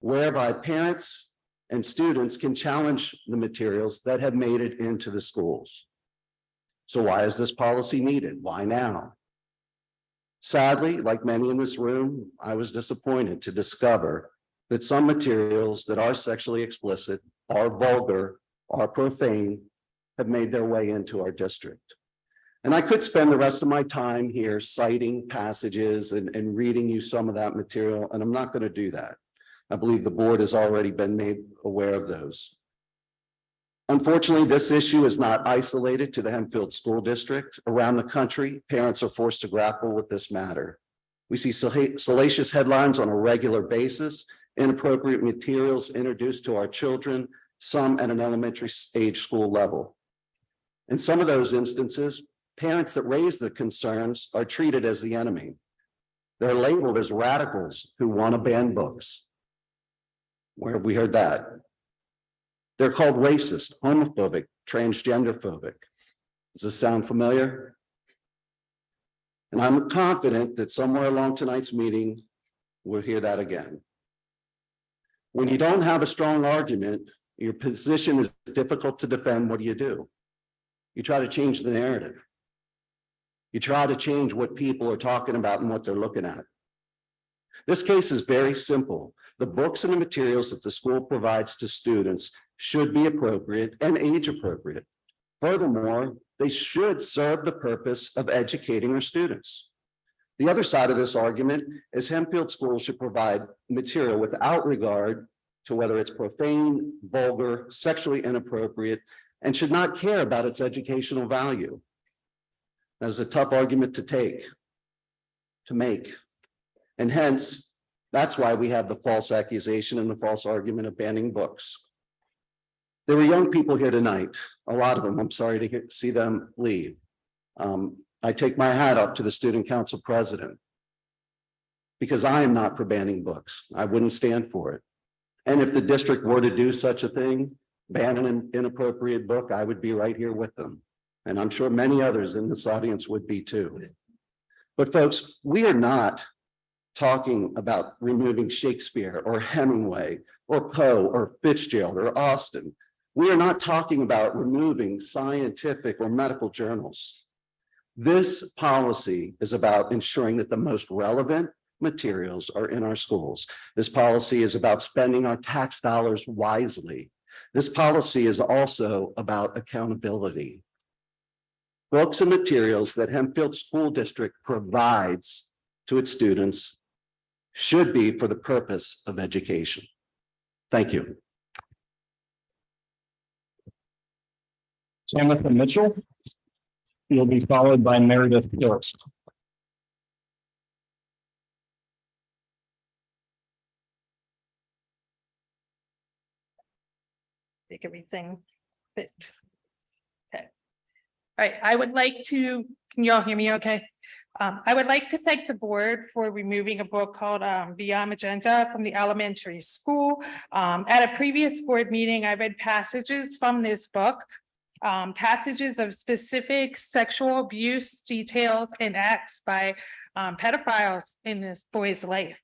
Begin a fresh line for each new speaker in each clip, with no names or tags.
whereby parents and students can challenge the materials that have made it into the schools. So why is this policy needed? Why now? Sadly, like many in this room, I was disappointed to discover that some materials that are sexually explicit, are vulgar, are profane, have made their way into our district. And I could spend the rest of my time here citing passages and reading you some of that material, and I'm not going to do that. I believe the board has already been made aware of those. Unfortunately, this issue is not isolated to the Hempfield School District. Around the country, parents are forced to grapple with this matter. We see salacious headlines on a regular basis, inappropriate materials introduced to our children, some at an elementary age school level. In some of those instances, parents that raise the concerns are treated as the enemy. They're labeled as radicals who want to ban books. Where have we heard that? They're called racist, homophobic, transgender phobic. Does this sound familiar? And I'm confident that somewhere along tonight's meeting, we'll hear that again. When you don't have a strong argument, your position is difficult to defend. What do? You try to change the narrative. You try to change what people are talking about and what they're looking at. This case is very simple. The books and the materials that the school provides to students should be appropriate and age appropriate. Furthermore, they should serve the purpose of educating our students. The other side of this argument is Hempfield Schools should provide material without regard to whether it's profane, vulgar, sexually inappropriate, and should not care about its educational value. That is a tough argument to make. And hence, that's why we have the false accusation and the false argument of banning books. There were young people here tonight, a lot of them. I'm sorry to see them leave. I take my hat off to the student council president because I am not for banning books. I wouldn't stand for it. And if the district were to do such a thing, ban an inappropriate book, I would be right here with them. And I'm sure many others in this audience would be too. But folks, we are not talking about removing Shakespeare or Hemingway or Poe or Fitzgerald or Austen. We are not talking about removing scientific or medical journals. This policy is about ensuring that the most relevant materials are in our schools. This policy is about spending our tax dollars wisely. This policy is also about accountability. Books and materials that Hempfield School District provides to its students should be for the purpose of education. Thank you.
Jonathan Mitchell. You'll be followed by Meredith Phillips.
Make everything fit. Okay. All right. I would like to, can you all hear me okay? I would like to thank the board for removing a book called Beyond Magenta from the elementary school. At a previous board meeting, I read passages from this book, passages of specific sexual abuse details and acts by pedophiles in this boy's life.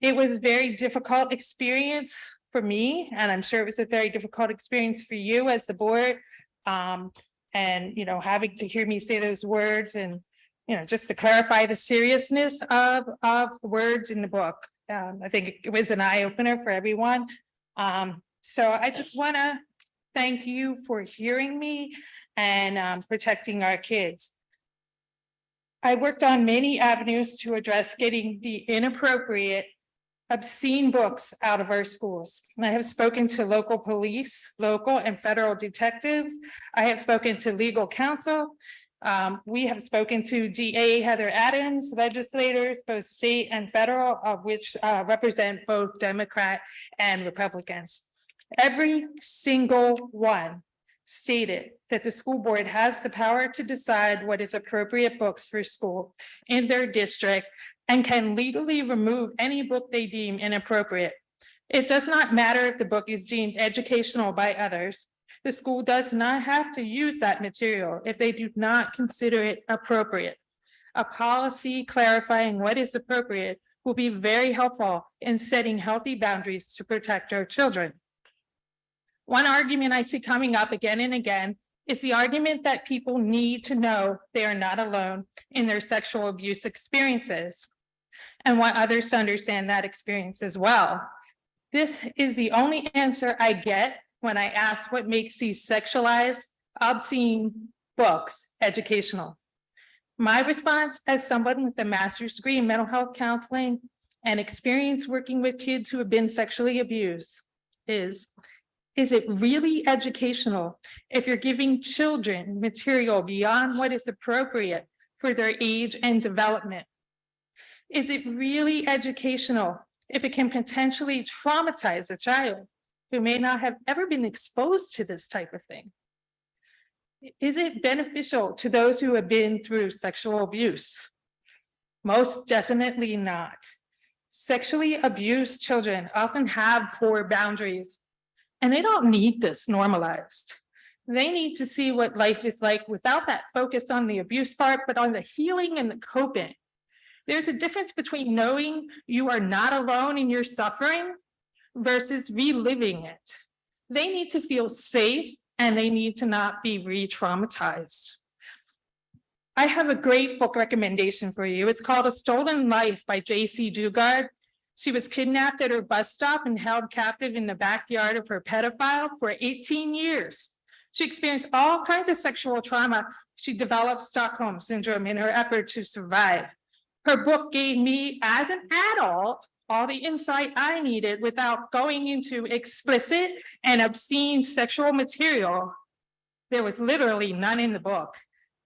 It was a very difficult experience for me, and I'm sure it was a very difficult experience for you as the board. And, you know, having to hear me say those words and, you know, just to clarify the seriousness of words in the book. I think it was an eye opener for everyone. So I just want to thank you for hearing me and protecting our kids. I worked on many avenues to address getting the inappropriate, obscene books out of our schools. I have spoken to local police, local and federal detectives. I have spoken to legal counsel. We have spoken to DA Heather Adams, legislators, both state and federal, of which represent both Democrat and Republicans. Every single one stated that the school board has the power to decide what is appropriate books for school in their district and can legally remove any book they deem inappropriate. It does not matter if the book is deemed educational by others. The school does not have to use that material if they do not consider it appropriate. A policy clarifying what is appropriate will be very helpful in setting healthy boundaries to protect our children. One argument I see coming up again and again is the argument that people need to know they are not alone in their sexual abuse experiences and want others to understand that experience as well. This is the only answer I get when I ask what makes these sexualized, obscene books educational. My response, as someone with a master's degree in mental health counseling and experience working with kids who have been sexually abused, is it really educational if you're giving children material beyond what is appropriate for their age and development? Is it really educational if it can potentially traumatize a child who may not have ever been exposed to this type of thing? Is it beneficial to those who have been through sexual abuse? Most definitely not. Sexually abused children often have poor boundaries, and they don't need this normalized. They need to see what life is like without that focus on the abuse part, but on the healing and the coping. There's a difference between knowing you are not alone in your suffering versus reliving it. They need to feel safe and they need to not be re-traumatized. I have a great book recommendation for you. It's called A Stolen Life by J.C. Dugard. She was kidnapped at her bus stop and held captive in the backyard of her pedophile for 18 years. She experienced all kinds of sexual trauma. She developed Stockholm syndrome in her effort to survive. Her book gave me, as an adult, all the insight I needed without going into explicit and obscene sexual material. There was literally none in the book.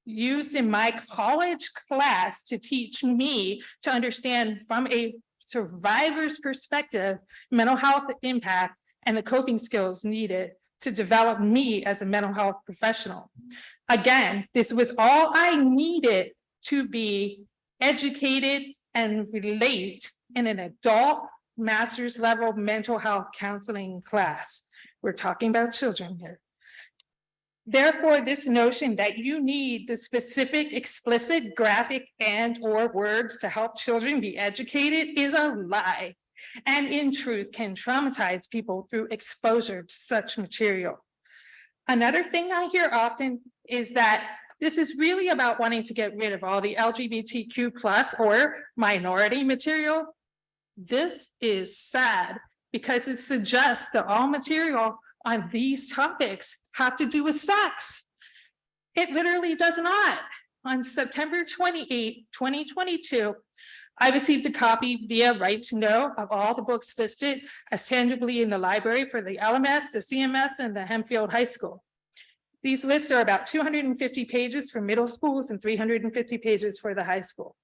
Used in my college class to teach me to understand from a survivor's perspective, mental health impact and the coping skills needed to develop me as a mental health professional. Again, this was all I needed to be educated and relate in an adult master's level mental health counseling class. We're talking about children here. Therefore, this notion that you need the specific, explicit, graphic, and/or words to help children be educated is a lie, and in truth can traumatize people through exposure to such material. Another thing I hear often is that this is really about wanting to get rid of all the LGBTQ+ or minority material. This is sad because it suggests that all material on these topics have to do with sex. It literally does not. On September 28, 2022, I received a copy via Right to Know of all the books listed as tangibly in the library for the LMS, the CMS, and the Hempfield High School. These lists are about 250 pages for middle schools and 350 pages for the high school.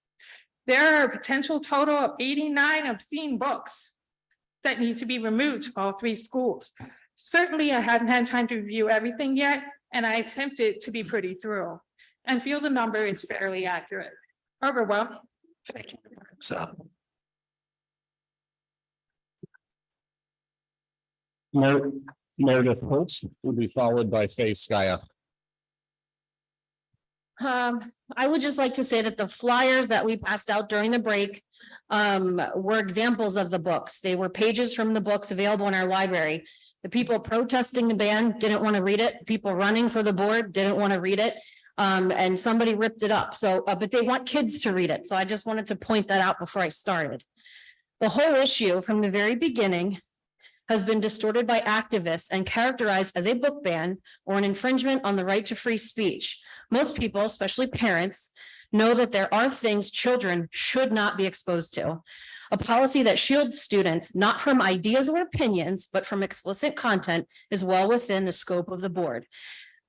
There are a potential total of 89 obscene books that need to be removed from all three schools. Certainly, I haven't had time to review everything yet, and I attempted to be pretty thorough and feel the number is fairly accurate. Overwhelmed.
Thank you. So,
Meredith Holtz will be followed by Faye Skaya.
I would just like to say that the flyers that we passed out during the break were examples of the books. They were pages from the books available in our library. The people protesting the ban didn't want to read it. People running for the board didn't want to read it. And somebody ripped it up. So, but they want kids to read it. So I just wanted to point that out before I started. The whole issue from the very beginning has been distorted by activists and characterized as a book ban or an infringement on the right to free speech. Most people, especially parents, know that there are things children should not be exposed to. A policy that shields students not from ideas or opinions, but from explicit content is well within the scope of the board.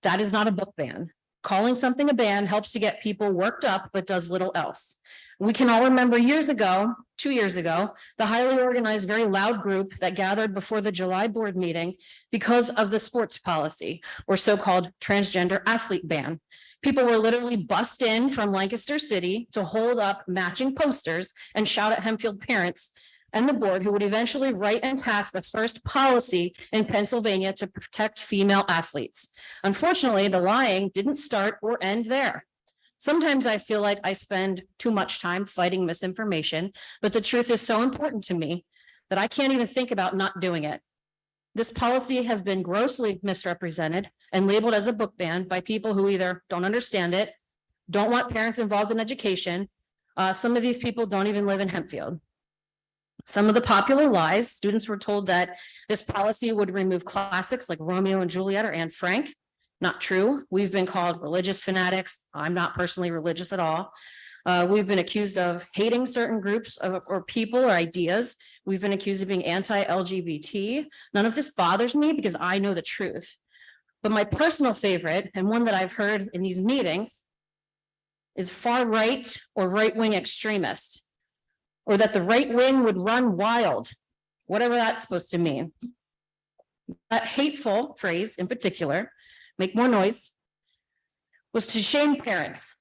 That is not a book ban. Calling something a ban helps to get people worked up, but does little else. We can all remember years ago, 2 years ago, the highly organized, very loud group that gathered before the July board meeting because of the sports policy or so-called transgender athlete ban. People were literally bussed in from Lancaster City to hold up matching posters and shout at Hempfield parents and the board, who would eventually write and pass the first policy in Pennsylvania to protect female athletes. Unfortunately, the lying didn't start or end there. Sometimes I feel like I spend too much time fighting misinformation, but the truth is so important to me that I can't even think about not doing it. This policy has been grossly misrepresented and labeled as a book ban by people who either don't understand it, don't want parents involved in education. Some of these people don't even live in Hempfield. Some of the popular lies, students were told that this policy would remove classics like Romeo and Juliet or Anne Frank. Not true. We've been called religious fanatics. I'm not personally religious at all. We've been accused of hating certain groups or people or ideas. We've been accused of being anti-LGBT. None of this bothers me because I know the truth. But my personal favorite, and one that I've heard in these meetings, is far right or right-wing extremist, or that the right wing would run wild, whatever that's supposed to mean. That hateful phrase in particular, make more noise, was to shame parents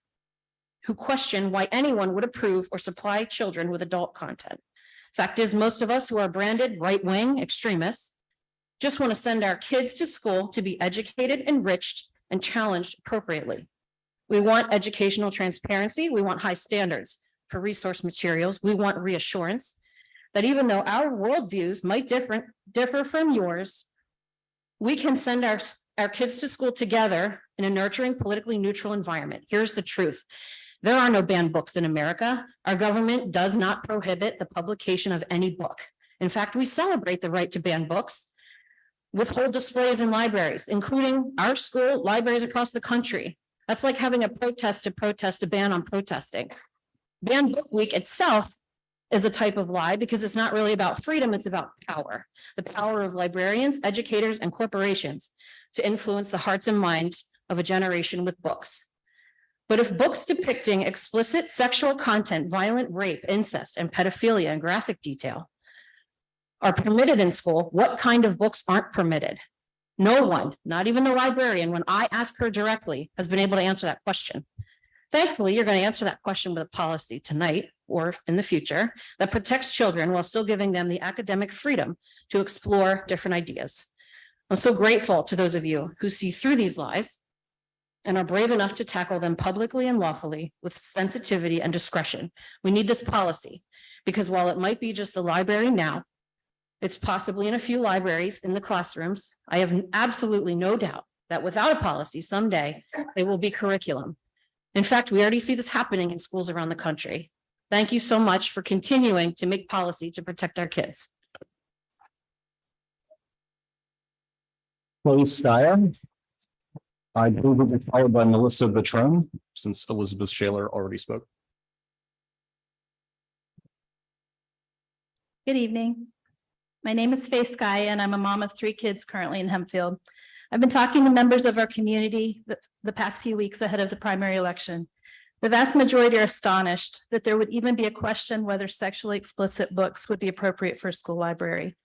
who question why anyone would approve or supply children with adult content. Fact is, most of us who are branded right-wing extremists just want to send our kids to school to be educated, enriched, and challenged appropriately. We want educational transparency. We want high standards for resource materials. We want reassurance that even though our worldviews might differ from yours, we can send our kids to school together in a nurturing, politically neutral environment. Here's the truth. There are no banned books in America. Our government does not prohibit the publication of any book. In fact, we celebrate the right to ban books, withhold displays in libraries, including our school libraries across the country. That's like having a protest to protest a ban on protesting. Banned Book Week itself is a type of lie because it's not really about freedom, it's about power. The power of librarians, educators, and corporations to influence the hearts and minds of a generation with books. But if books depicting explicit sexual content, violent rape, incest, and pedophilia in graphic detail are permitted in school, what kind of books aren't permitted? No one, not even the librarian, when I ask her directly, has been able to answer that question. Thankfully, you're going to answer that question with a policy tonight or in the future that protects children while still giving them the academic freedom to explore different ideas. I'm so grateful to those of you who see through these lies and are brave enough to tackle them publicly and lawfully with sensitivity and discretion. We need this policy because while it might be just the library now, it's possibly in a few libraries in the classrooms. I have absolutely no doubt that without a policy someday, it will be curriculum. In fact, we already see this happening in schools around the country. Thank you so much for continuing to make policy to protect our kids.
Chloe Skya. I believe will be followed by Melissa Bertrand, since Elizabeth Shaler already spoke.
Good evening. My name is Faye Skye, and I'm a mom of 3 kids currently in Hempfield. I've been talking to members of our community the past few weeks ahead of the primary election. The vast majority are astonished that there would even be a question whether sexually explicit books would be appropriate for a school library.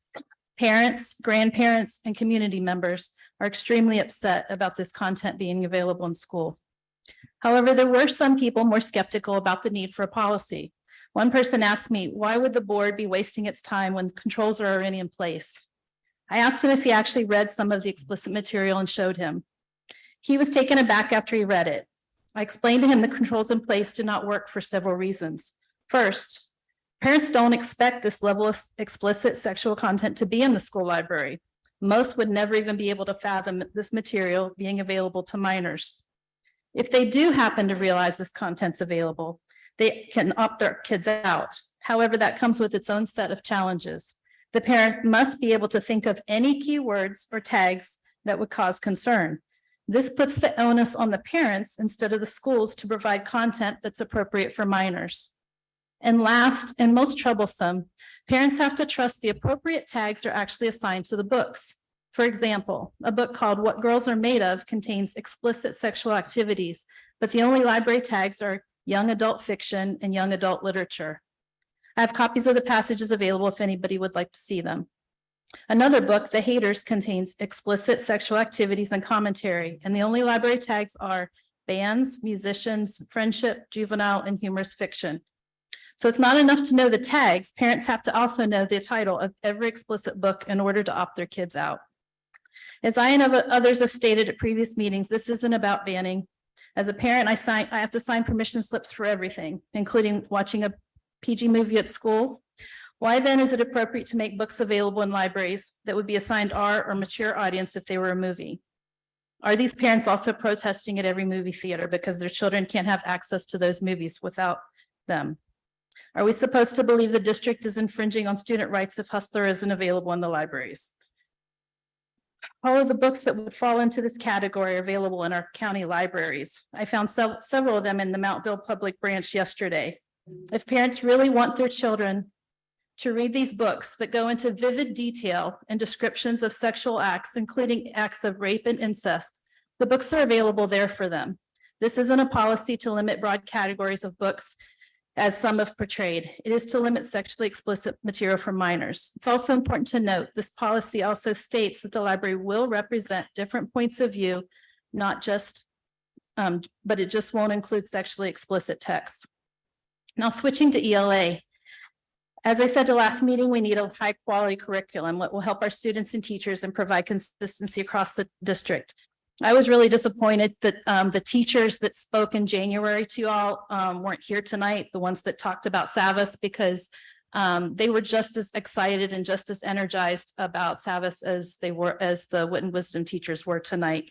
Parents, grandparents, and community members are extremely upset about this content being available in school. However, there were some people more skeptical about the need for a policy. One person asked me, why would the board be wasting its time when controls are already in place? I asked him if he actually read some of the explicit material and showed him. He was taken aback after he read it. I explained to him the controls in place did not work for several reasons. First, parents don't expect this level of explicit sexual content to be in the school library. Most would never even be able to fathom this material being available to minors. If they do happen to realize this content's available, they can opt their kids out. However, that comes with its own set of challenges. The parent must be able to think of any keywords or tags that would cause concern. This puts the onus on the parents instead of the schools to provide content that's appropriate for minors. And last and most troublesome, parents have to trust the appropriate tags are actually assigned to the books. For example, a book called What Girls Are Made Of contains explicit sexual activities, but the only library tags are young adult fiction and young adult literature. I have copies of the passages available if anybody would like to see them. Another book, The Haters, contains explicit sexual activities and commentary, and the only library tags are bands, musicians, friendship, juvenile, and humorous fiction. So it's not enough to know the tags. Parents have to also know the title of every explicit book in order to opt their kids out. As I and others have stated at previous meetings, this isn't about banning As a parent, I have to sign permission slips for everything, including watching a PG movie at school. Why then is it appropriate to make books available in libraries that would be assigned our or mature audience if they were a movie? Are these parents also protesting at every movie theater because their children can't have access to those movies without them? Are we supposed to believe the district is infringing on student rights if Hustler isn't available in the libraries? All of the books that would fall into this category are available in our county libraries. I found several of them in the Mountville Public Branch yesterday. If parents really want their children to read these books that go into vivid detail and descriptions of sexual acts, including acts of rape and incest, the books are available there for them. This isn't a policy to limit broad categories of books, as some have portrayed. It is to limit sexually explicit material for minors. It's also important to note this policy also states that the library will represent different points of view, not just, but it just won't include sexually explicit texts. Now, switching to ELA. As I said the last meeting, we need a high quality curriculum that will help our students and teachers and provide consistency across the district. I was really disappointed that the teachers that spoke in January to you all weren't here tonight, the ones that talked about Savas, because they were just as excited and just as energized about Savas as the Wit and Wisdom teachers were tonight.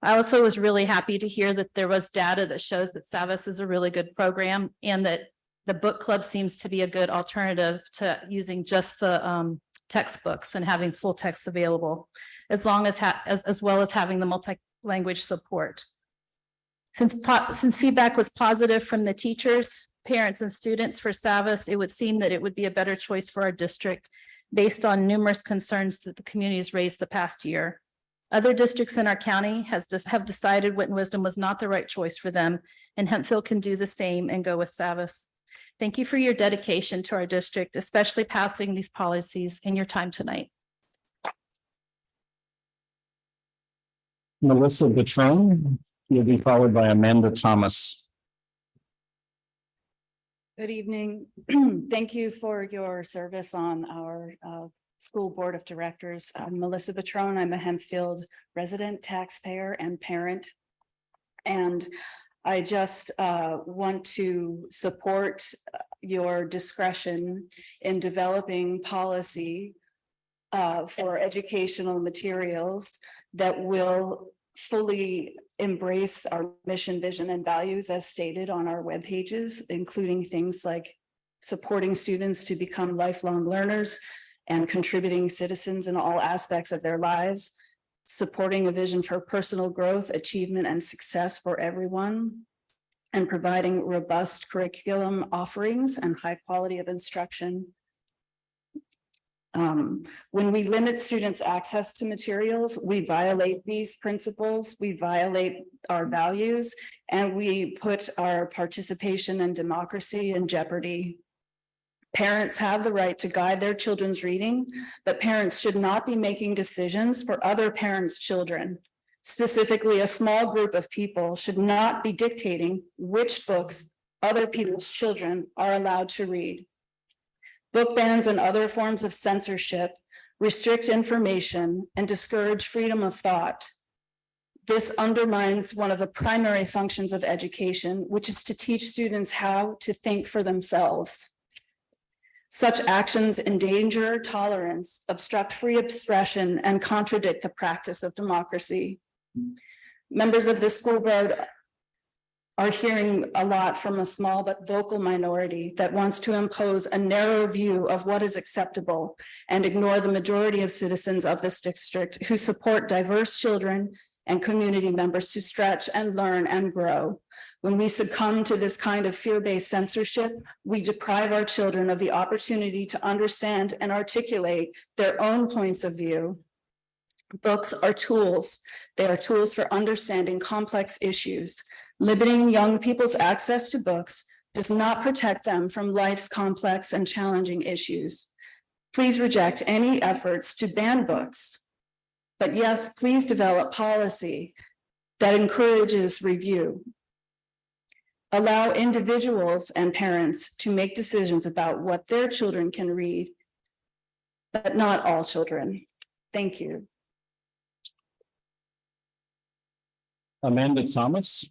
I also was really happy to hear that there was data that shows that Savas is a really good program and that the book club seems to be a good alternative to using just the textbooks and having full text available, as long as as well as having the multi-language support. Since feedback was positive from the teachers, parents, and students for Savas, it would seem that it would be a better choice for our district based on numerous concerns that the community has raised the past year. Other districts in our county have decided Wit and Wisdom was not the right choice for them, and Hempfield can do the same and go with Savas. Thank you for your dedication to our district, especially passing these policies in your time tonight.
Melissa Bertrand will be followed by Amanda Thomas.
Good evening. Thank you for your service on our school board of directors. I'm Melissa Bertrand. I'm a Hempfield resident, taxpayer, and parent. And I just want to support your discretion in developing policy for educational materials that will fully embrace our mission, vision, and values as stated on our web pages, including things like supporting students to become lifelong learners and contributing citizens in all aspects of their lives, supporting a vision for personal growth, achievement, and success for everyone, and providing robust curriculum offerings and high quality of instruction. When we limit students' access to materials, we violate these principles, we violate our values, and we put our participation and democracy in jeopardy. Parents have the right to guide their children's reading, but parents should not be making decisions for other parents' children. Specifically, a small group of people should not be dictating which books other people's children are allowed to read. Book bans and other forms of censorship restrict information and discourage freedom of thought. This undermines one of the primary functions of education, which is to teach students how to think for themselves. Such actions endanger tolerance, obstruct free expression, and contradict the practice of democracy. Members of this school board are hearing a lot from a small but vocal minority that wants to impose a narrow view of what is acceptable and ignore the majority of citizens of this district who support diverse children and community members to stretch and learn and grow. When we succumb to this kind of fear-based censorship, we deprive our children of the opportunity to understand and articulate their own points of view. Books are tools. They are tools for understanding complex issues. Limiting young people's access to books does not protect them from life's complex and challenging issues. Please reject any efforts to ban books. But yes, please develop policy that encourages review. Allow individuals and parents to make decisions about what their children can read, but not all children. Thank you.
Amanda Thomas.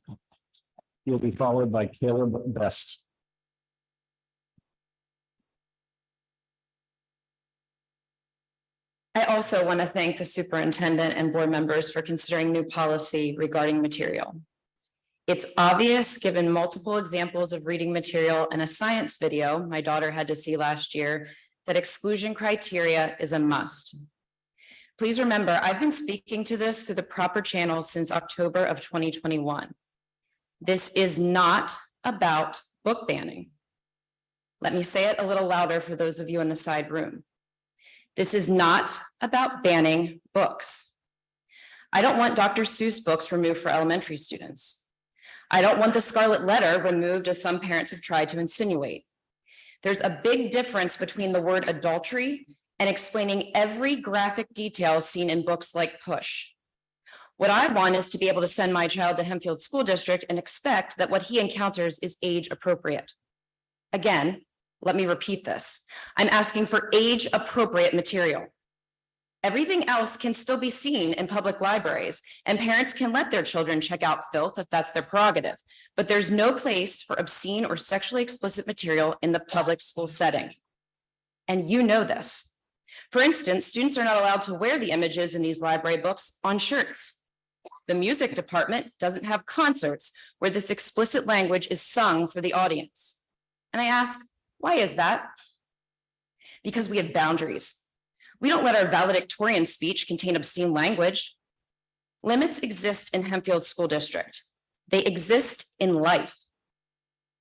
You'll be followed by Caleb Best.
I also want to thank the superintendent and board members for considering new policy regarding material. It's obvious, given multiple examples of reading material and a science video my daughter had to see last year, that exclusion criteria is a must. Please remember, I've been speaking to this through the proper channels since October of 2021. This is not about book banning. Let me say it a little louder for those of you in the side room. This is not about banning books. I don't want Dr. Seuss books removed for elementary students. I don't want the Scarlet Letter removed, as some parents have tried to insinuate. There's a big difference between the word adultery and explaining every graphic detail seen in books like Push. What I want is to be able to send my child to Hempfield School District and expect that what he encounters is age appropriate. Again, let me repeat this. I'm asking for age appropriate material. Everything else can still be seen in public libraries, and parents can let their children check out filth if that's their prerogative, but there's no place for obscene or sexually explicit material in the public school setting. And you know this. For instance, students are not allowed to wear the images in these library books on shirts. The music department doesn't have concerts where this explicit language is sung for the audience. And I ask, why is that? Because we have boundaries. We don't let our valedictorian speech contain obscene language. Limits exist in Hempfield School District. They exist in life.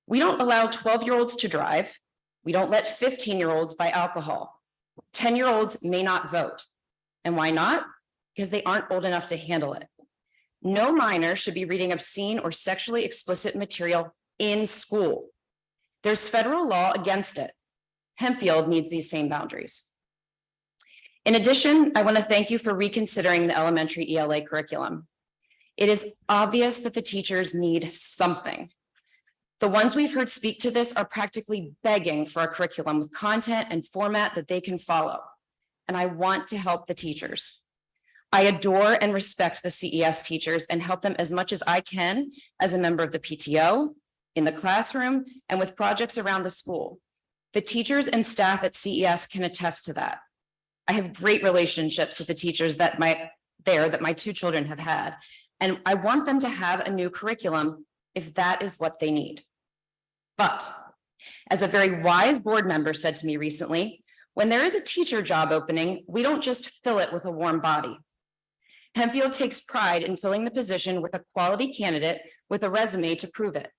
We don't allow 12-year-olds to drive. We don't let 15-year-olds buy alcohol. 10-year-olds may not vote. And why not? Because they aren't old enough to handle it. No minor should be reading obscene or sexually explicit material in school. There's federal law against it. Hempfield needs these same boundaries. In addition, I want to thank you for reconsidering the elementary ELA curriculum. It is obvious that the teachers need something. The ones we've heard speak to this are practically begging for a curriculum with content and format that they can follow. And I want to help the teachers. I adore and respect the CES teachers and help them as much as I can as a member of the PTO, in the classroom, and with projects around the school. The teachers and staff at CES can attest to that. I have great relationships with the teachers that my two children have had, and I want them to have a new curriculum if that is what they need. But as a very wise board member said to me recently, when there is a teacher job opening, we don't just fill it with a warm body. Hempfield takes pride in filling the position with a quality candidate with a resume to prove it.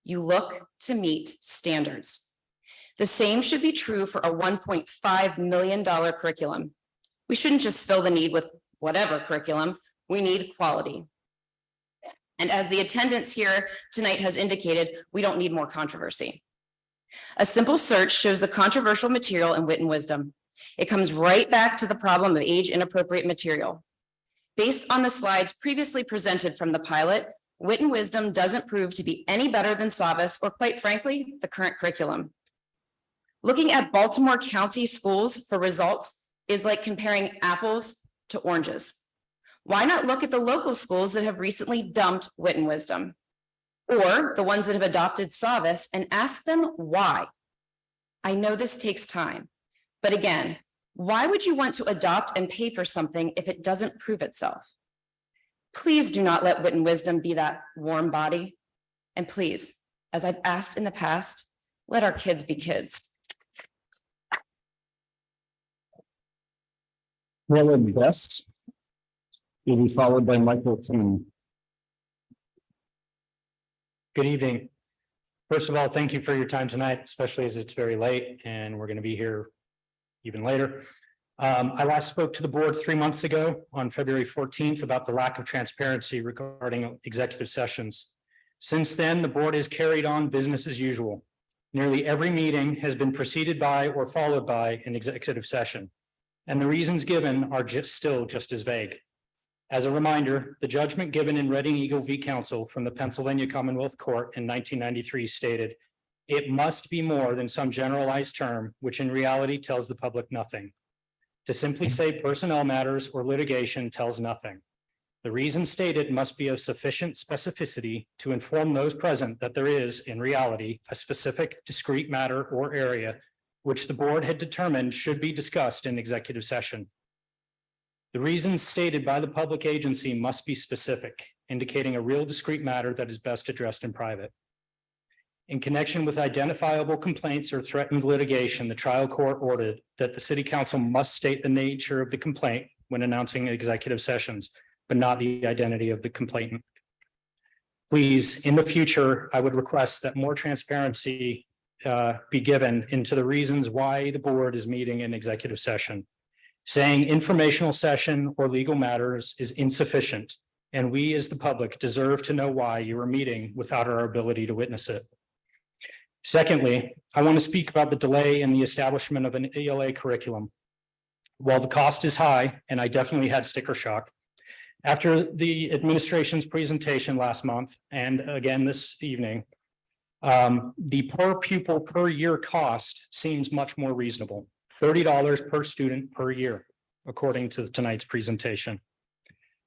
You look to meet standards. The same should be true for a $1.5 million curriculum. We shouldn't just fill the need with whatever curriculum, we need quality. And as the attendance here tonight has indicated, we don't need more controversy. A simple search shows the controversial material in Wit and Wisdom. It comes right back to the problem of age inappropriate material. Based on the slides previously presented from the pilot, Wit and Wisdom doesn't prove to be any better than Savas or, quite frankly, the current curriculum. Looking at Baltimore County schools for results is like comparing apples to oranges. Why not look at the local schools that have recently dumped Wit and Wisdom, or the ones that have adopted Savas, and ask them why? I know this takes time, but again, why would you want to adopt and pay for something if it doesn't prove itself? Please do not let Wit and Wisdom be that warm body. And please, as I've asked in the past, let our kids be kids.
Caleb Best. You'll be followed by Michael Kuhn.
Good evening. First of all, thank you for your time tonight, especially as it's very late and we're going to be here even later. I last spoke to the board 3 months ago on February 14th about the lack of transparency regarding executive sessions. Since then, the board has carried on business as usual. Nearly every meeting has been preceded by or followed by an executive session, and the reasons given are still just as vague. As a reminder, the judgment given in Reading Eagle v. Council from the Pennsylvania Commonwealth Court in 1993 stated, "It must be more than some generalized term, which in reality tells the public nothing. To simply say personnel matters or litigation tells nothing. The reason stated must be of sufficient specificity to inform those present that there is, in reality, a specific discrete matter or area which the board had determined should be discussed in executive session. The reasons stated by the public agency must be specific, indicating a real discrete matter that is best addressed in private. In connection with identifiable complaints or threatened litigation, the trial court ordered that the city council must state the nature of the complaint when announcing executive sessions, but not the identity of the complainant. Please, in the future, I would request that more transparency be given into the reasons why the board is meeting in executive session. Saying informational session or legal matters is insufficient, and we as the public deserve to know why you are meeting without our ability to witness it. Secondly, I want to speak about the delay in the establishment of an ELA curriculum. While the cost is high, and I definitely had sticker shock, after the administration's presentation last month, and again this evening, the per pupil per year cost seems much more reasonable. $30 per student per year, according to tonight's presentation.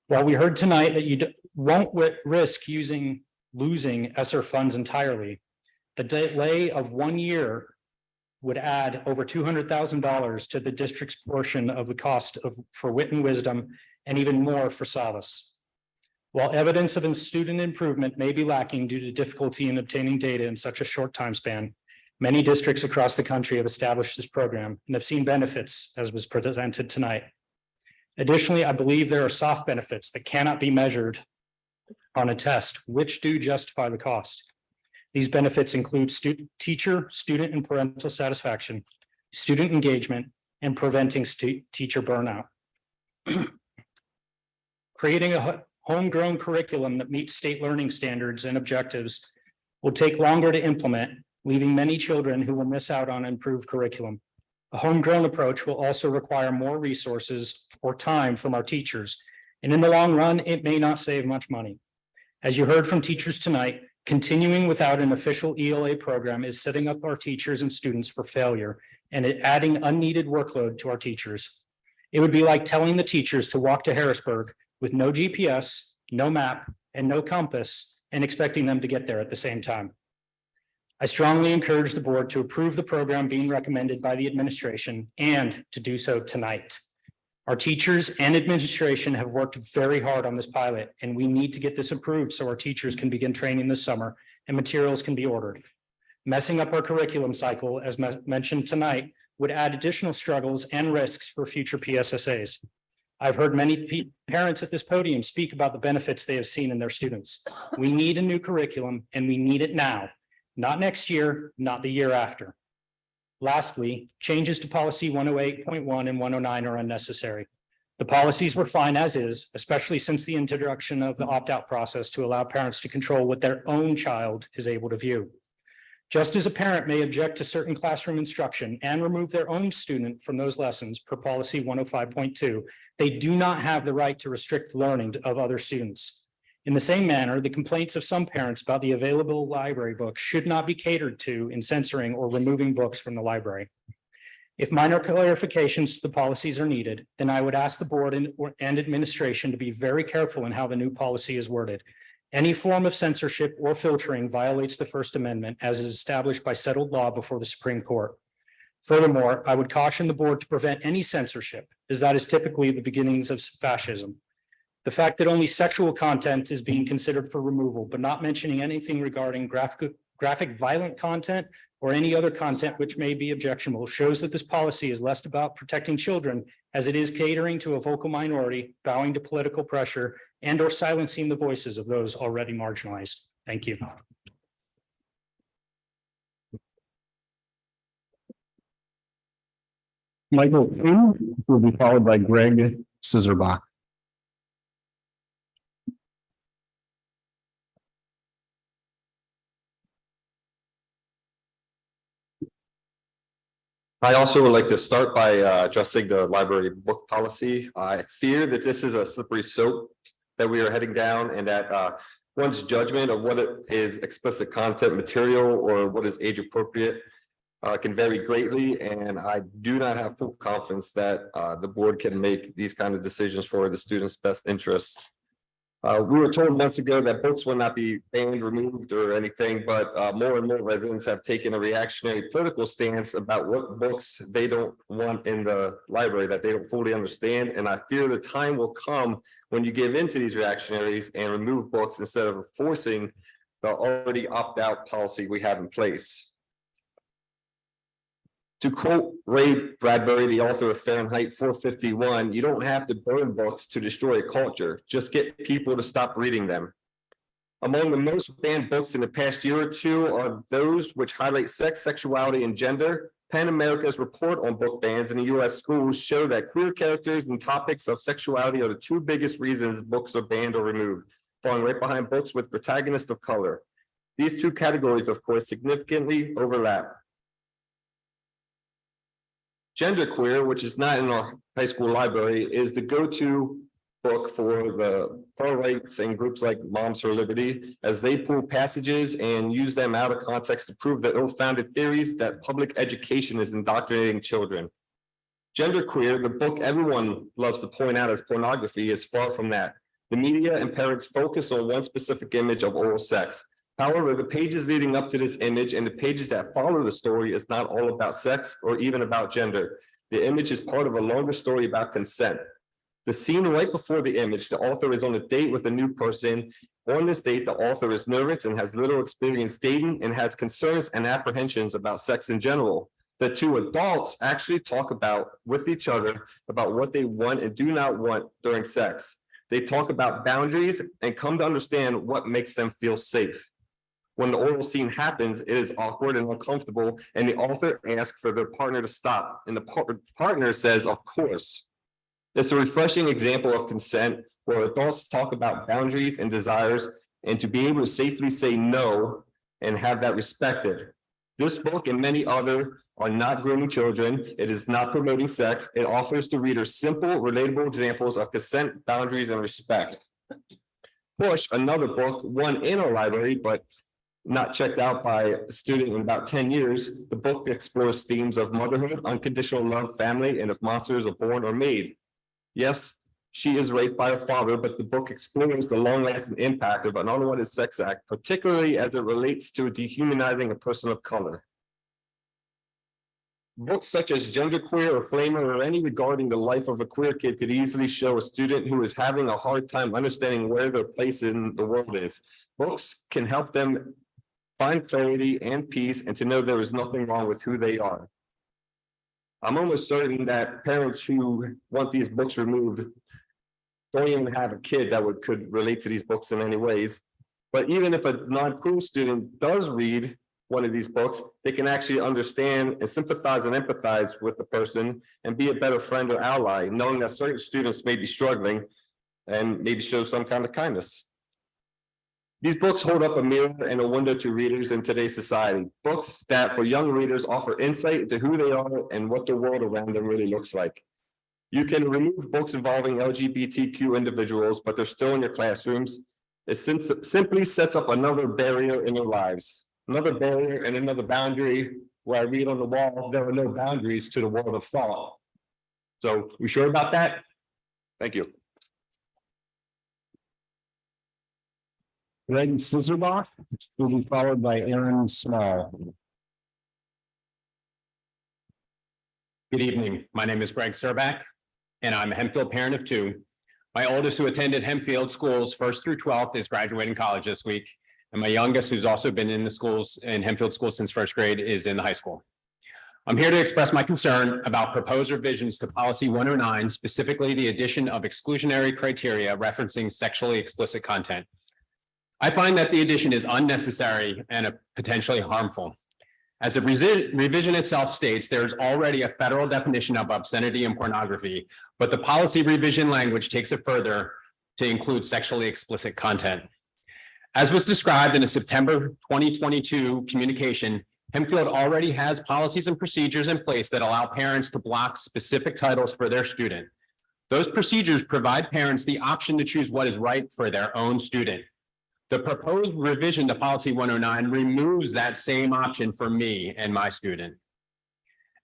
While we heard tonight that you won't risk losing ESSER funds entirely, the delay of 1 year would add over $200,000 to the district's portion of the cost for Wit and Wisdom, and even more for Solace. While evidence of student improvement may be lacking due to difficulty in obtaining data in such a short time span, many districts across the country have established this program and have seen benefits as was presented tonight. Additionally, I believe there are soft benefits that cannot be measured on a test, which do justify the cost. These benefits include teacher, student, and parental satisfaction, student engagement, and preventing teacher burnout. Creating a homegrown curriculum that meets state learning standards and objectives will take longer to implement, leaving many children who will miss out on improved curriculum. A homegrown approach will also require more resources or time from our teachers, and in the long run, it may not save much money. As you heard from teachers tonight, continuing without an official ELA program is setting up our teachers and students for failure and adding unneeded workload to our teachers. It would be like telling the teachers to walk to Harrisburg with no GPS, no map, and no compass, and expecting them to get there at the same time. I strongly encourage the board to approve the program being recommended by the administration and to do so tonight. Our teachers and administration have worked very hard on this pilot, and we need to get this approved so our teachers can begin training this summer and materials can be ordered. Messing up our curriculum cycle, as mentioned tonight, would add additional struggles and risks for future PSSAs. I've heard many parents at this podium speak about the benefits they have seen in their students. We need a new curriculum, and we need it now, not next year, not the year after. Lastly, changes to policy 108.1 and 109 are unnecessary. The policies were fine as is, especially since the introduction of the opt-out process to allow parents to control what their own child is able to view. Just as a parent may object to certain classroom instruction and remove their own student from those lessons per policy 105.2, they do not have the right to restrict learning of other students. In the same manner, the complaints of some parents about the available library books should not be catered to in censoring or removing books from the library. If minor clarifications to the policies are needed, then I would ask the board and administration to be very careful in how the new policy is worded. Any form of censorship or filtering violates the First Amendment as is established by settled law before the Supreme Court. Furthermore, I would caution the board to prevent any censorship, as that is typically the beginnings of fascism. The fact that only sexual content is being considered for removal, but not mentioning anything regarding graphic violent content or any other content which may be objectionable shows that this policy is less about protecting children as it is catering to a vocal minority, bowing to political pressure, and or silencing the voices of those already marginalized. Thank you.
Michael will be followed by Greg Scissorbach.
I also would like to start by addressing the library book policy. I fear that this is a slippery slope that we are heading down, and that one's judgment of what is explicit content material or what is age appropriate can vary greatly. And I do not have full confidence that the board can make these kind of decisions for the students' best interests We were told months ago that books will not be banned, removed, or anything, but more and more residents have taken a reactionary political stance about what books they don't want in the library that they don't fully understand. And I fear the time will come when you give in to these reactionaries and remove books instead of enforcing the already opt-out policy we have in place. To quote Ray Bradbury, the author of Fahrenheit 451, you don't have to burn books to destroy a culture, just get people to stop reading them. Among the most banned books in the past year or two are those which highlight sex, sexuality, and gender. PEN America's report on book bans in the US schools show that queer characters and topics of sexuality are the two biggest reasons books are banned or removed, falling right behind books with protagonists of color. These two categories, of course, significantly overlap. Genderqueer, which is not in our high school library, is the go-to book for the far rights and groups like Moms for Liberty, as they pull passages and use them out of context to prove the ill-founded theories that public education is indoctrinating children. Genderqueer, the book everyone loves to point out as pornography, is far from that. The media and parents focus on one specific image of oral sex. However, the pages leading up to this image and the pages that follow the story is not all about sex or even about gender. The image is part of a longer story about consent. The scene right before the image, the author is on a date with a new person. On this date, the author is nervous and has little experience dating and has concerns and apprehensions about sex in general. The two adults actually talk about with each other about what they want and do not want during sex. They talk about boundaries and come to understand what makes them feel safe. When the oral scene happens, it is awkward and uncomfortable, and the author asks for their partner to stop, and the partner says, of course. It's a refreshing example of consent where adults talk about boundaries and desires, and to be able to safely say no and have that respected. This book and many other are not grooming children. It is not promoting sex. It offers to readers simple, relatable examples of consent, boundaries, and respect. Push, another book, one in our library, but not checked out by a student in about 10 years. The book explores themes of motherhood, unconditional love, family, and if monsters are born or made. Yes, she is raped by her father, but the book explores the long-lasting impact of an unwanted sex act, particularly as it relates to dehumanizing a person of color. Books such as Genderqueer or Flamer or any regarding the life of a queer kid could easily show a student who is having a hard time understanding where their place in the world is. Books can help them find clarity and peace and to know there is nothing wrong with who they are. I'm almost certain that parents who want these books removed don't even have a kid that could relate to these books in any ways. But even if a non-queer student does read one of these books, they can actually understand and sympathize and empathize with the person and be a better friend or ally, knowing that certain students may be struggling and maybe show some kind of kindness. These books hold up a mirror and a window to readers in today's society. Books that for young readers offer insight into who they are and what the world around them really looks like. You can remove books involving LGBTQ individuals, but they're still in your classrooms. It simply sets up another barrier in their lives, another barrier and another boundary where I read on the wall, there are no boundaries to the world of thought. So we sure about that? Thank you.
Greg Scissorboff will be followed by Aaron Small.
Good evening. My name is Greg Surback, and I'm a Hempfield parent of two. My oldest, who attended Hempfield schools 1st through 12th, is graduating college this week. And my youngest, who's also been in the schools in Hempfield schools since 1st grade, is in the high school. I'm here to express my concern about proposed revisions to policy 109, specifically the addition of exclusionary criteria referencing sexually explicit content. I find that the addition is unnecessary and potentially harmful. As the revision itself states, there's already a federal definition of obscenity and pornography, but the policy revision language takes it further to include sexually explicit content. As was described in a September 2022 communication, Hempfield already has policies and procedures in place that allow parents to block specific titles for their student. Those procedures provide parents the option to choose what is right for their own student. The proposed revision to policy 109 removes that same option for me and my student.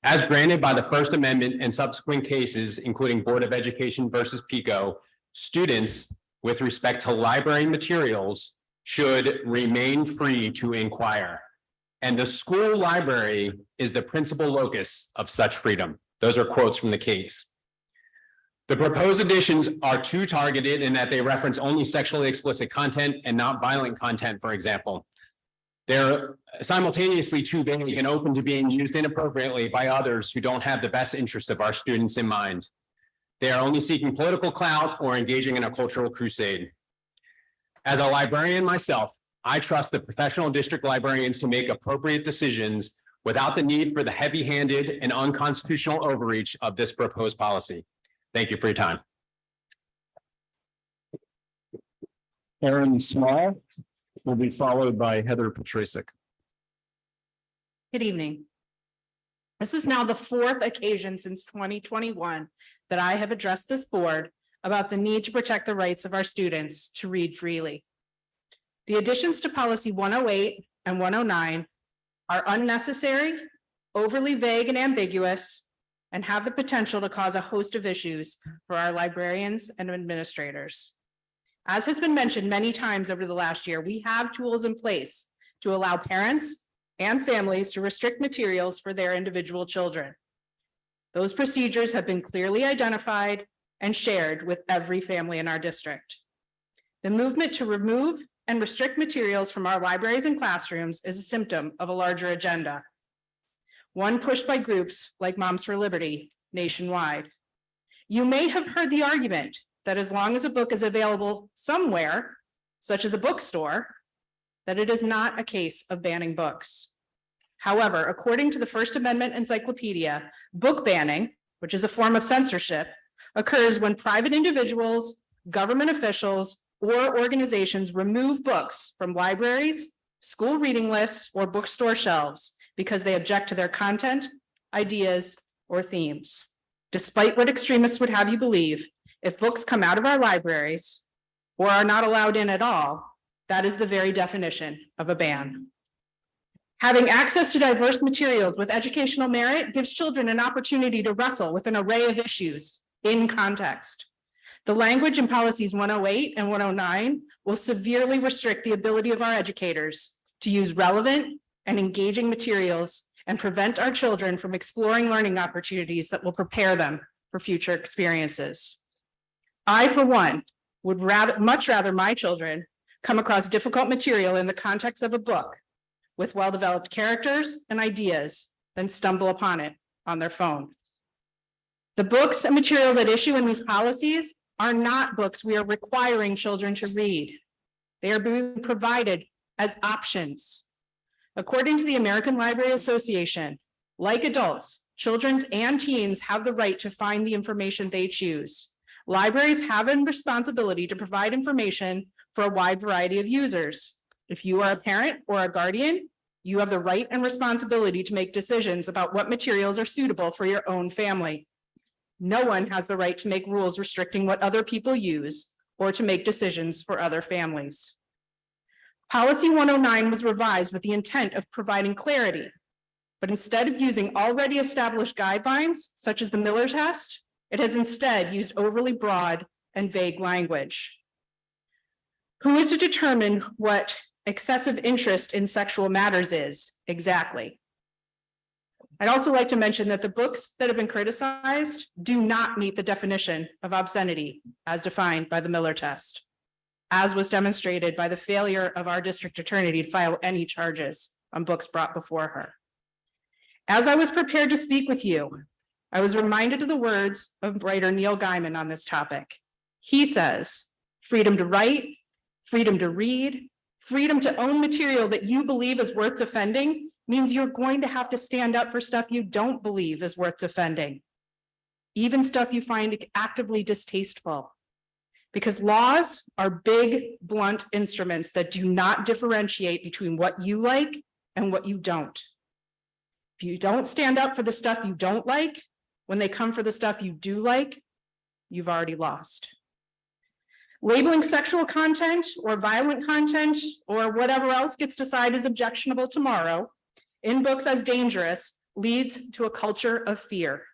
As granted by the First Amendment and subsequent cases, including Board of Education versus PICO, students with respect to library materials should remain free to inquire. And the school library is the principal locus of such freedom. Those are quotes from the case. The proposed additions are too targeted in that they reference only sexually explicit content and not violent content, for example. They're simultaneously too vague and open to being used inappropriately by others who don't have the best interest of our students in mind. They are only seeking political clout or engaging in a cultural crusade. As a librarian myself, I trust the professional district librarians to make appropriate decisions without the need for the heavy-handed and unconstitutional overreach of this proposed policy. Thank you for your time.
Aaron Small will be followed by Heather Petrasic.
Good evening. This is now the fourth occasion since 2021 that I have addressed this board about the need to protect the rights of our students to read freely. The additions to policy 108 and 109 are unnecessary, overly vague and ambiguous, and have the potential to cause a host of issues for our librarians and administrators. As has been mentioned many times over the last year, we have tools in place to allow parents and families to restrict materials for their individual children. Those procedures have been clearly identified and shared with every family in our district. The movement to remove and restrict materials from our libraries and classrooms is a symptom of a larger agenda, one pushed by groups like Moms for Liberty nationwide. You may have heard the argument that as long as a book is available somewhere, such as a bookstore, that it is not a case of banning books. However, according to the First Amendment Encyclopedia, book banning, which is a form of censorship, occurs when private individuals, government officials, or organizations remove books from libraries, school reading lists, or bookstore shelves because they object to their content, ideas, or themes. Despite what extremists would have you believe, if books come out of our libraries or are not allowed in at all, that is the very definition of a ban. Having access to diverse materials with educational merit gives children an opportunity to wrestle with an array of issues in context. The language in policies 108 and 109 will severely restrict the ability of our educators to use relevant and engaging materials and prevent our children from exploring learning opportunities that will prepare them for future experiences. I, for one, would much rather my children come across difficult material in the context of a book with well-developed characters and ideas than stumble upon it on their phone. The books and materials at issue in these policies are not books we are requiring children to read. They are being provided as options. According to the American Library Association, like adults, children and teens have the right to find the information they choose. Libraries have a responsibility to provide information for a wide variety of users. If you are a parent or a guardian, you have the right and responsibility to make decisions about what materials are suitable for your own family. No one has the right to make rules restricting what other people use or to make decisions for other families. Policy 109 was revised with the intent of providing clarity, but instead of using already established guidelines, such as the Miller test, it has instead used overly broad and vague language. Who is to determine what excessive interest in sexual matters is exactly? I'd also like to mention that the books that have been criticized do not meet the definition of obscenity as defined by the Miller test, as was demonstrated by the failure of our district attorney to file any charges on books brought before her. As I was prepared to speak with you, I was reminded of the words of writer Neil Gaiman on this topic. He says, freedom to write, freedom to read, freedom to own material that you believe is worth defending means you're going to have to stand up for stuff you don't believe is worth defending, even stuff you find actively distasteful. Because laws are big, blunt instruments that do not differentiate between what you like and what you don't. If you don't stand up for the stuff you don't like, when they come for the stuff you do like, you've already lost. Labeling sexual content or violent content or whatever else gets decided as objectionable tomorrow in books as dangerous leads to a culture of fear,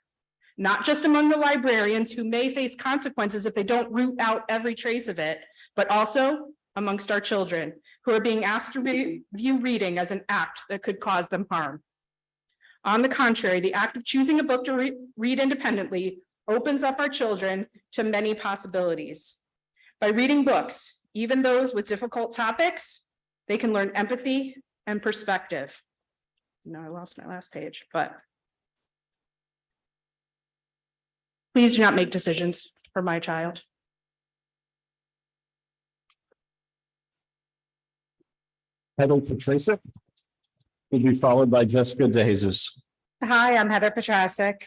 not just among the librarians who may face consequences if they don't root out every trace of it, but also amongst our children who are being asked to view reading as an act that could cause them harm. On the contrary, the act of choosing a book to read independently opens up our children to many possibilities. By reading books, even those with difficult topics, they can learn empathy and perspective. No, I lost my last page, but please do not make decisions for my child.
Heather Petrasic will be followed by Jessica DeJesus.
Hi, I'm Heather Petrasic.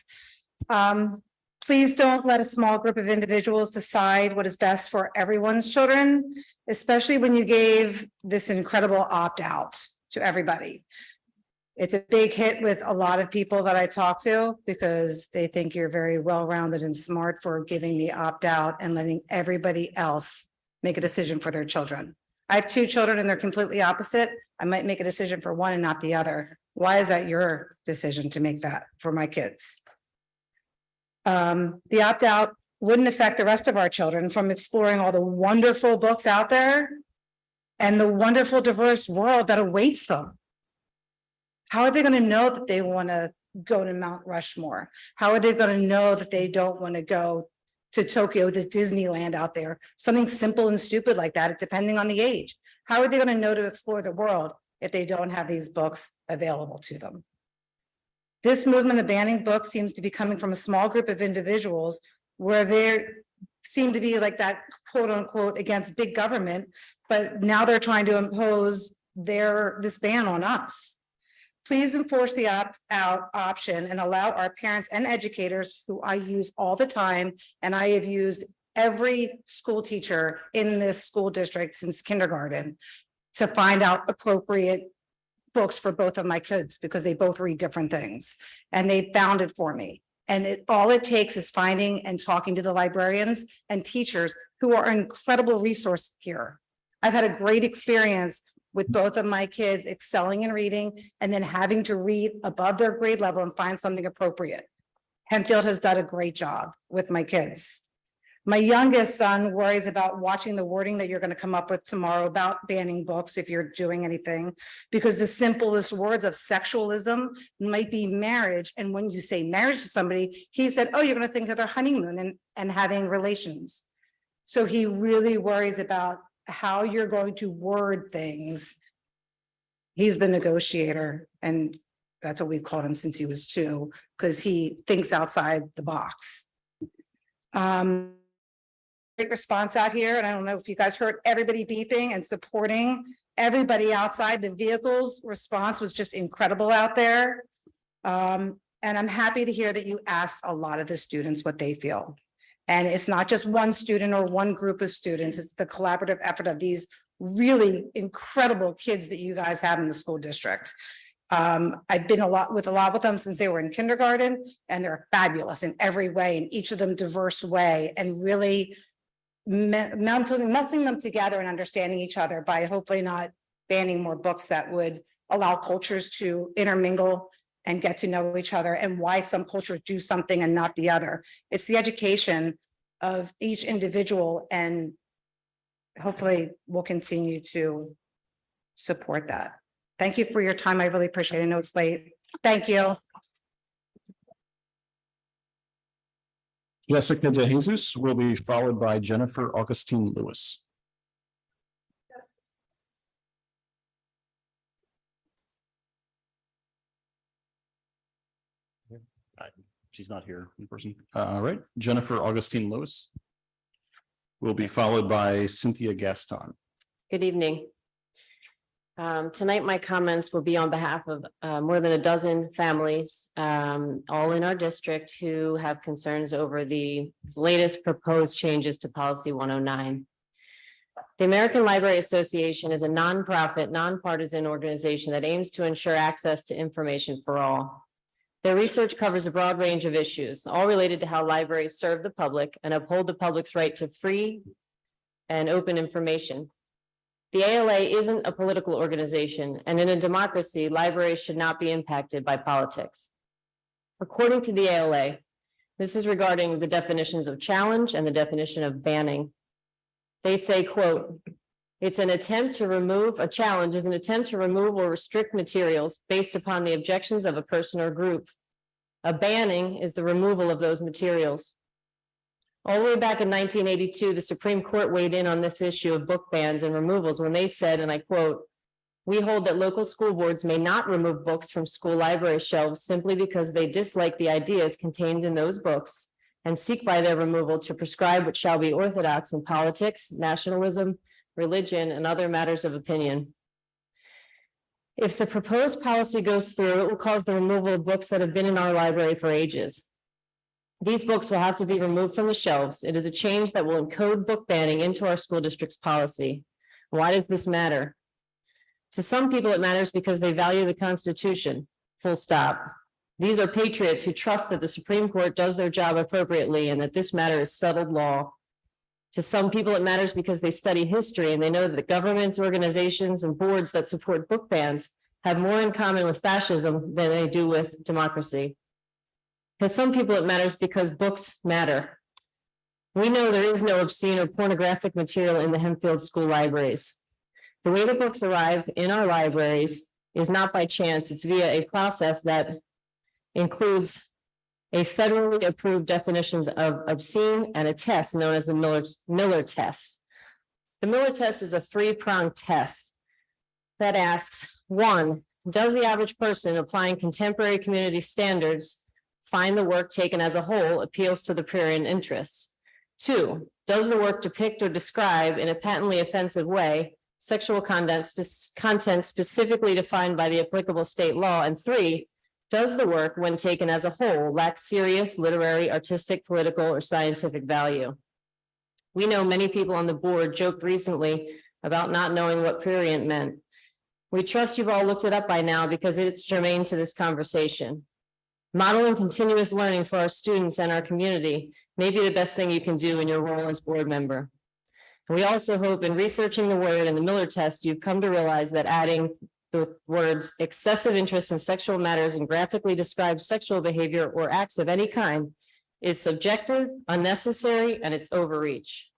Please don't let a small group of individuals decide what is best for everyone's children, especially when you gave this incredible opt-out to everybody. It's a big hit with a lot of people that I talk to because they think you're very well-rounded and smart for giving the opt-out and letting everybody else make a decision for their children. I have 2 children and they're completely opposite. I might make a decision for one and not the other. Why is that your decision to make that for my kids? The opt-out wouldn't affect the rest of our children from exploring all the wonderful books out there and the wonderful diverse world that awaits them. How are they going to know that they want to go to Mount Rushmore? How are they going to know that they don't want to go to Tokyo, to Disneyland out there? Something simple and stupid like that, depending on the age. How are they going to know to explore the world if they don't have these books available to them? This movement of banning books seems to be coming from a small group of individuals where they seem to be like that quote unquote against big government, but now they're trying to impose this ban on us. Please enforce the opt-out option and allow our parents and educators, who I use all the time, and I have used every school teacher in this school district since kindergarten, to find out appropriate books for both of my kids because they both read different things, and they found it for me. And all it takes is finding and talking to the librarians and teachers who are an incredible resource here. I've had a great experience with both of my kids excelling in reading and then having to read above their grade level and find something appropriate. Hempfield has done a great job with my kids. My youngest son worries about watching the wording that you're going to come up with tomorrow about banning books if you're doing anything, because the simplest words of sexualism might be marriage. And when you say marriage to somebody, he said, oh, you're going to think of their honeymoon and having relations. So he really worries about how you're going to word things. He's the negotiator, and that's what we've called him since he was 2, because he thinks outside the box. Great response out here, and I don't know if you guys heard everybody beeping and supporting everybody outside. The vehicles response was just incredible out there. And I'm happy to hear that you asked a lot of the students what they feel. And it's not just one student or one group of students, it's the collaborative effort of these really incredible kids that you guys have in the school district. I've been a lot with them since they were in kindergarten, and they're fabulous in every way, in each of them diverse way, and really melting them together and understanding each other by hopefully not banning more books that would allow cultures to intermingle and get to know each other, and why some cultures do something and not the other. It's the education of each individual, and hopefully we'll continue to support that. Thank you for your time. I really appreciate it. I know it's late. Thank you.
Jessica DeJesus will be followed by Jennifer Augustine Lewis. She's not here in person. All right, Jennifer Augustine Lewis will be followed by Cynthia Gaston.
Good evening. Tonight, my comments will be on behalf of more than a dozen families, all in our district, who have concerns over the latest proposed changes to policy 109. The American Library Association is a nonprofit, nonpartisan organization that aims to ensure access to information for all. Their research covers a broad range of issues, all related to how libraries serve the public and uphold the public's right to free and open information. The ALA isn't a political organization, and in a democracy, libraries should not be impacted by politics. According to the ALA, this is regarding the definitions of challenge and the definition of banning. They say, quote, "It's an attempt to remove, a challenge is an attempt to remove or restrict materials based upon the objections of a person or group. A banning is the removal of those materials." All the way back in 1982, the Supreme Court weighed in on this issue of book bans and removals when they said, and I quote, "We hold that local school boards may not remove books from school library shelves simply because they dislike the ideas contained in those books and seek by their removal to prescribe what shall be orthodox in politics, nationalism, religion, and other matters of opinion. If the proposed policy goes through, it will cause the removal of books that have been in our library for ages. These books will have to be removed from the shelves. It is a change that will encode book banning into our school district's policy. Why does this matter? To some people, it matters because they value the Constitution, full stop. These are patriots who trust that the Supreme Court does their job appropriately and that this matter is settled law. To some people, it matters because they study history and they know that governments, organizations, and boards that support book bans have more in common with fascism than they do with democracy. To some people, it matters because books matter. We know there is no obscene or pornographic material in the Hempfield school libraries. The way the books arrive in our libraries is not by chance. It's via a process that includes a federally approved definitions of obscene and a test known as the Miller test. The Miller test is a three-pronged test that asks, one, does the average person applying contemporary community standards find the work taken as a whole appeals to the prurient interests? Two, does the work depict or describe in a patently offensive way sexual content specifically defined by the applicable state law? And three, does the work, when taken as a whole, lack serious literary, artistic, political, or scientific value? We know many people on the board joked recently about not knowing what prurient meant. We trust you've all looked it up by now because it's germane to this conversation. Modeling continuous learning for our students and our community may be the best thing you can do in your role as board member. We also hope in researching the word and the Miller test, you've come to realize that adding the words excessive interest in sexual matters and graphically described sexual behavior or acts of any kind is subjective, unnecessary, and it's overreach.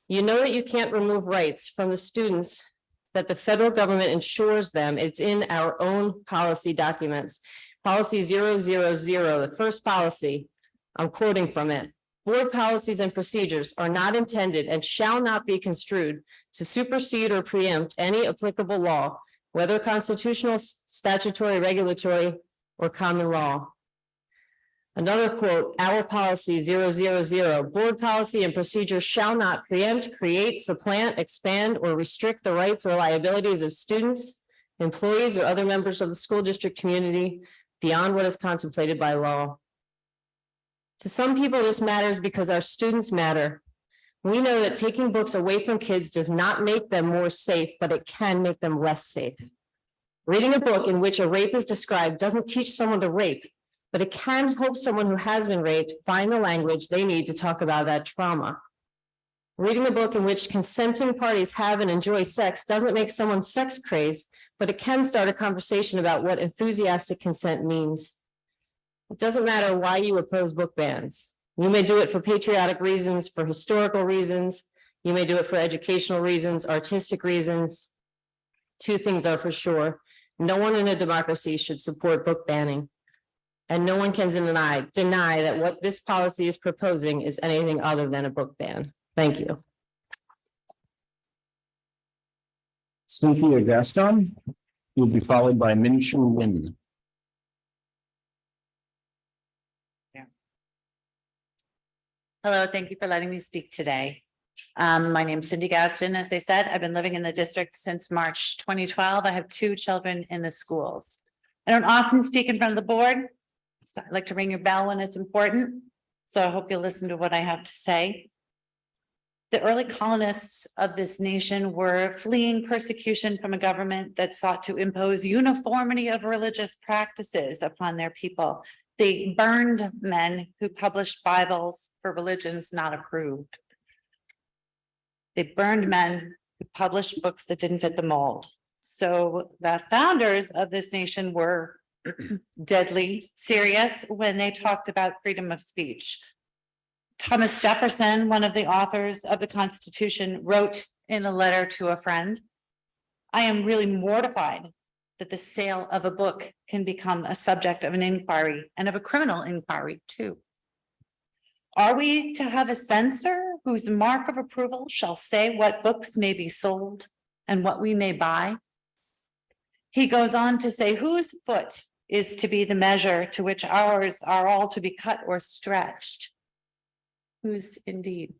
You know that you can't remove rights from the students that the federal government ensures them. It's in our own policy documents. Policy 000, the first policy, I'm quoting from it. Board policies and procedures are not intended and shall not be construed to supersede or preempt any applicable law, whether constitutional, statutory, regulatory, or common law. Another quote, our policy 000, board policy and procedures shall not preempt, create, supplant, expand, or restrict the rights or liabilities of students, employees, or other members of the school district community beyond what is contemplated by law. To some people, this matters because our students matter. We know that taking books away from kids does not make them more safe, but it can make them less safe. Reading a book in which a rape is described doesn't teach someone to rape, but it can help someone who has been raped find the language they need to talk about that trauma. Reading a book in which consenting parties have and enjoy sex doesn't make someone sex crazed, but it can start a conversation about what enthusiastic consent means. It doesn't matter why you oppose book bans. You may do it for patriotic reasons, for historical reasons. You may do it for educational reasons, artistic reasons. Two things are for sure. No one in a democracy should support book banning. And no one can deny that what this policy is proposing is anything other than a book ban. Thank you.
Cynthia Gaston will be followed by Min-Shu Lin.
Hello, thank you for letting me speak today. My name is Cindy Gaston. As they said, I've been living in the district since March 2012. I have 2 children in the schools. I don't often speak in front of the board. So I like to ring your bell when it's important. So I hope you'll listen to what I have to say. The early colonists of this nation were fleeing persecution from a government that sought to impose uniformity of religious practices upon their people. They burned men who published Bibles for religions not approved. They burned men who published books that didn't fit the mold. So the founders of this nation were deadly serious when they talked about freedom of speech. Thomas Jefferson, one of the authors of the Constitution, wrote in a letter to a friend, "I am really mortified that the sale of a book can become a subject of an inquiry and of a criminal inquiry too. Are we to have a censor whose mark of approval shall say what books may be sold and what we may buy?" He goes on to say, "Whose foot is to be the measure to which ours are all to be cut or stretched?" Whose indeed?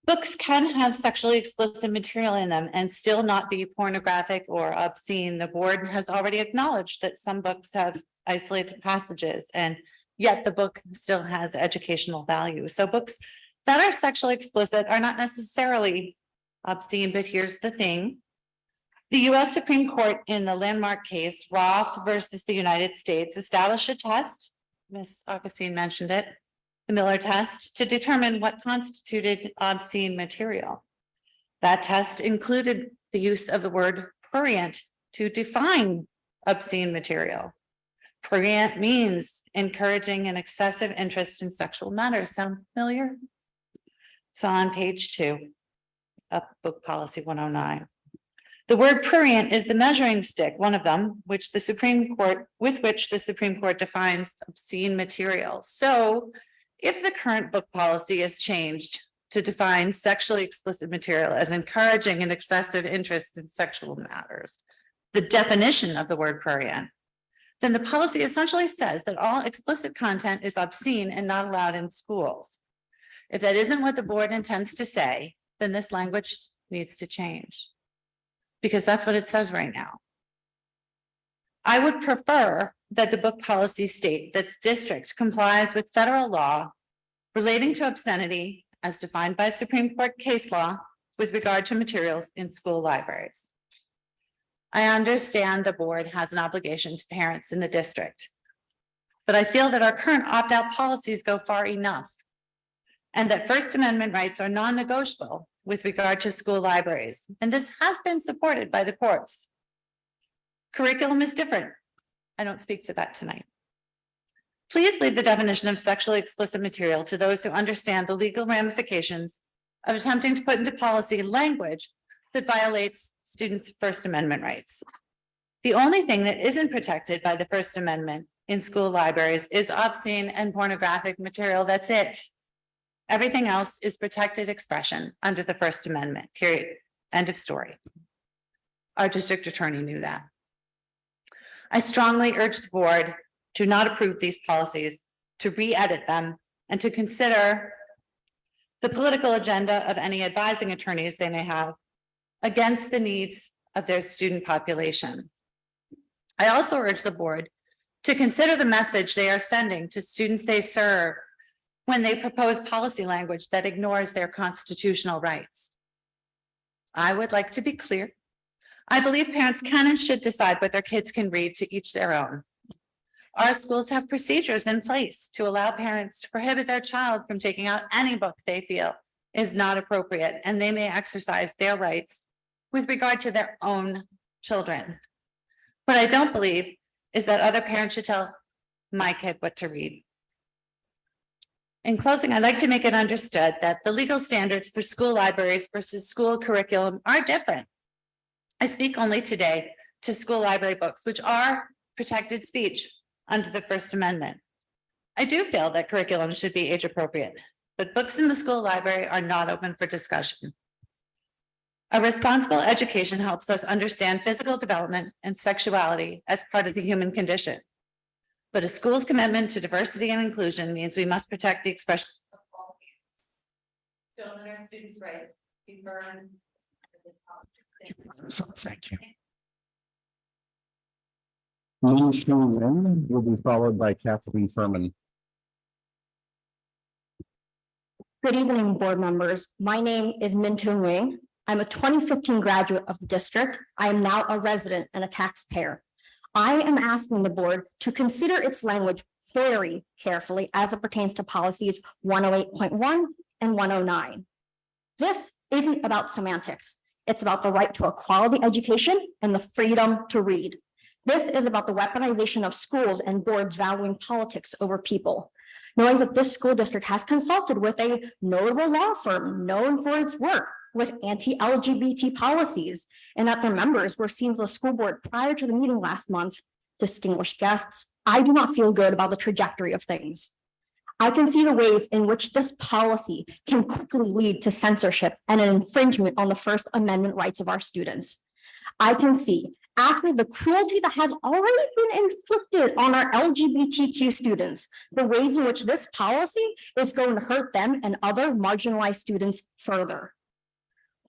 Books can have sexually explicit material in them and still not be pornographic or obscene. The board has already acknowledged that some books have isolated passages, and yet the book still has educational value. So books that are sexually explicit are not necessarily obscene, but here's the thing. The US Supreme Court in the landmark case Roth versus the United States established a test, Ms. Augustine mentioned it, the Miller test, to determine what constituted obscene material. That test included the use of the word prurient to define obscene material. Prurient means encouraging an excessive interest in sexual matters. Sound familiar? It's on page 2 of Book Policy 109. The word prurient is the measuring stick, one of them, with which the Supreme Court defines obscene material. So if the current book policy is changed to define sexually explicit material as encouraging an excessive interest in sexual matters, the definition of the word prurient, then the policy essentially says that all explicit content is obscene and not allowed in schools. If that isn't what the board intends to say, then this language needs to change, because that's what it says right now. I would prefer that the book policy state that the district complies with federal law relating to obscenity as defined by Supreme Court case law with regard to materials in school libraries. I understand the board has an obligation to parents in the district, but I feel that our current opt-out policies go far enough, and that First Amendment rights are non-negotiable with regard to school libraries, and this has been supported by the courts. Curriculum is different. I don't speak to that tonight. Please leave the definition of sexually explicit material to those who understand the legal ramifications of attempting to put into policy language that violates students' First Amendment rights. The only thing that isn't protected by the First Amendment in school libraries is obscene and pornographic material. That's it. Everything else is protected expression under the First Amendment, period. End of story. Our district attorney knew that. I strongly urge the board to not approve these policies, to re-edit them, and to consider the political agenda of any advising attorneys they may have against the needs of their student population. I also urge the board to consider the message they are sending to students they serve when they propose policy language that ignores their constitutional rights. I would like to be clear. I believe parents can and should decide what their kids can read, to each their own. Our schools have procedures in place to allow parents to prohibit their child from taking out any book they feel is not appropriate, and they may exercise their rights with regard to their own children. What I don't believe is that other parents should tell my kid what to read. In closing, I'd like to make it understood that the legal standards for school libraries versus school curriculum are different. I speak only today to school library books, which are protected speech under the First Amendment. I do feel that curriculum should be age appropriate, but books in the school library are not open for discussion. A responsible education helps us understand physical development and sexuality as part of the human condition. But a school's commitment to diversity and inclusion means we must protect the expression of all views. So that our students' rights be burned under this policy.
Thank you. Min Shu Wen will be followed by Kathleen Furman.
Good evening, board members. My name is Min Toon Wing. I'm a 2015 graduate of the district. I am now a resident and a taxpayer. I am asking the board to consider its language very carefully as it pertains to policies 108.1 and 109. This isn't about semantics. It's about the right to a quality education and the freedom to read. This is about the weaponization of schools and boards valuing politics over people. knowing that this school district has consulted with a notable law firm known for its work with anti-LGBT policies, and that their members were seen at the school board prior to the meeting last month. Distinguished guests, I do not feel good about the trajectory of things. I can see the ways in which this policy can quickly lead to censorship and an infringement on the First Amendment rights of our students. I can see, after the cruelty that has already been inflicted on our LGBTQ students, the ways in which this policy is going to hurt them and other marginalized students further.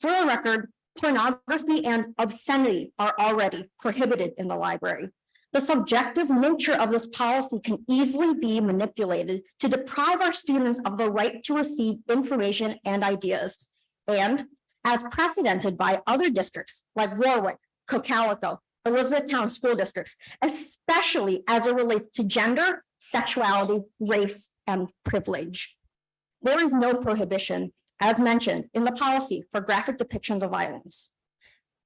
For the record, pornography and obscenity are already prohibited in the library. The subjective nature of this policy can easily be manipulated to deprive our students of the right to receive information and ideas. And as precedented by other districts like Warwick, Cocalico, Elizabethtown school districts, especially as it relates to gender, sexuality, race, and privilege. There is no prohibition, as mentioned in the policy, for graphic depictions of violence.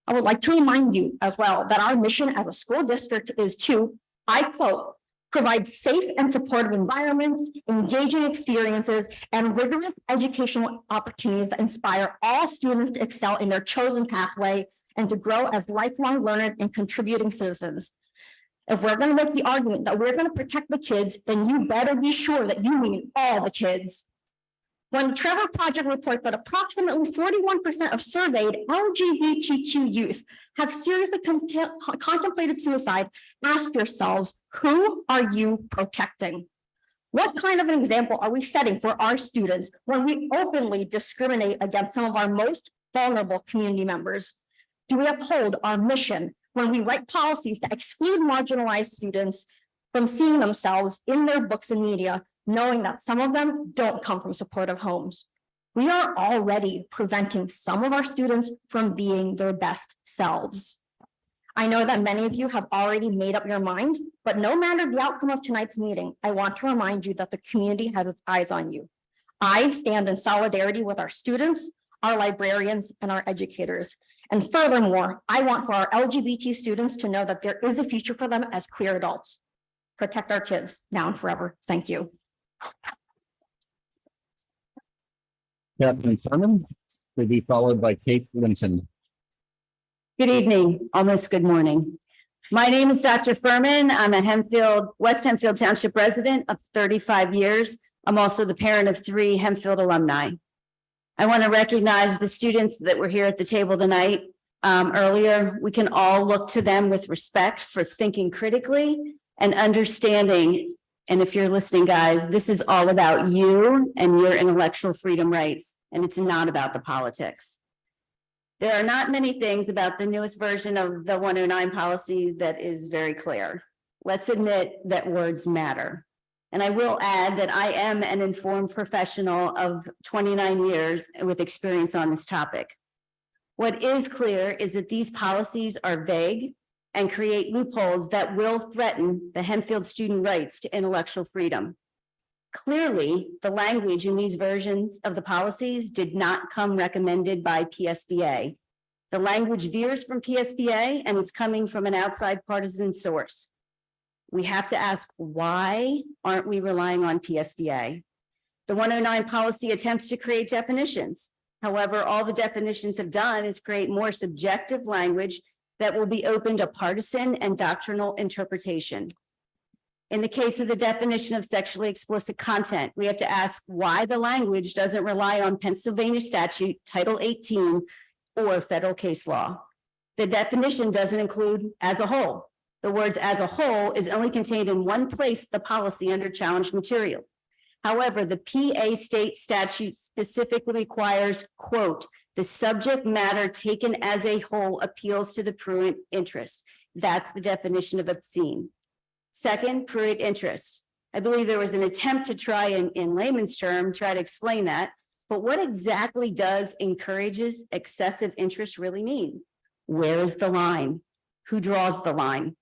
I would like to remind you as well that our mission as a school district is to, I quote, provide safe and supportive environments, engaging experiences, and rigorous educational opportunities that inspire all students to excel in their chosen pathway and to grow as lifelong learners and contributing citizens. If we're going to make the argument that we're going to protect the kids, then you better be sure that you mean all the kids. When the Trevor Project reports that approximately 41% of surveyed LGBTQ youth have seriously contemplated suicide, ask yourselves, who are you protecting? What kind of an example are we setting for our students when we openly discriminate against some of our most vulnerable community members? Do we uphold our mission when we write policies that exclude marginalized students from seeing themselves in their books and media, knowing that some of them don't come from supportive homes? We are already preventing some of our students from being their best selves. I know that many of you have already made up your mind, but no matter the outcome of tonight's meeting, I want to remind you that the community has its eyes on you. I stand in solidarity with our students, our librarians, and our educators. And furthermore, I want for our LGBT students to know that there is a future for them as queer adults. Protect our kids now and forever. Thank you.
Captain Furman will be followed by Kate Linton.
Good evening, almost good morning. My name is Dr. Furman. I'm a West Hempfield Township resident of 35 years. I'm also the parent of 3 Hempfield alumni. I want to recognize the students that were here at the table tonight. Earlier, we can all look to them with respect for thinking critically and understanding. And if you're listening, guys, this is all about you and your intellectual freedom rights, and it's not about the politics. There are not many things about the newest version of the 109 policy that is very clear. Let's admit that words matter. And I will add that I am an informed professional of 29 years with experience on this topic. What is clear is that these policies are vague and create loopholes that will threaten the Hempfield student rights to intellectual freedom. Clearly, the language in these versions of the policies did not come recommended by PSBA. The language veers from PSBA and is coming from an outside partisan source. We have to ask, why aren't we relying on PSBA? The 109 policy attempts to create definitions. However, all the definitions have done is create more subjective language that will be open to partisan and doctrinal interpretation. In the case of the definition of sexually explicit content, we have to ask why the language doesn't rely on Pennsylvania statute, Title 18, or federal case law. The definition doesn't include as a whole. The words as a whole is only contained in one place, the policy under challenged material. However, the PA state statute specifically requires, quote, the subject matter taken as a whole appeals to the prurient interest. That's the definition of obscene. Second, prurient interest. I believe there was an attempt to try in layman's term, try to explain that, but what exactly does encourages excessive interest really mean? Where is the line? Who draws the line?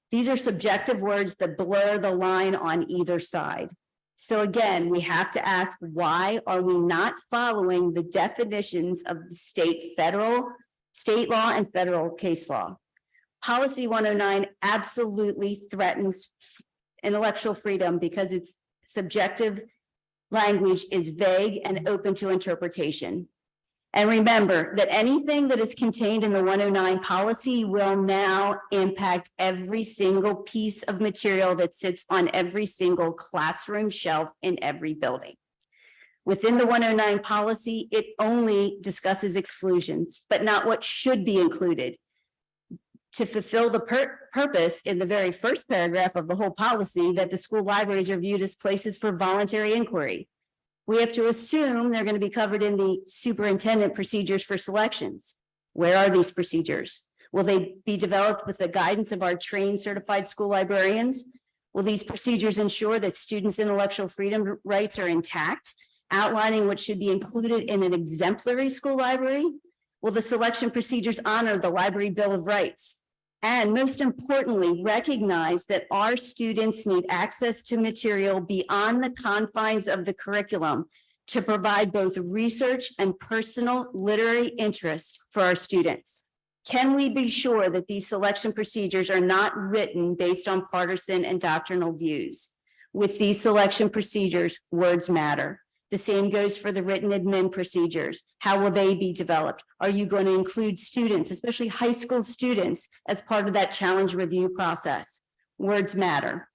These are subjective words that blur the line on either side. So again, we have to ask, why are we not following the definitions of the state law and federal case law? Policy 109 absolutely threatens intellectual freedom because it's subjective language is vague and open to interpretation. And remember that anything that is contained in the 109 policy will now impact every single piece of material that sits on every single classroom shelf in every building. Within the 109 policy, it only discusses exclusions, but not what should be included. To fulfill the purpose in the very first paragraph of the whole policy that the school libraries are viewed as places for voluntary inquiry. We have to assume they're going to be covered in the superintendent procedures for selections. Where are these procedures? Will they be developed with the guidance of our trained certified school librarians? Will these procedures ensure that students' intellectual freedom rights are intact, outlining what should be included in an exemplary school library? Will the selection procedures honor the Library Bill of Rights? And most importantly, recognize that our students need access to material beyond the confines of the curriculum to provide both research and personal literary interest for our students. Can we be sure that these selection procedures are not written based on partisan and doctrinal views? With these selection procedures, words matter. The same goes for the written admin procedures. How will they be developed? Are you going to include students, especially high school students, as part of that challenge review process? Words matter.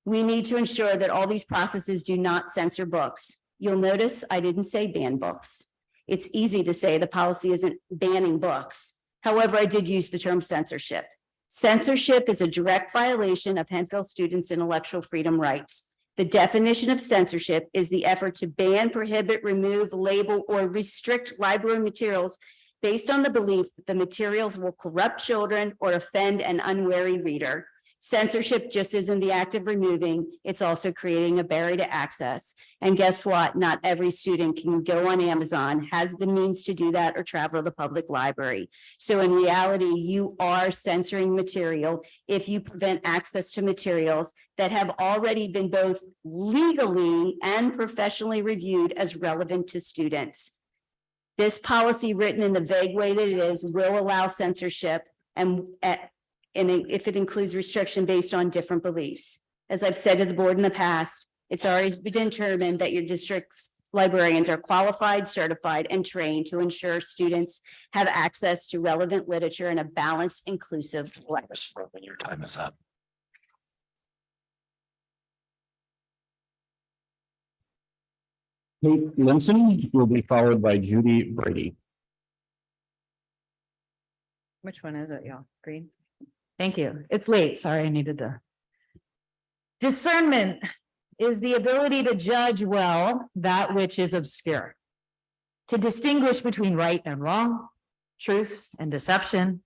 We need to ensure that all these processes do not censor books. You'll notice I didn't say ban books. It's easy to say the policy isn't banning books. However, I did use the term censorship. Censorship is a direct violation of Hemphill students' intellectual freedom rights. The definition of censorship is the effort to ban, prohibit, remove, label, or restrict library materials based on the belief that the materials will corrupt children or offend an unwary reader. Censorship just isn't the act of removing, it's also creating a barrier to access. And guess what? Not every student can go on Amazon, has the means to do that, or travel to the public library. So in reality, you are censoring material if you prevent access to materials that have already been both legally and professionally reviewed as relevant to students. This policy, written in the vague way that it is, will allow censorship and if it includes restriction based on different beliefs. As I've said to the board in the past, it's always been determined that your district's librarians are qualified, certified, and trained to ensure students have access to relevant literature in a balanced, inclusive way.
Your time is up. Kate Linson will be followed by Judy Brady.
Which one is it, y'all? Green? Thank you. It's late. Sorry, I needed to. Discernment is the ability to judge well that which is obscure, to distinguish between right and wrong, truth and deception.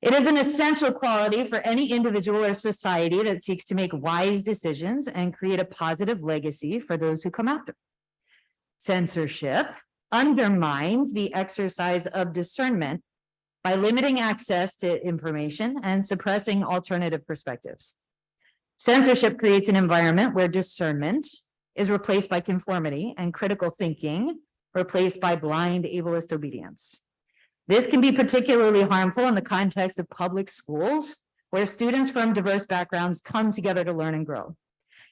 It is an essential quality for any individual or society that seeks to make wise decisions and create a positive legacy for those who come after. Censorship undermines the exercise of discernment by limiting access to information and suppressing alternative perspectives. Censorship creates an environment where discernment is replaced by conformity and critical thinking replaced by blind ableist obedience. This can be particularly harmful in the context of public schools, where students from diverse backgrounds come together to learn and grow.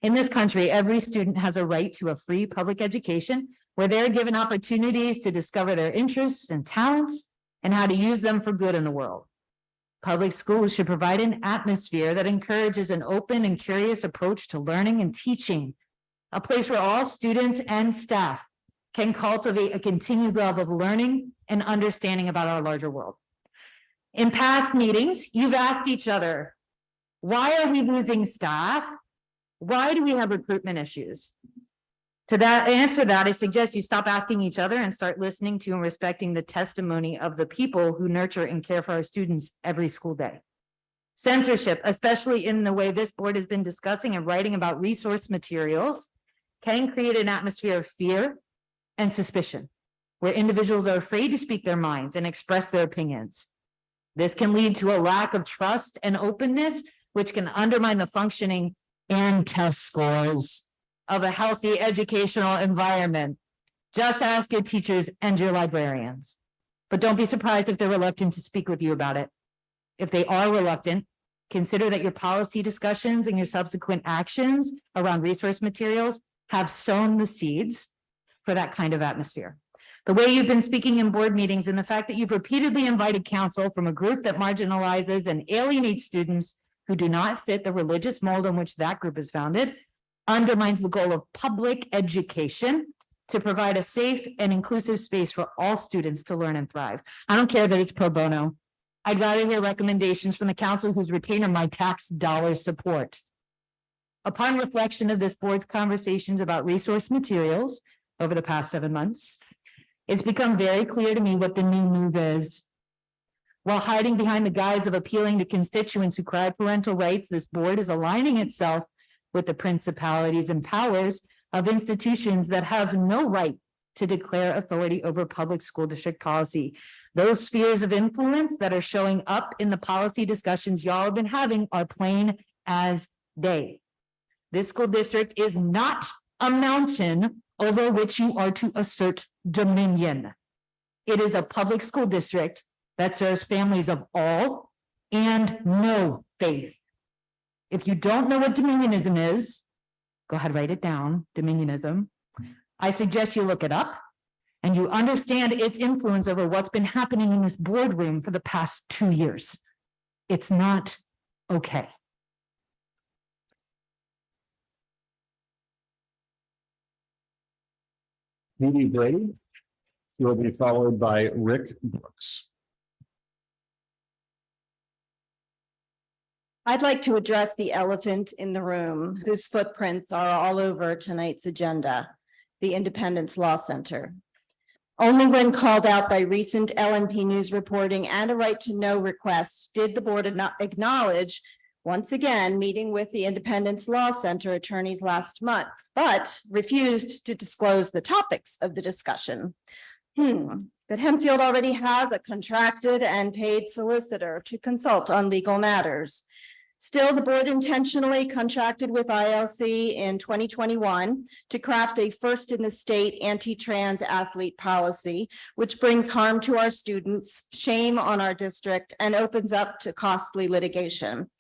In this country, every student has a right to a free public education where they're given opportunities to discover their interests and talents and how to use them for good in the world. Public schools should provide an atmosphere that encourages an open and curious approach to learning and teaching, a place where all students and staff can cultivate a continued love of learning and understanding about our larger world. In past meetings, you've asked each other, why are we losing staff? Why do we have recruitment issues? To answer that, I suggest you stop asking each other and start listening to and respecting the testimony of the people who nurture and care for our students every school day. Censorship, especially in the way this board has been discussing and writing about resource materials, can create an atmosphere of fear and suspicion, where individuals are afraid to speak their minds and express their opinions. This can lead to a lack of trust and openness, which can undermine the functioning and test scores of a healthy educational environment. Just ask your teachers and your librarians. But don't be surprised if they're reluctant to speak with you about it. If they are reluctant, Consider that your policy discussions and your subsequent actions around resource materials have sown the seeds for that kind of atmosphere. The way you've been speaking in board meetings and the fact that you've repeatedly invited counsel from a group that marginalizes and alienates students who do not fit the religious mold in which that group is founded undermines the goal of public education to provide a safe and inclusive space for all students to learn and thrive. I don't care that it's pro bono. I'd rather hear recommendations from the council whose retainer my tax dollars support. Upon reflection of this board's conversations about resource materials over the past 7 months, it's become very clear to me what the new move is. While hiding behind the guise of appealing to constituents who cry parental rights, this board is aligning itself with the principalities and powers of institutions that have no right to declare authority over public school district policy. Those spheres of influence that are showing up in the policy discussions y'all have been having are plain as day. This school district is not a mountain over which you are to assert dominion. It is a public school district that serves families of all and no faith. If you don't know what dominionism is, go ahead, write it down, dominionism. I suggest you look it up and you understand its influence over what's been happening in this boardroom for the past 2 years. It's not okay.
Judy Brady will be followed by Rick Brooks.
I'd like to address the elephant in the room whose footprints are all over tonight's agenda, the Independence Law Center. Only when called out by recent LNP news reporting and a right to know requests did the board not acknowledge, once again, meeting with the Independence Law Center attorneys last month, but refused to disclose the topics of the discussion. That Hempfield already has a contracted and paid solicitor to consult on legal matters. Still, the board intentionally contracted with ILC in 2021 to craft a first in the state anti-trans athlete policy, which brings harm to our students, shame on our district, and opens up to costly litigation.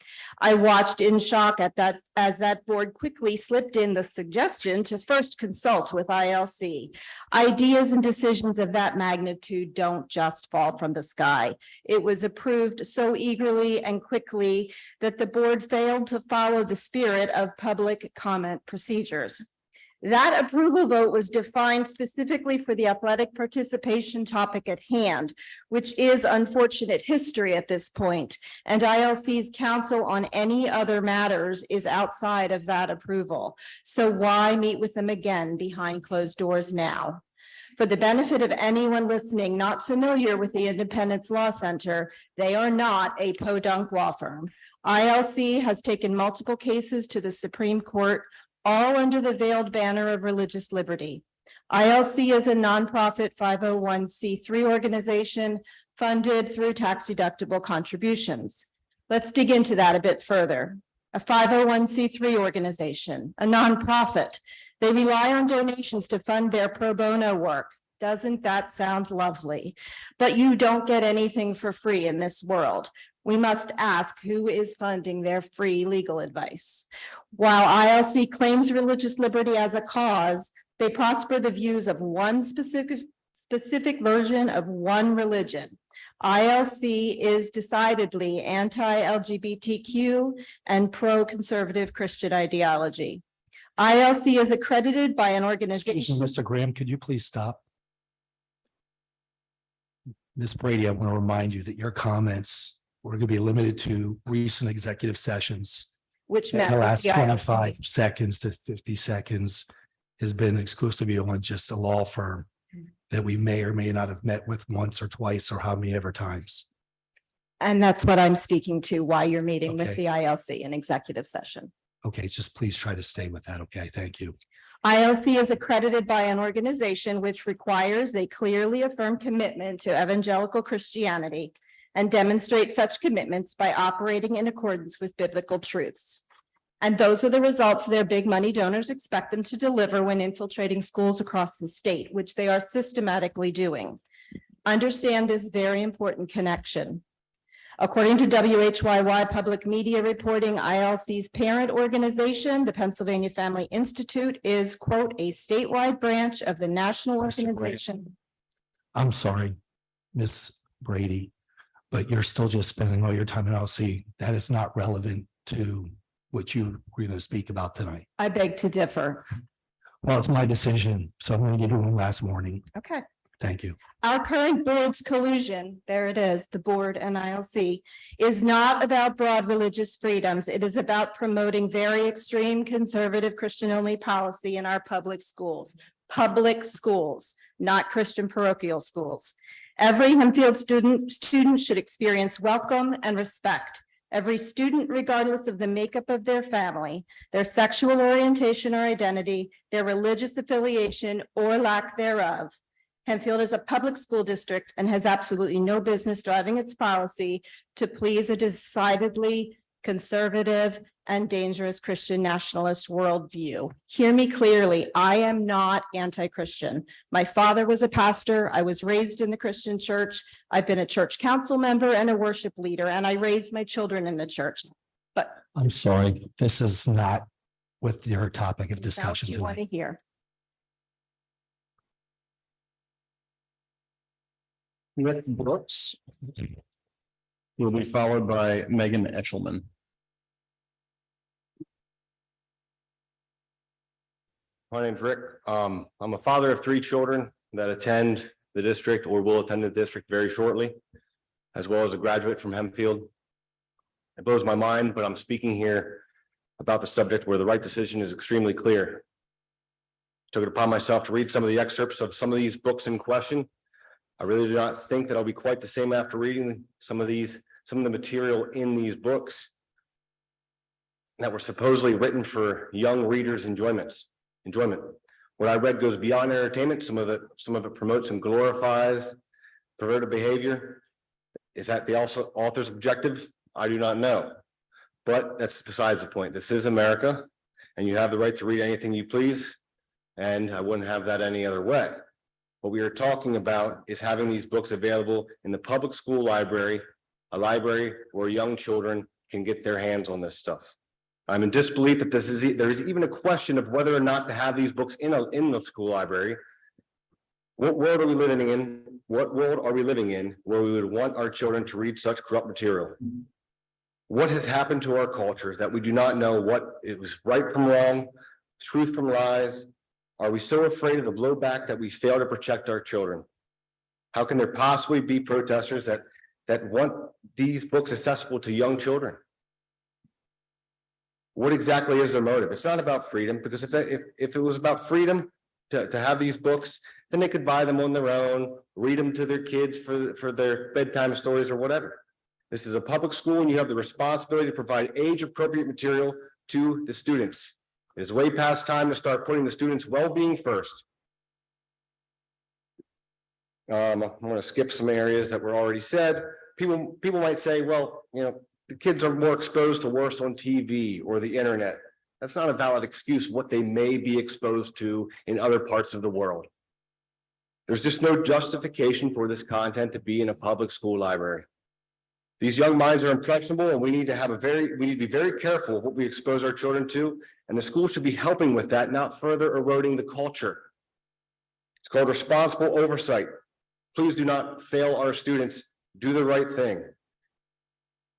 I watched in shock at that as that board quickly slipped in the suggestion to first consult with ILC. Ideas and decisions of that magnitude don't just fall from the sky. It was approved so eagerly and quickly that the board failed to follow the spirit of public comment procedures. That approval vote was defined specifically for the athletic participation topic at hand, which is unfortunate history at this point, and ILC's counsel on any other matters is outside of that approval. So why meet with them again behind closed doors now? For the benefit of anyone listening not familiar with the Independence Law Center, they are not a podunk law firm. ILC has taken multiple cases to the Supreme Court, all under the veiled banner of religious liberty. ILC is a nonprofit 501c3 organization funded through tax-deductible contributions. Let's dig into that a bit further. A 501c3 organization, a nonprofit. They rely on donations to fund their pro bono work. Doesn't that sound lovely? But you don't get anything for free in this world. We must ask who is funding their free legal advice. While ILC claims religious liberty as a cause, they prosper the views of one specific version of one religion. ILC is decidedly anti-LGBTQ and pro-conservative Christian ideology. ILC is accredited by an organization.
Mr. Graham, could you please stop? Ms. Brady, I want to remind you that your comments were going to be limited to recent executive sessions.
Which
The
met with
last
the ILC.
25 seconds to 50 seconds has been exclusively on just a law firm that we may or may not have met with once or twice or how many ever times.
And that's what I'm speaking to, why you're meeting with
Okay.
the ILC in executive session.
Okay, just please try to stay with that. Okay, thank you.
ILC is accredited by an organization which requires a clearly affirmed commitment to evangelical Christianity and demonstrate such commitments by operating in accordance with biblical truths. And those are the results their big money donors expect them to deliver when infiltrating schools across the state, which they are systematically doing. Understand this very important connection.
According to WHYY Public Media Reporting, ILC's parent organization, the Pennsylvania Family Institute, is, quote, a statewide branch of the national organization.
I'm sorry, Miss Brady, but you're still just spending all your time in LC. That is not relevant to what you were going to speak about tonight.
I beg to differ.
Well, it's my decision, so I'm going to give you one last warning.
Okay.
Thank you.
Our current board's collusion, there it is, the board and ILC, is not about broad religious freedoms. It is about promoting very extreme conservative Christian-only policy in our public schools, not Christian parochial schools. Every Hempfield student should experience welcome and respect. Every student, regardless of the makeup of their family, their sexual orientation or identity, their religious affiliation or lack thereof. Hempfield is a public school district and has absolutely no business driving its policy to please a decidedly conservative and dangerous Christian nationalist worldview. Hear me clearly. I am not anti-Christian. My father was a pastor. I was raised in the Christian church. I've been a church council member and a worship leader, and I raised my children in the church. But
I'm sorry, this is not with your topic of discussion
you want to
tonight.
hear.
Rick Brooks will be followed by Megan Etchelman.
My name's Rick. I'm a father of 3 children that attend the district or will attend the district very shortly, as well as a graduate from Hempfield. It blows my mind, but I'm speaking here about the subject where the right decision is extremely clear. Took it upon myself to read some of the excerpts of some of these books in question. I really do not think that I'll be quite the same after reading some of the material in these books that were supposedly written for young readers' enjoyment. What I read goes beyond entertainment. Some of it promotes and glorifies perverted behavior. Is that the author's objective? I do not know. But that's besides the point. This is America, and you have the right to read anything you please, and I wouldn't have that any other way. What we are talking about is having these books available in the public school library, a library where young children can get their hands on this stuff. I'm in disbelief that there is even a question of whether or not to have these books in the school library. What world are we living in? What world are we living in where we would want our children to read such corrupt material? What has happened to our culture that we do not know what it was right from wrong, truth from lies? Are we so afraid of the blowback that we fail to protect our children? How can there possibly be protesters that want these books accessible to young children? What exactly is their motive? It's not about freedom, because if it was about freedom to have these books, then they could buy them on their own, read them to their kids for their bedtime stories or whatever. This is a public school, and you have the responsibility to provide age-appropriate material to the students. It is way past time to start putting the students' well-being first. I'm going to skip some areas that were already said. People might say, well, the kids are more exposed to worse on TV or the internet. That's not a valid excuse what they may be exposed to in other parts of the world. There's just no justification for this content to be in a public school library. These young minds are impressionable, and we need to be very careful of what we expose our children to, and the school should be helping with that, not further eroding the culture. It's called responsible oversight. Please do not fail our students. Do the right thing.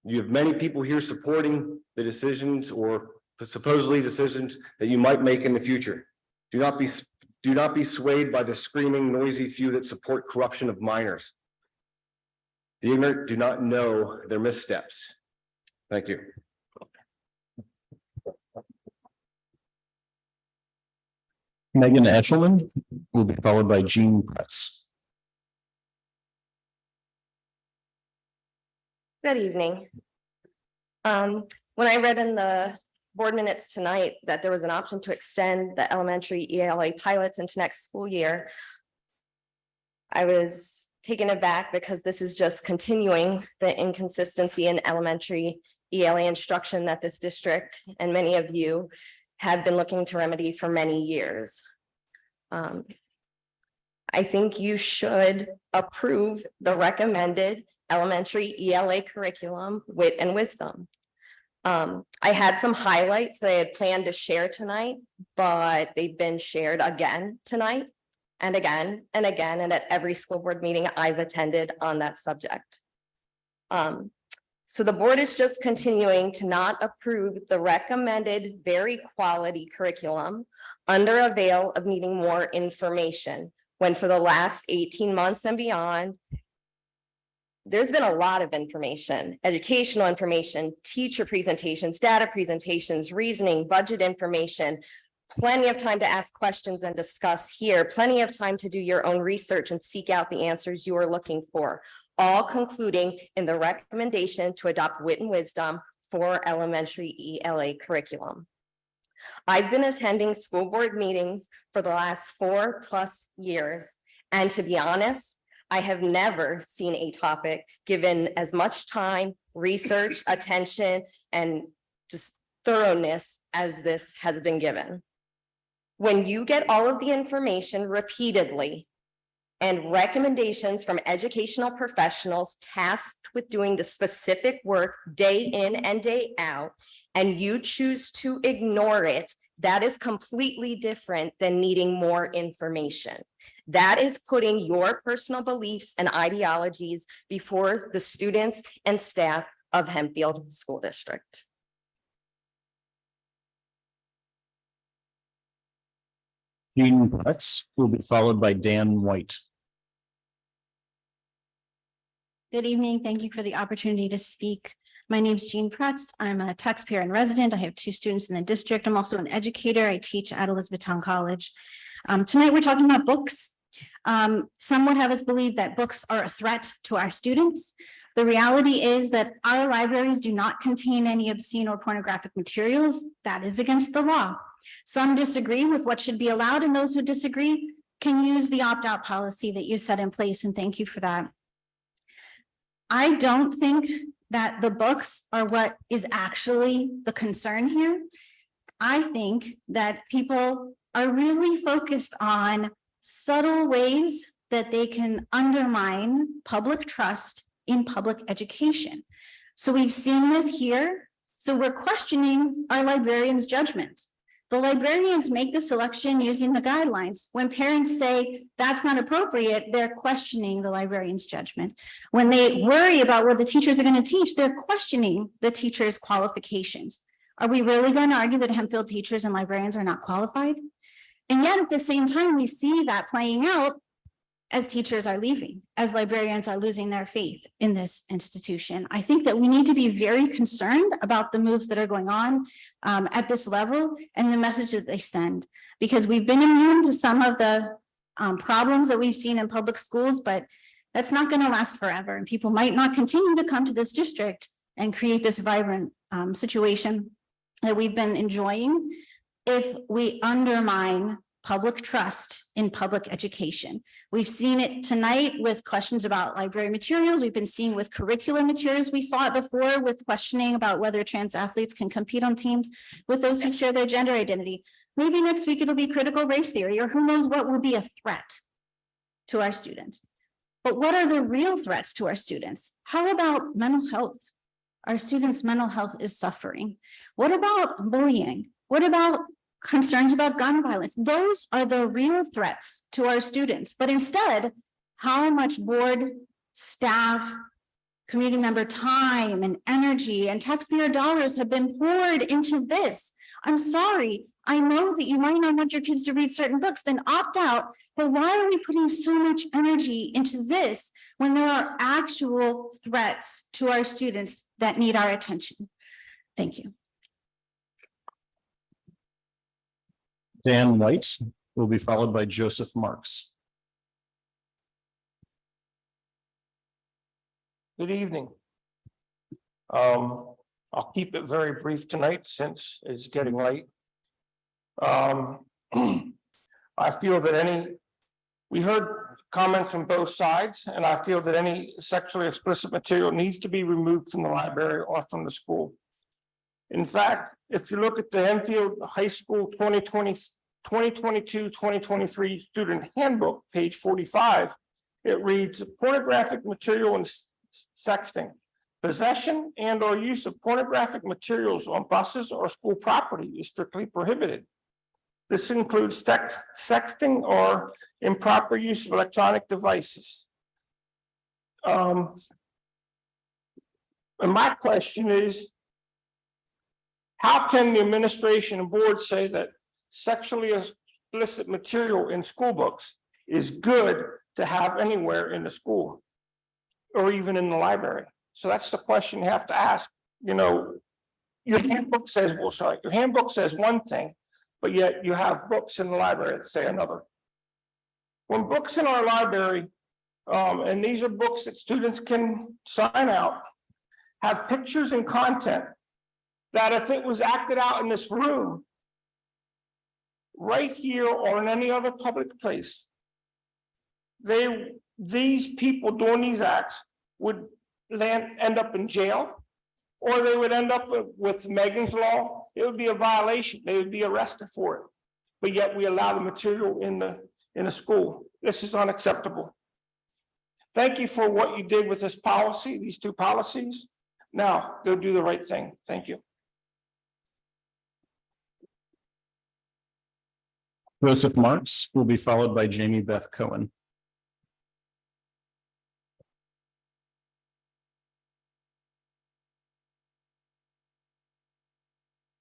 You have many people here supporting the decisions or supposedly decisions that you might make in the future. Do not be swayed by the screaming, noisy few that support corruption of minors. The ignorant do not know their missteps. Thank you.
Megan Etchelman will be followed by Jean Pretz.
Good evening. When I read in the board minutes tonight that there was an option to extend the elementary ELA pilots into next school year, I was taken aback because this is just continuing the inconsistency in elementary ELA instruction that this district and many of you have been looking to remedy for many years. I think you should approve the recommended elementary ELA curriculum, Wit and Wisdom. I had some highlights that I had planned to share tonight, but they've been shared again tonight and again and again, and at every school board meeting I've attended on that subject. So the board is just continuing to not approve the recommended very quality curriculum under a veil of needing more information, when for the last 18 months and beyond, there's been a lot of information, educational information, teacher presentations, data presentations, reasoning, budget information, plenty of time to ask questions and discuss here, plenty of time to do your own research and seek out the answers you are looking for, all concluding in the recommendation to adopt Wit and Wisdom for elementary ELA curriculum. I've been attending school board meetings for the last 4+ years, and to be honest, I have never seen a topic given as much time, research, attention, and just thoroughness as this has been given. When you get all of the information repeatedly and recommendations from educational professionals tasked with doing the specific work day in and day out, and you choose to ignore it, that is completely different than needing more information. That is putting your personal beliefs and ideologies before the students and staff of Hempfield School District.
Jean Pretz will be followed by Dan White.
Good evening. Thank you for the opportunity to speak. My name is Jean Pretz. I'm a taxpayer and resident. I have 2 students in the district. I'm also an educator. I teach at Elizabethtown College. Tonight, we're talking about books. Some would have us believe that books are a threat to our students. The reality is that our libraries do not contain any obscene or pornographic materials. That is against the law. Some disagree with what should be allowed, and those who disagree can use the opt-out policy that you set in place, and thank you for that. I don't think that the books are what is actually the concern here. I think that people are really focused on subtle ways that they can undermine public trust in public education. So we've seen this here. So we're questioning our librarians' judgment. The librarians make the selection using the guidelines. When parents say that's not appropriate, they're questioning the librarian's judgment. When they worry about what the teachers are going to teach, they're questioning the teacher's qualifications. Are we really going to argue that Hempfield teachers and librarians are not qualified? And yet at the same time, we see that playing out as teachers are leaving, as librarians are losing their faith in this institution. I think that we need to be very concerned about the moves that are going on at this level and the message that they send, because we've been immune to some of the problems that we've seen in public schools, but that's not going to last forever. And people might not continue to come to this district and create this vibrant situation that we've been enjoying if we undermine public trust in public education. We've seen it tonight with questions about library materials. We've been seeing with curricular materials. We saw it before with questioning about whether trans athletes can compete on teams with those who share their gender identity. Maybe next week it'll be critical race theory, or who knows what will be a threat to our students. But what are the real threats to our students? How about mental health? Our students' mental health is suffering. What about bullying? What about concerns about gun violence? Those are the real threats to our students. But instead, how much board, staff, community member time and energy and taxpayer dollars have been poured into this? I'm sorry. I know that you might not want your kids to read certain books, then opt out. But why are we putting so much energy into this when there are actual threats to our students that need our attention? Thank you.
Dan White will be followed by Joseph Marks.
Good evening. I'll keep it very brief tonight since it's getting late. I feel that we heard comments from both sides, and I feel that any sexually explicit material needs to be removed from the library or from the school. In fact, if you look at the Hempfield High School 2022-2023 student handbook, page 45, it reads pornographic material and sexting. Possession and or use of pornographic materials on buses or school property is strictly prohibited. This includes sexting or improper use of electronic devices. And my question is, how can the administration and board say that sexually explicit material in school books is good to have anywhere in the school or even in the library? So that's the question you have to ask. You know, your handbook says, your handbook says one thing, but yet you have books in the library that say another. When books in our library, and these are books that students can sign out, have pictures and content that if it was acted out in this room, right here or in any other public place, these people doing these acts would end up in jail, or they would end up with Megan's Law. It would be a violation. They would be arrested for it. But yet we allow the material in the school. This is unacceptable. Thank you for what you did with this policy, these two policies. Now go do the right thing. Thank you.
Joseph Marks will be followed by Jamie Beth Cohen.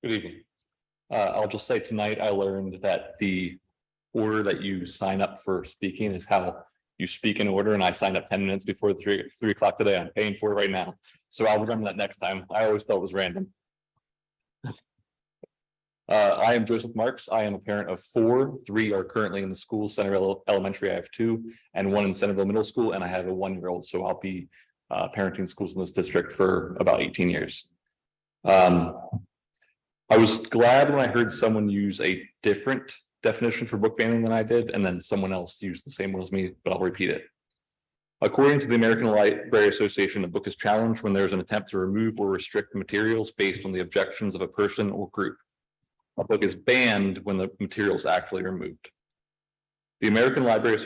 Good evening. I'll just say tonight I learned that the order that you sign up for speaking is how you speak in order, and I signed up 10 minutes before the 3 o'clock today. I'm paying for it right now, so I'll remember that next time. I always thought it was random. I am Joseph Marks. I am a parent of 4. 3 are currently in the school. Centerville Elementary, I have 2, and 1 in Centerville Middle School, and I have a 1-year-old. So I'll be parenting schools in this district for about 18 years. I was glad when I heard someone use a different definition for book banning than I did, and then someone else used the same one as me, but I'll repeat it. According to the American Library Association, a book is challenged when there's an attempt to remove or restrict materials based on the objections of a person or group. A book is banned when the material is actually removed. The American Library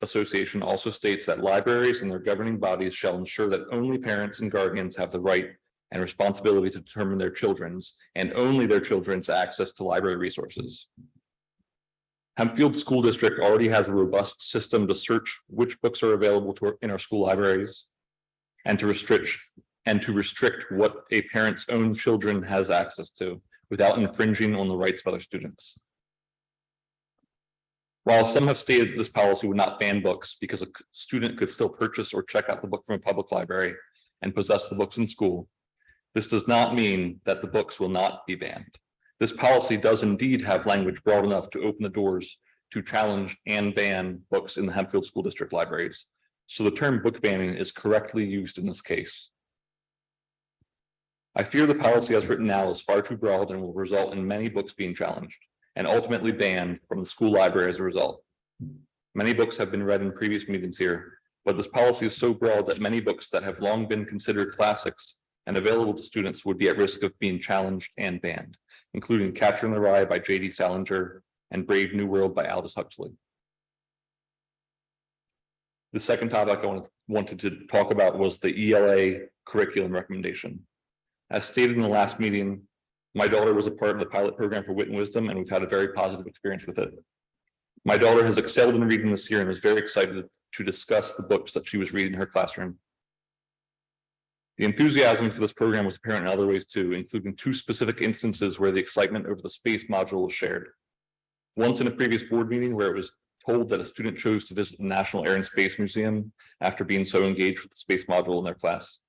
Association also states that libraries and their governing bodies shall ensure that only parents and guardians have the right and responsibility to determine their children's and only their children's access to library resources. Hempfield School District already has a robust system to search which books are available in our school libraries and to restrict what a parent's own children has access to without infringing on the rights of other students. While some have stated that this policy would not ban books because a student could still purchase or check out the book from a public library and possess the books in school, this does not mean that the books will not be banned. This policy does indeed have language broad enough to open the doors to challenge and ban books in the Hempfield School District libraries. So the term book banning is correctly used in this case. I fear the policy as written now is far too broad and will result in many books being challenged and ultimately banned from the school library as a result. Many books have been read in previous meetings here, but this policy is so broad that many books that have long been considered classics and available to students would be at risk of being challenged and banned, including Catcher in the Rye by J.D. Salinger and Brave New World by Aldous Huxley. The second topic I wanted to talk about was the ELA curriculum recommendation. As stated in the last meeting, my daughter was a part of the pilot program for Wit and Wisdom, and we've had a very positive experience with it. My daughter has excelled in reading this year and was very excited to discuss the books that she was reading in her classroom. The enthusiasm for this program was apparent in other ways too, including 2 specific instances where the excitement over the space module was shared. Once in a previous board meeting where it was told that a student chose to visit the National Air and Space Museum after being so engaged with the space module in their class.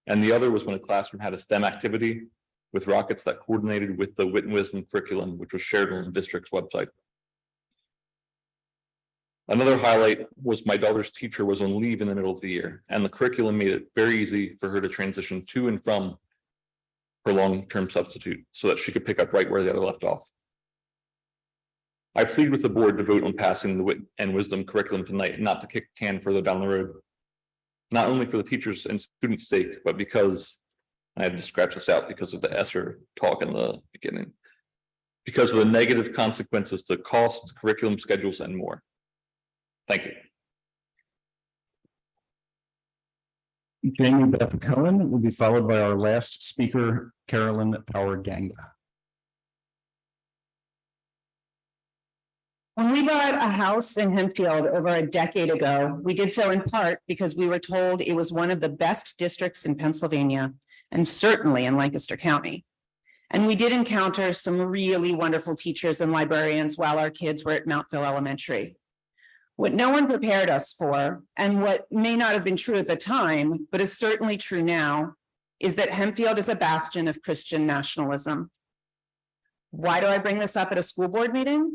And the other was when a classroom had a STEM activity with rockets that coordinated with the Wit and Wisdom curriculum, which was shared on the district's website. Another highlight was my daughter's teacher was on leave in the middle of the year, and the curriculum made it very easy for her to transition to and from her long-term substitute so that she could pick up right where the other left off. I plead with the board to vote on passing the Wit and Wisdom curriculum tonight, not to kick the can further down the road, not only for the teachers and students' sake, but because I had to scratch this out because of the ESSER talk in the beginning, because of the negative consequences to cost, curriculum schedules, and more. Thank you.
Jamie Beth Cohen will be followed by our last speaker, Carolyn Power Ganga.
When we bought a house in Hempfield over a decade ago, we did so in part because we were told it was one of the best districts in Pennsylvania and certainly in Lancaster County. And we did encounter some really wonderful teachers and librarians while our kids were at Mountville Elementary. What no one prepared us for, and what may not have been true at the time, but is certainly true now, is that Hempfield is a bastion of Christian nationalism. Why do I bring this up at a school board meeting?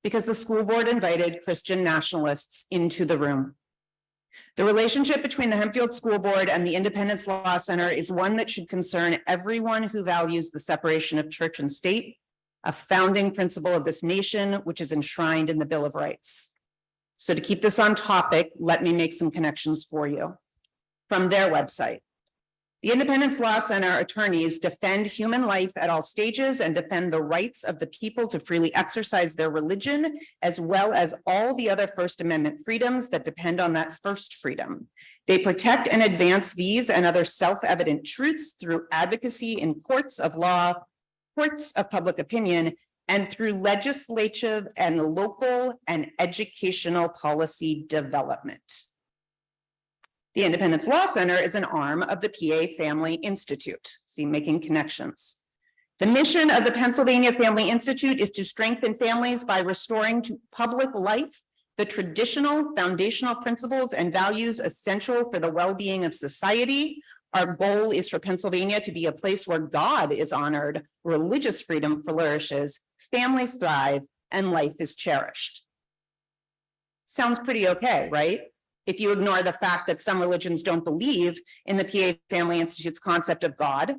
Because the school board invited Christian nationalists into the room. The relationship between the Hempfield School Board and the Independence Law Center is one that should concern everyone who values the separation of church and state, a founding principle of this nation, which is enshrined in the Bill of Rights. So to keep this on topic, let me make some connections for you from their website. The Independence Law Center attorneys defend human life at all stages and defend the rights of the people to freely exercise their religion, as well as all the other First Amendment freedoms that depend on that first freedom. They protect and advance these and other self-evident truths through advocacy in courts of law, courts of public opinion, and through legislative and local and educational policy development. The Independence Law Center is an arm of the PA Family Institute. See, making connections. The mission of the Pennsylvania Family Institute is to strengthen families by restoring to public life the traditional foundational principles and values essential for the well-being of society. Our goal is for Pennsylvania to be a place where God is honored, religious freedom flourishes, families thrive, and life is cherished. Sounds pretty okay, right? If you ignore the fact that some religions don't believe in the PA Family Institute's concept of God,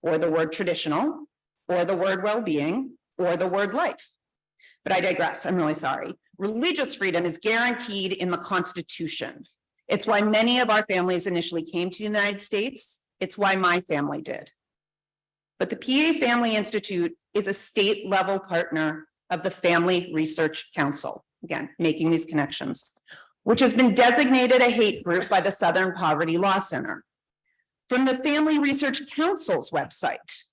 or the word traditional, or the word well-being, or the word life. But I digress, I'm really sorry. Religious freedom is guaranteed in the Constitution. It's why many of our families initially came to the United States. It's why my family did. But the PA Family Institute is a state-level partner of the Family Research Council. Again, making these connections, which has been designated a hate group by the Southern Poverty Law Center. From the Family Research Council's website,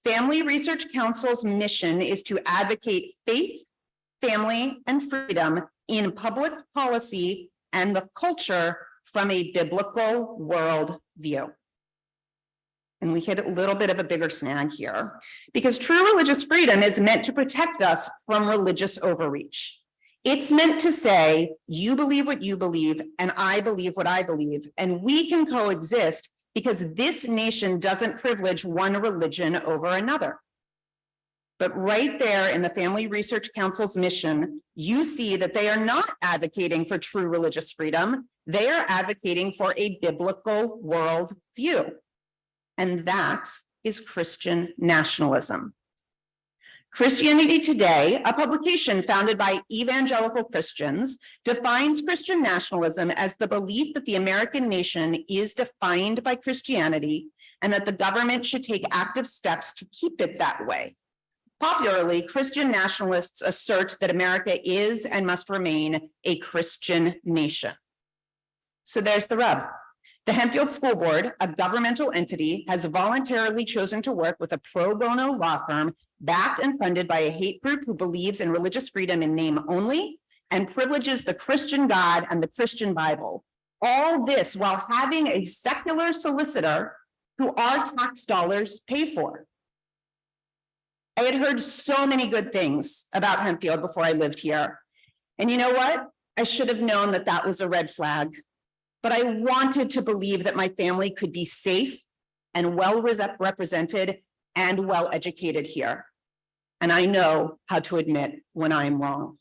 Family Research Council's mission is to advocate faith, family, and freedom in public policy and the culture from a biblical worldview. And we hit a little bit of a bigger snag here, because true religious freedom is meant to protect us from religious overreach. It's meant to say, you believe what you believe, and I believe what I believe, and we can coexist because this nation doesn't privilege one religion over another. But right there in the Family Research Council's mission, you see that they are not advocating for true religious freedom. They are advocating for a biblical worldview. And that is Christian nationalism. Christianity Today, a publication founded by evangelical Christians, defines Christian nationalism as the belief that the American nation is defined by Christianity and that the government should take active steps to keep it that way. Popularly, Christian nationalists assert that America is and must remain a Christian nation. So there's the rub. The Hempfield School Board, a governmental entity, has voluntarily chosen to work with a pro bono law firm backed and funded by a hate group who believes in religious freedom in name only and privileges the Christian God and the Christian Bible. All this while having a secular solicitor who our tax dollars pay for. I had heard so many good things about Hempfield before I lived here. And you know what? I should have known that that was a red flag. But I wanted to believe that my family could be safe and well represented and well educated here. And I know how to admit when I am wrong.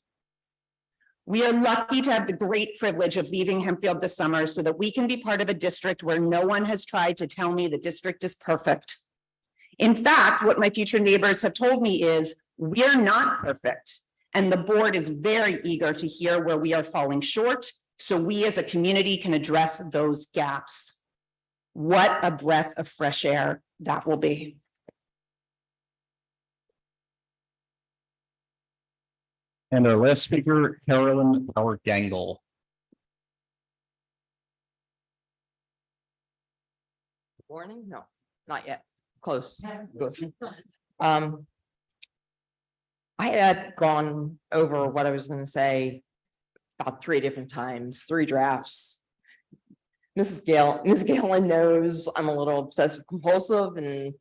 We are lucky to have the great privilege of leaving Hempfield this summer so that we can be part of a district where no one has tried to tell me the district is perfect. In fact, what my future neighbors have told me is we're not perfect. And the board is very eager to hear where we are falling short so we as a community can address those gaps. What a breath of fresh air that will be.
And our last speaker, Carolyn Power Gangle.
Warning? No, not yet. Close. Good. I had gone over what I was gonna say about 3 different times, 3 drafts. Ms. Galen knows I'm a little obsessive compulsive and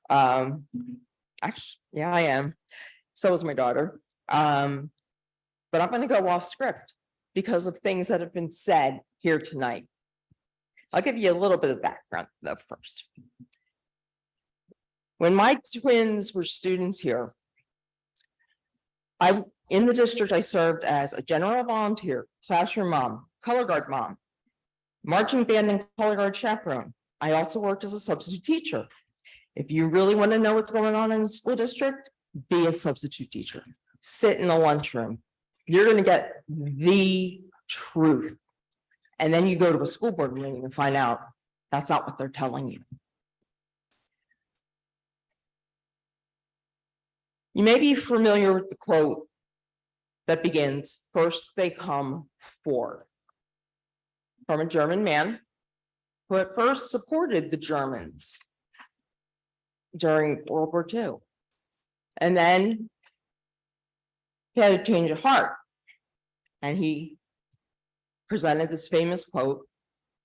actually, yeah, I am. So is my daughter. But I'm gonna go off script because of things that have been said here tonight. I'll give you a little bit of background though first. When my twins were students here, in the district, I served as a general volunteer, classroom mom, color guard mom, marching band and color guard chaperone. I also worked as a substitute teacher. If you really want to know what's going on in the school district, be a substitute teacher. Sit in the lunchroom. You're going to get the truth. And then you go to a school board meeting and find out that's not what they're telling you. You may be familiar with the quote that begins, "First they come forward," from a German man who at first supported the Germans during World War II. And then he had a change of heart. And he presented this famous quote,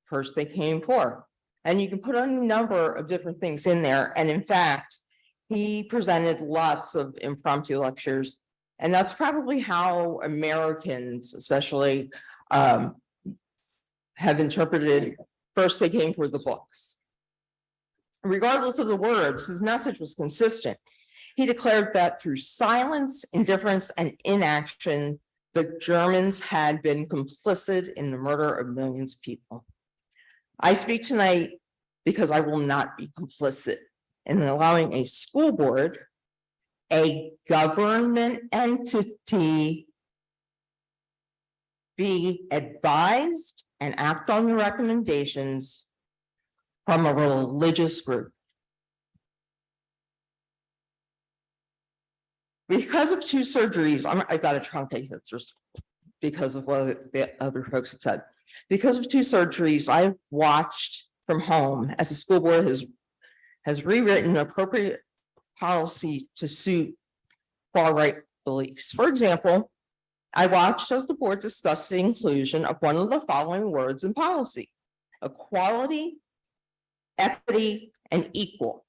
"First they came forward." And you can put a number of different things in there. And in fact, he presented lots of impromptu lectures. And that's probably how Americans, especially, have interpreted "First they came for the books." Regardless of the words, his message was consistent. He declared that through silence, indifference, and inaction, the Germans had been complicit in the murder of millions of people. I speak tonight because I will not be complicit in allowing a school board, a government entity, be advised and act on the recommendations from a religious group. Because of 2 surgeries, I've got to truncate this just because of what the other folks have said. Because of 2 surgeries, I've watched from home as the school board has rewritten appropriate policy to suit far-right beliefs. For example, I watched as the board discussed the inclusion of one of the following words in policy: equality, equity, and equal,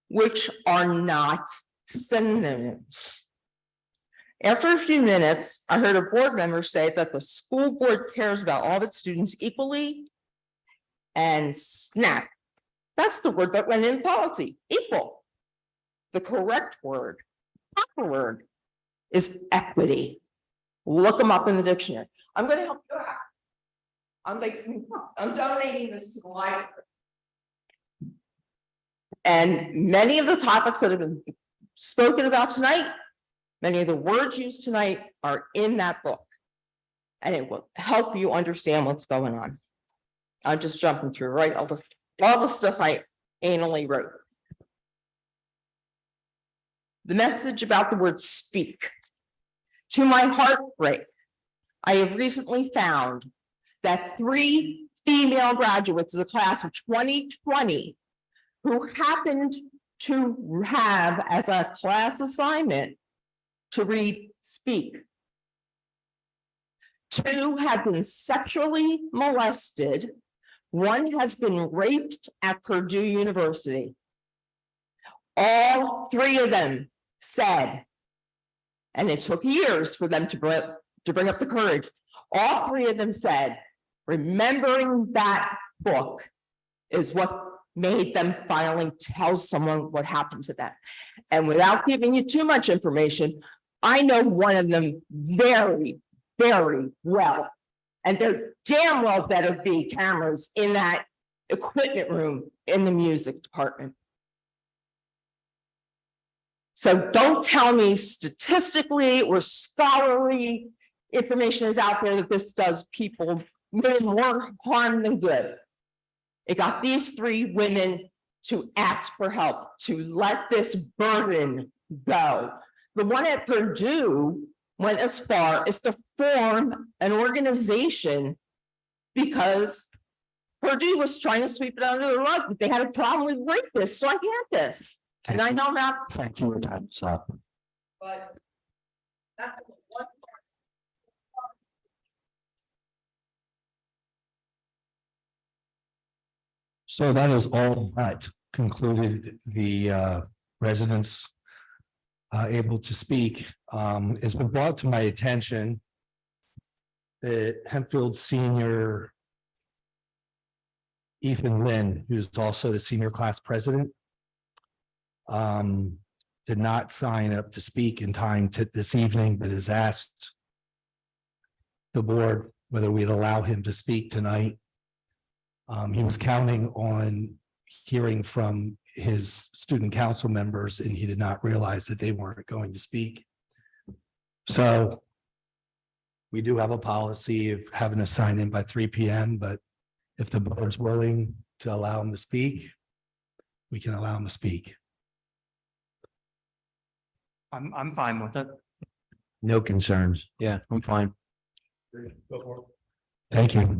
which are not synonyms. After a few minutes, I heard a board member say that the school board cares about all of its students equally, and snap. That's the word that went in policy, equal. The correct word, proper word, is equity. Look them up in the dictionary. I'm going to help you out. I'm donating this to the library. And many of the topics that have been spoken about tonight, many of the words used tonight are in that book. And it will help you understand what's going on. I'm just jumping through, right? All the stuff I anally wrote. The message about the word speak. To my heartbreak, I have recently found that 3 female graduates of the class of 2020 who happened to have as a class assignment to read Speak. 2 have been sexually molested. 1 has been raped at Purdue University. All 3 of them said, and it took years for them to bring up the courage. All 3 of them said, remembering that book is what made them finally tell someone what happened to them. And without giving you too much information, I know one of them very, very well. And there damn well better be cameras in that equipment room in the music department. So don't tell me statistically or scholarly information is out there that this does women more harm than good. It got these 3 women to ask for help, to let this burden go. The one at Purdue went as far as to form an organization because Purdue was trying to sweep it under the rug, but they had a problem with rapists on campus. And I know that.
Thank you, your time's up.
But that's one.
So that is all but concluded the residents able to speak. It's been brought to my attention that Hempfield Senior Ethan Lynn, who's also the senior class president, did not sign up to speak in time to this evening, but has asked the board whether we'd allow him to speak tonight. He was counting on hearing from his student council members, and he did not realize that they weren't going to speak. So we do have a policy of having to sign in by 3 p.m., but if the board's willing to allow him to speak, we can allow him to speak.
I'm fine with it.
No concerns. Yeah, I'm fine.
Thank you.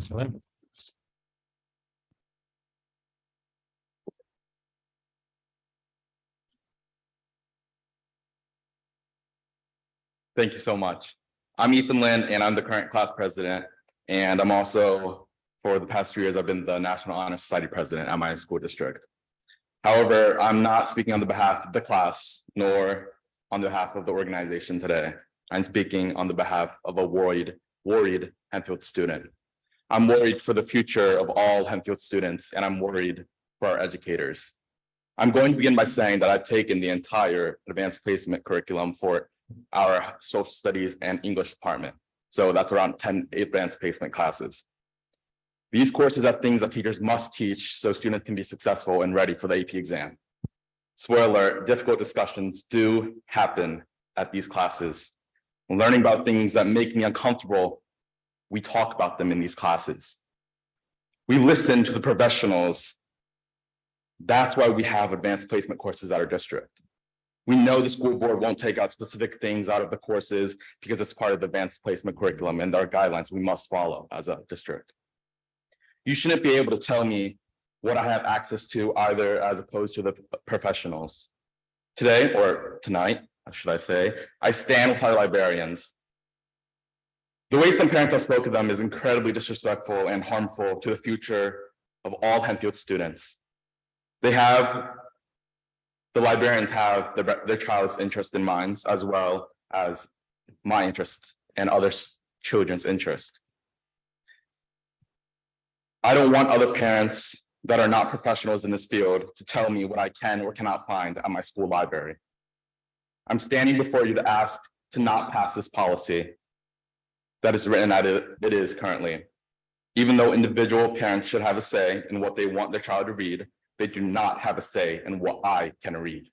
Thank you so much. I'm Ethan Lynn, and I'm the current class president. And I'm also, for the past 2 years, I've been the National Honor Society president at my school district. However, I'm not speaking on the behalf of the class, nor on behalf of the organization today. I'm speaking on the behalf of a worried Hempfield student. I'm worried for the future of all Hempfield students, and I'm worried for our educators. I'm going to begin by saying that I've taken the entire advanced placement curriculum for our social studies and English department. So that's around 10 advanced placement classes. These courses are things that teachers must teach so students can be successful and ready for the AP exam. Spoiler alert, difficult discussions do happen at these classes. Learning about things that make me uncomfortable, we talk about them in these classes. We listen to the professionals. That's why we have advanced placement courses at our district. We know the school board won't take out specific things out of the courses because it's part of the advanced placement curriculum and our guidelines we must follow as a district. You shouldn't be able to tell me what I have access to either as opposed to the professionals. Today, or tonight, should I say, I stand with our librarians. The way some parents have spoken to them is incredibly disrespectful and harmful to the future of all Hempfield students. The librarians have their child's interest in mind, as well as my interest and other children's interest. I don't want other parents that are not professionals in this field to tell me what I can or cannot find at my school library. I'm standing before you to ask to not pass this policy that is written as it is currently. Even though individual parents should have a say in what they want their child to read, they do not have a say in what I can read.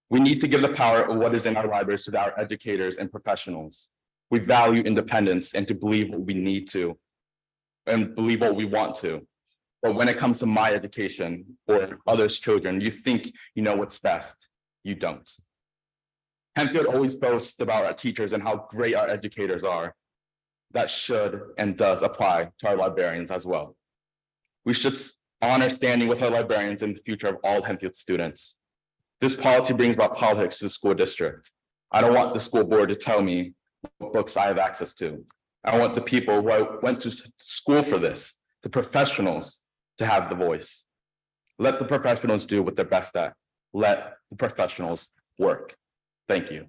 We need to give the power of what is in our libraries to our educators and professionals. We value independence and to believe what we need to and believe what we want to. But when it comes to my education or others' children, you think you know what's best. You don't. Hempfield always boasts about our teachers and how great our educators are. That should and does apply to our librarians as well. We should honor standing with our librarians in the future of all Hempfield students. This policy brings about politics to the school district. I don't want the school board to tell me what books I have access to. I want the people who I went to school for this, the professionals, to have the voice. Let the professionals do what they're best at. Let the professionals work. Thank you.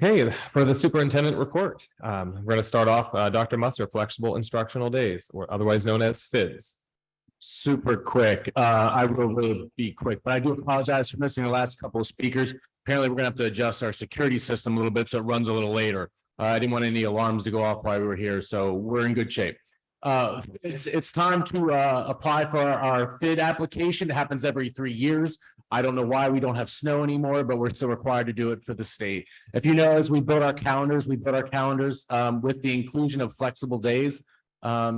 Okay, for the superintendent report, we're going to start off, Dr. Musser, flexible instructional days, or otherwise known as FIDS.
Super quick. I will really be quick, but I do apologize for missing the last couple of speakers. Apparently, we're gonna have to adjust our security system a little bit, so it runs a little later. I didn't want any alarms to go off while we were here, so we're in good shape. It's time to apply for our FID application. It happens every 3 years. I don't know why we don't have snow anymore, but we're still required to do it for the state. If you know, as we build our calendars, with the inclusion of flexible days.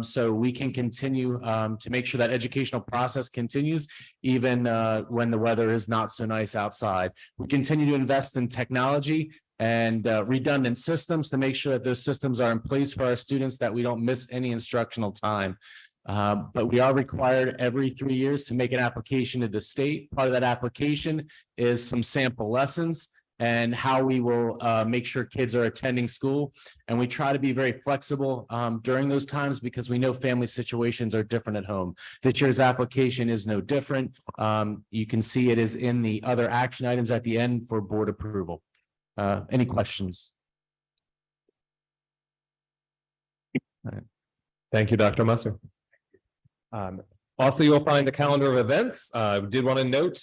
So we can continue to make sure that educational process continues even when the weather is not so nice outside. We continue to invest in technology and redundant systems to make sure that those systems are in place for our students, that we don't miss any instructional time. But we are required every 3 years to make an application to the state. Part of that application is some sample lessons and how we will make sure kids are attending school. And we try to be very flexible during those times because we know family situations are different at home. This year's application is no different. You can see it is in the other action items at the end for board approval. Any questions?
All right. Thank you, Dr. Musser. Also, you'll find the calendar of events. We did want to note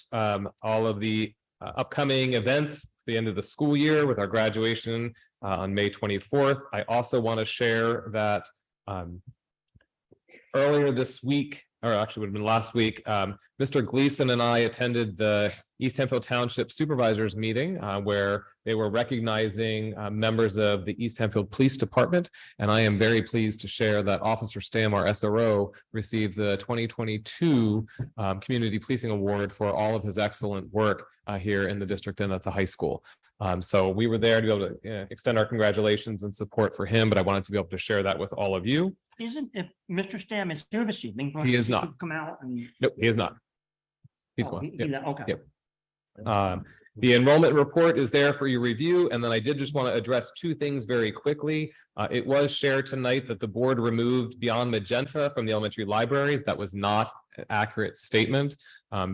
all of the upcoming events at the end of the school year with our graduation on May 24th. I also want to share that earlier this week, or actually would have been last week, Mr. Gleason and I attended the East Hemphill Township Supervisors meeting where they were recognizing members of the East Hemphill Police Department. And I am very pleased to share that Officer Stam, our SRO, received the 2022 Community Policing Award for all of his excellent work here in the district and at the high school. So we were there to be able to extend our congratulations and support for him, but I wanted to be able to share that with all of you.
Isn't if Mr. Stam is here this evening?
He is not.
Come out and.
Nope, he is not. He's
Oh,
gone.
he-
Yep.
Okay.
Yep. The enrollment report is there for your review, and then I did just want to address two things very quickly. It was shared tonight that the board removed Beyond Magenta from the elementary libraries. That was not an accurate statement.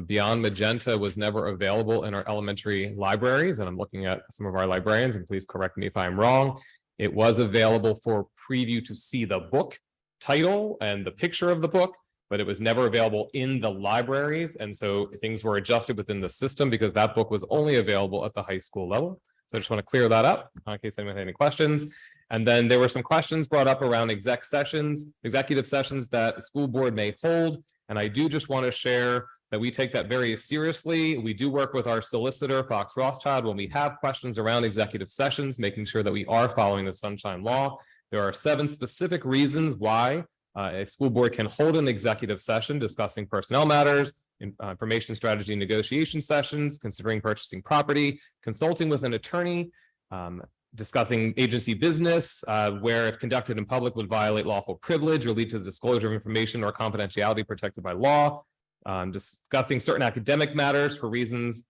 Beyond Magenta was never available in our elementary libraries, and I'm looking at some of our librarians, and please correct me if I'm wrong. It was available for preview to see the book title and the picture of the book, but it was never available in the libraries. And so things were adjusted within the system because that book was only available at the high school level. So I just want to clear that up in case anyone had any questions. And then there were some questions brought up around executive sessions that the school board may hold. And I do just want to share that we take that very seriously. We do work with our solicitor, Fox Rothschild, when we have questions around executive sessions, making sure that we are following the Sunshine Law. There are 7 specific reasons why a school board can hold an executive session discussing personnel matters, information strategy negotiation sessions, considering purchasing property, consulting with an attorney, discussing agency business, where if conducted in public would violate lawful privilege or lead to the disclosure of information or confidentiality protected by law, discussing certain academic matters for reasons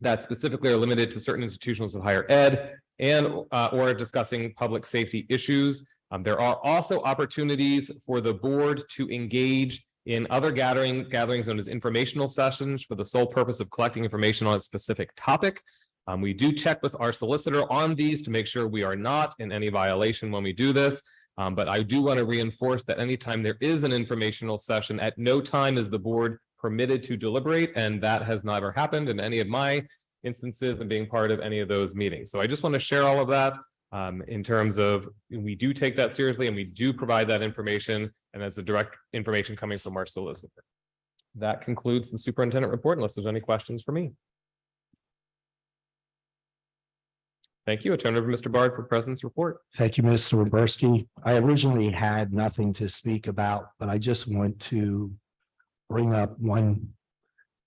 that specifically are limited to certain institutions of higher ed, and or discussing public safety issues. There are also opportunities for the board to engage in other gatherings known as informational sessions for the sole purpose of collecting information on a specific topic. We do check with our solicitor on these to make sure we are not in any violation when we do this. But I do want to reinforce that anytime there is an informational session, at no time is the board permitted to deliberate, and that has never happened in any of my instances and being part of any of those meetings. So I just want to share all of that. In terms of, we do take that seriously and we do provide that information, and as a direct information coming from our solicitor. That concludes the superintendent report, unless there's any questions for me. Thank you. I turn it over to Mr. Bard for President's report.
Thank you, Mr. Roberski. I originally had nothing to speak about, but I just want to bring up one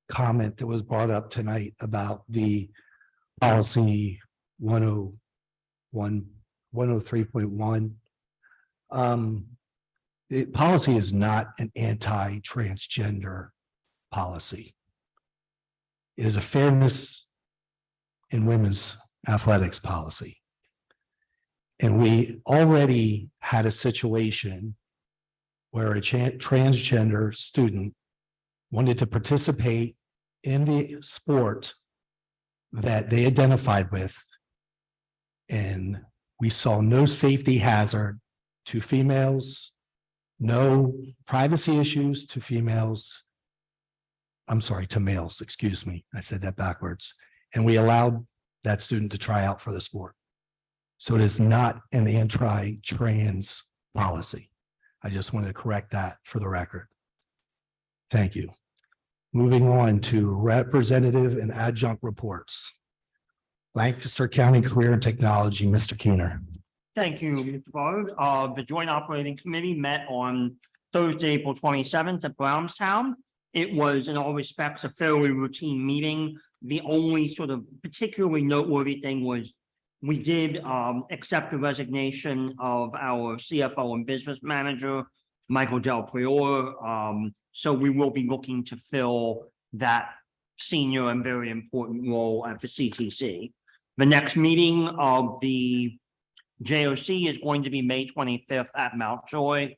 comment that was brought up tonight about the policy 103.1. The policy is not an anti-transgender policy. It is a fairness in women's athletics policy. And we already had a situation where a transgender student wanted to participate in the sport that they identified with, and we saw no safety hazard to females, no privacy issues to females. I'm sorry, to males, excuse me. I said that backwards. And we allowed that student to try out for the sport. So it is not an anti-trans policy. I just wanted to correct that for the record. Thank you. Moving on to representative and adjunct reports. Lancaster County Career and Technology, Mr. Keener.
Thank you, Mr. Bard. The Joint Operating Committee met on Thursday, April 27th at Brownstown. It was in all respects a fairly routine meeting. The only sort of particularly noteworthy thing was we did accept the resignation of our CFO and business manager, Michael Del Priore. So we will be looking to fill that senior and very important role at the CTC. The next meeting of the JOC is going to be May 25th at Mount Joy.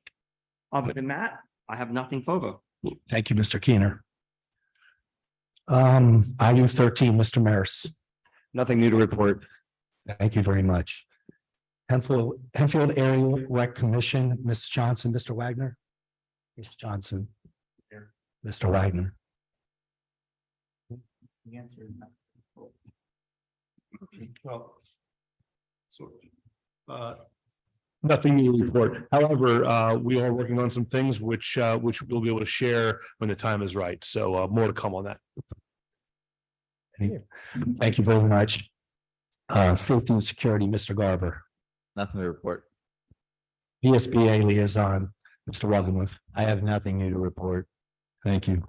Other than that, I have nothing further.
Thank you, Mr. Keener. Item 13, Mr. Maris.
Nothing new to report.
Thank you very much. Hempfield Area Rec Commission, Ms. Johnson, Mr. Wagner. Ms. Johnson. Mr. Wagner.
The answer is no.
Nothing new to report. However, we are working on some things which we'll be able to share when the time is right. So more to come on that.
Thank you very much. Safety and Security, Mr. Garber.
Nothing to report.
PSBA Liaison, Mr. Wagenmuth.
I have nothing new to report.
Thank you.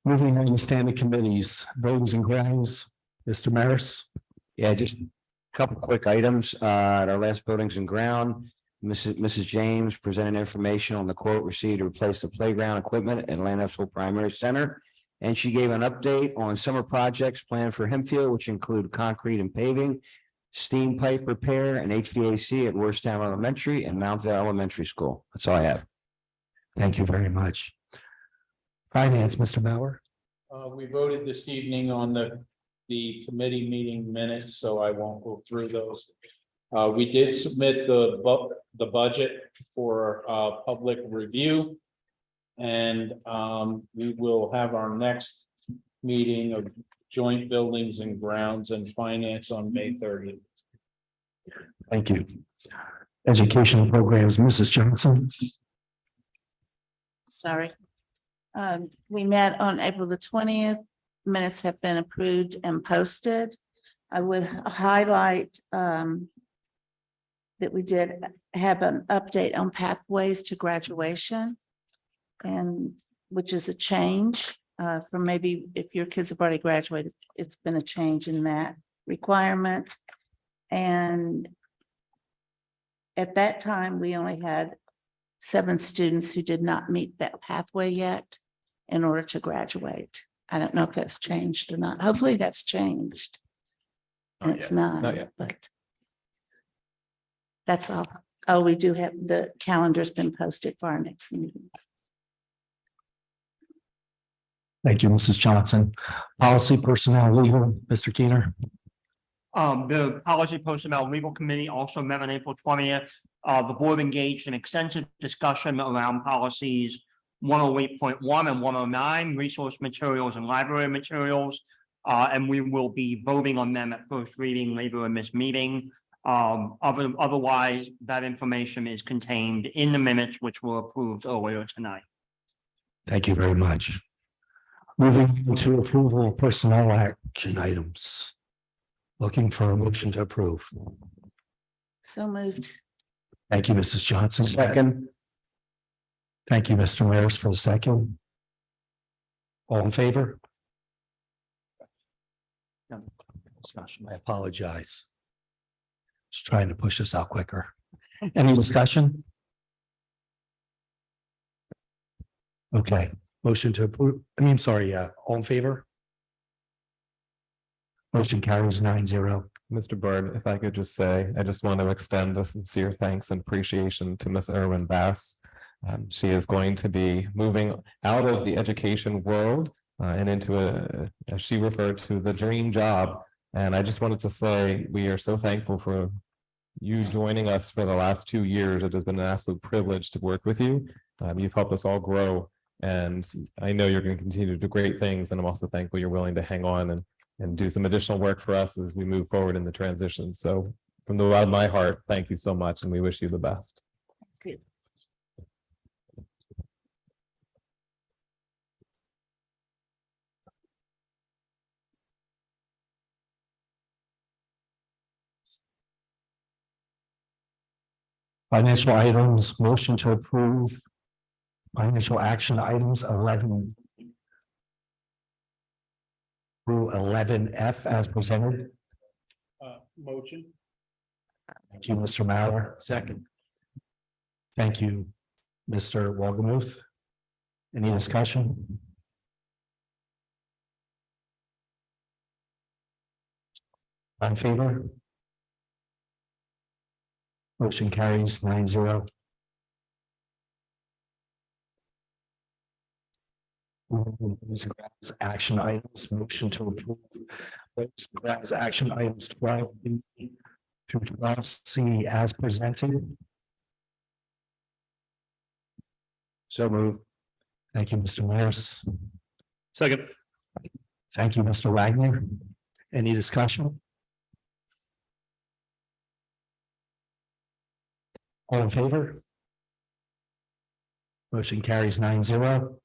Moving on to standing committees, buildings and grounds, Mr. Maris.
Yeah, just a couple quick items. At our last buildings and ground, Mrs. James presented information on the quote received to replace the playground equipment at Landisville Primary Center. And she gave an update on summer projects planned for Hempfield, which include concrete and paving, steam pipe repair, and HVAC at Worstown Elementary and Mountville Elementary School. That's all I have.
Thank you very much. Finance, Mr. Bauer.
We voted this evening on the committee meeting minutes, so I won't go through those. We did submit the budget for public review. And we will have our next meeting of joint buildings and grounds and finance on May 30th.
Thank you. Educational programs, Mrs. Johnson.
Sorry. We met on April the 20th. Minutes have been approved and posted. I would highlight that we did have an update on pathways to graduation. And which is a change from maybe if your kids have already graduated, it's been a change in that requirement. And at that time, we only had 7 students who did not meet that pathway yet in order to graduate. I don't know if that's changed or not. Hopefully that's changed. And it's not
yet.
But that's all. Oh, we do have the calendar's been posted for our next meeting.
Thank you, Mrs. Johnson. Policy, personnel, legal, Mr. Keener.
The Policy Personnel Legal Committee also met on April 20th. The board engaged in extensive discussion around policies 108.1 and 109, resource materials and library materials. And we will be voting on them at first reading later in this meeting. Otherwise, that information is contained in the minutes which were approved earlier tonight.
Thank you very much. Moving on to approval of personnel action items. Looking for a motion to approve.
So moved.
Thank you, Mrs. Johnson.
Second.
Thank you, Mr. Maris, for the second. All in favor? I apologize. Just trying to push this out quicker. Any discussion? Okay, motion to approve. All in favor? Motion carries 9-0.
Mr. Byrd, if I could just say, I just want to extend a sincere thanks and appreciation to Ms. Irwin Bass. She is going to be moving out of the education world and into as she referred to, the dream job. And I just wanted to say, we are so thankful for you joining us for the last 2 years. It has been an absolute privilege to work with you. You've helped us all grow, and I know you're going to continue to do great things. And I'm also thankful you're willing to hang on and do some additional work for us as we move forward in the transition. So from the bottom of my heart, thank you so much, and we wish you the best.
Good.
Financial items, motion to approve. Financial action items 11 through 11F as presented.
Motion.
Thank you, Mr. Mauer.
Second.
Thank you, Mr. Wogomuth. Any discussion? On favor? Motion carries 9-0. Action items, motion to approve. Those action items 12 through 12C as presented.
So moved.
Thank you, Mr. Maris.
Second.
Thank you, Mr. Wagner. Any discussion? All in favor? Motion carries 9-0.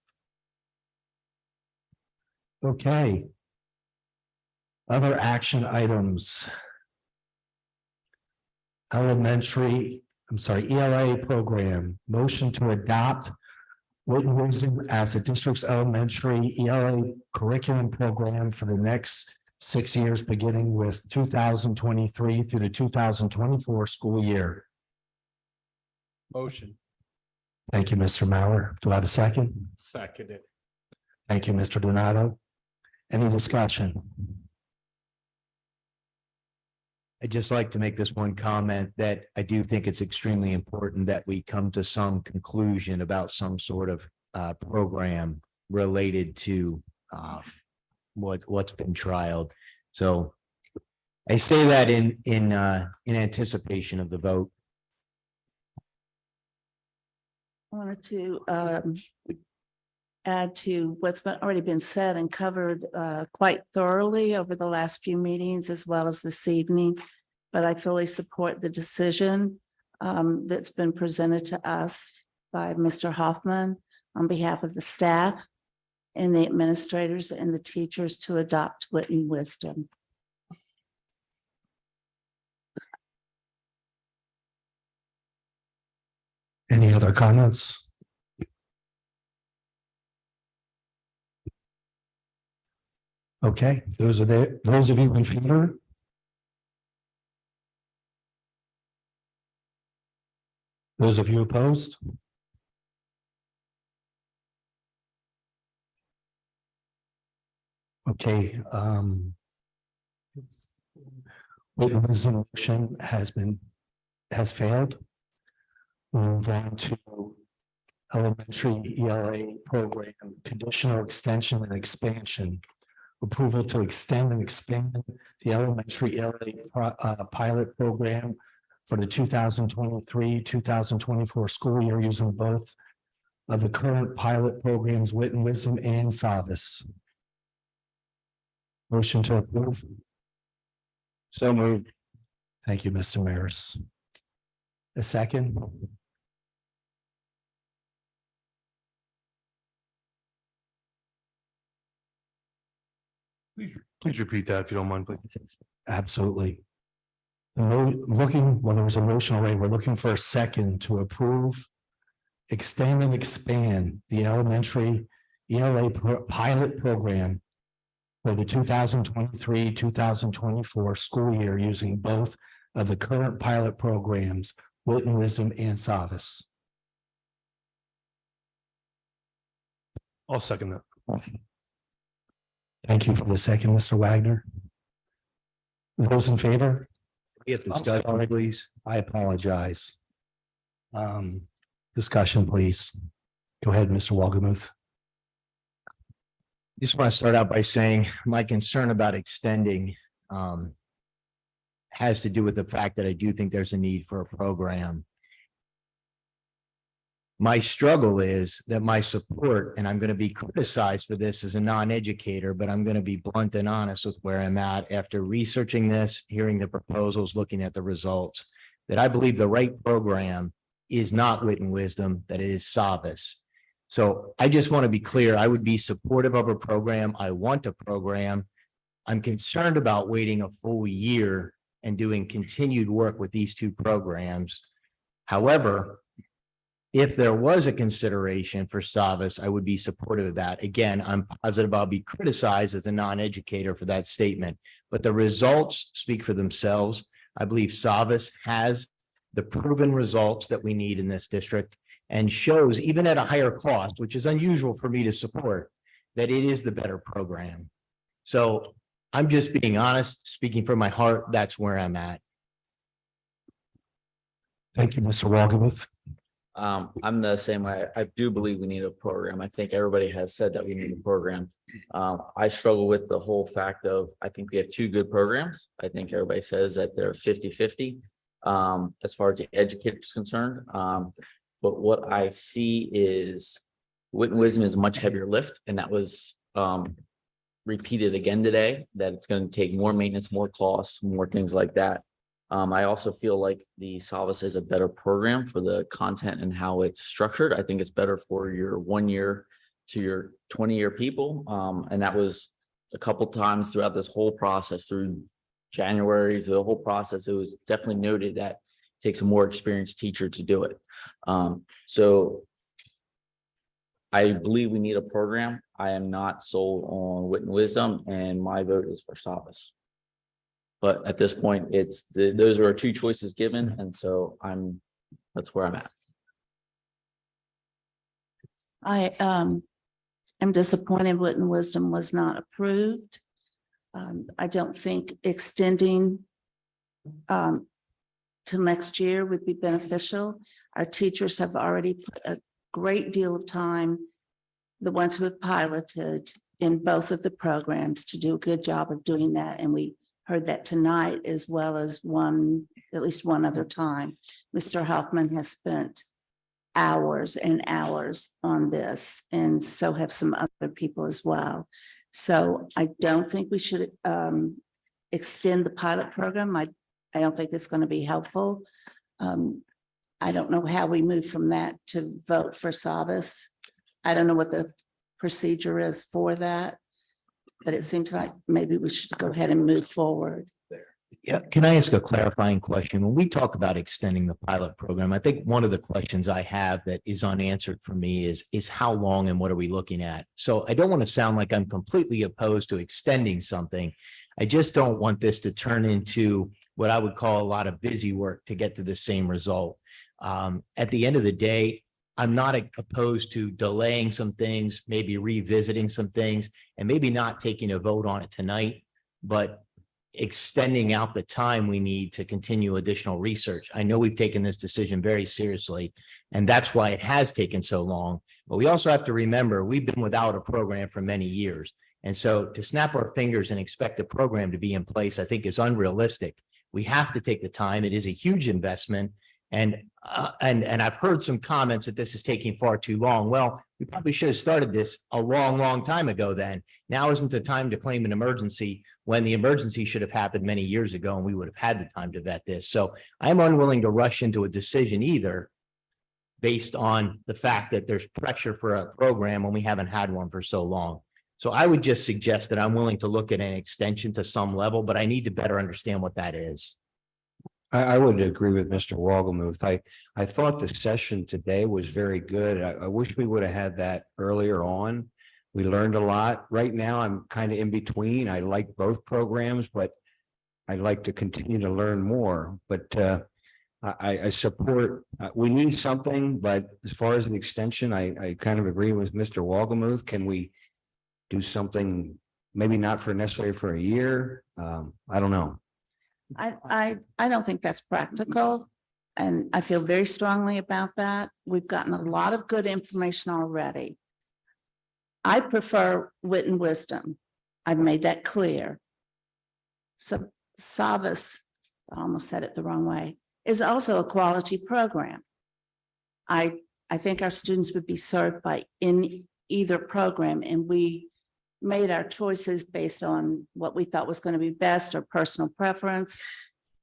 Okay. Other action items. ELA program, motion to adopt Wit and Wisdom as the district's elementary ELA curriculum program for the next 6 years, beginning with 2023 through the 2024 school year.
Motion.
Thank you, Mr. Mauer. Do I have a second?
Seconded.
Thank you, Mr. Donato. Any discussion?
I'd just like to make this one comment that I do think it's extremely important that we come to some conclusion about some sort of program related to what's been trialed. So I say that in anticipation of the vote.
I wanted to add to what's already been said and covered quite thoroughly over the last few meetings as well as this evening. But I fully support the decision that's been presented to us by Mr. Hoffman on behalf of the staff and the administrators and the teachers to adopt Wit and Wisdom.
Any other comments? Okay, those of you in favor? Those of you opposed? Okay, Wit and Wisdom motion has failed. Move on to elementary ELA program, conditional extension and expansion. Approval to extend and expand the elementary ELA pilot program for the 2023-2024 school year using both of the current pilot programs, Wit and Wisdom and Savas. Motion to approve.
So moved.
Thank you, Mr. Maris. A second.
Please repeat that if you don't mind, please.
Absolutely. Well, there was a motion already. We're looking for a second to approve, extend and expand the elementary ELA pilot program for the 2023-2024 school year using both of the current pilot programs, Wit and Wisdom and Savas.
I'll second that.
Thank you for the second, Mr. Wagner. Those in favor?
Discussion, please.
I apologize. Discussion, please. Go ahead, Mr. Wogomuth.
Just want to start out by saying my concern about extending has to do with the fact that I do think there's a need for a program. My struggle is that my support, and I'm going to be criticized for this as a non-educator, but I'm going to be blunt and honest with where I'm at after researching this, hearing the proposals, looking at the results, that I believe the right program is not Wit and Wisdom, that it is Savas. So I just want to be clear, I would be supportive of a program. I want a program. I'm concerned about waiting a full year and doing continued work with these two programs. However, if there was a consideration for Savas, I would be supportive of that. Again, I'm positive I'll be criticized as a non-educator for that statement, but the results speak for themselves. I believe Savas has the proven results that we need in this district and shows, even at a higher cost, which is unusual for me to support, that it is the better program. So I'm just being honest, speaking from my heart. That's where I'm at.
Thank you, Mr. Walgemuth.
I'm the same way. I do believe we need a program. I think everybody has said that we need a program. I struggle with the whole fact of, I think we have two good programs. I think everybody says that they're 50-50 as far as the educator is concerned. But what I see is Wit and Wisdom is a much heavier lift, and that was repeated again today, that it's going to take more maintenance, more costs, more things like that. I also feel like the Savas is a better program for the content and how it's structured. I think it's better for your 1 year to your 20-year people. And that was a couple times throughout this whole process, through January, the whole process, it was definitely noted that it takes a more experienced teacher to do it. So I believe we need a program. I am not sold on Wit and Wisdom, and my vote is for Savas. But at this point, it's those are our two choices given, and so that's where I'm at.
I am disappointed Wit and Wisdom was not approved. I don't think extending to next year would be beneficial. Our teachers have already put a great deal of time, the ones who have piloted in both of the programs, to do a good job of doing that. And we heard that tonight, as well as at least one other time. Mr. Hoffman has spent hours and hours on this, and so have some other people as well. So I don't think we should extend the pilot program. I don't think it's going to be helpful. I don't know how we move from that to vote for Savas. I don't know what the procedure is for that, but it seems like maybe we should go ahead and move forward.
Yeah, can I ask a clarifying question? When we talk about extending the pilot program, I think one of the questions I have that is unanswered for me is how long and what are we looking at? So I don't want to sound like I'm completely opposed to extending something. I just don't want this to turn into what I would call a lot of busy work to get to the same result. At the end of the day, I'm not opposed to delaying some things, maybe revisiting some things, and maybe not taking a vote on it tonight, but extending out the time we need to continue additional research. I know we've taken this decision very seriously, and that's why it has taken so long. But we also have to remember, we've been without a program for many years. And so to snap our fingers and expect a program to be in place, I think is unrealistic. We have to take the time. It is a huge investment. And I've heard some comments that this is taking far too long. Well, we probably should have started this a long, long time ago then. Now isn't the time to claim an emergency when the emergency should have happened many years ago and we would have had the time to vet this. So I'm unwilling to rush into a decision either, based on the fact that there's pressure for a program when we haven't had one for so long. So I would just suggest that I'm willing to look at an extension to some level, but I need to better understand what that is. I would agree with Mr. Walgemuth. I thought the session today was very good. I wish we would have had that earlier on. We learned a lot. Right now, I'm kind of in between. I like both programs, but I'd like to continue to learn more. But I support, we need something, but as far as an extension, I kind of agree with Mr. Walgemuth. Can we do something, maybe not for necessarily for a year? I don't know.
I don't think that's practical, and I feel very strongly about that. We've gotten a lot of good information already. I prefer Wit and Wisdom. I've made that clear. So Savas, I almost said it the wrong way, is also a quality program. I think our students would be served by in either program, and we made our choices based on what we thought was going to be best or personal preference.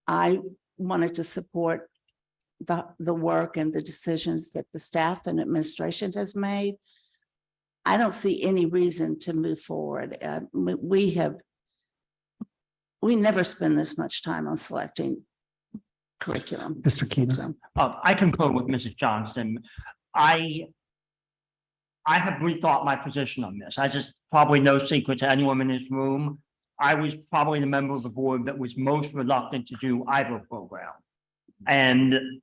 I wanted to support the work and the decisions that the staff and administration has made. I don't see any reason to move forward. We never spend this much time on selecting curriculum.
Mr. Keenan.
I concur with Mrs. Johnson. I have rethought my position on this. I just probably no secret to anyone in this room. I was probably the member of the board that was most reluctant to do either program. And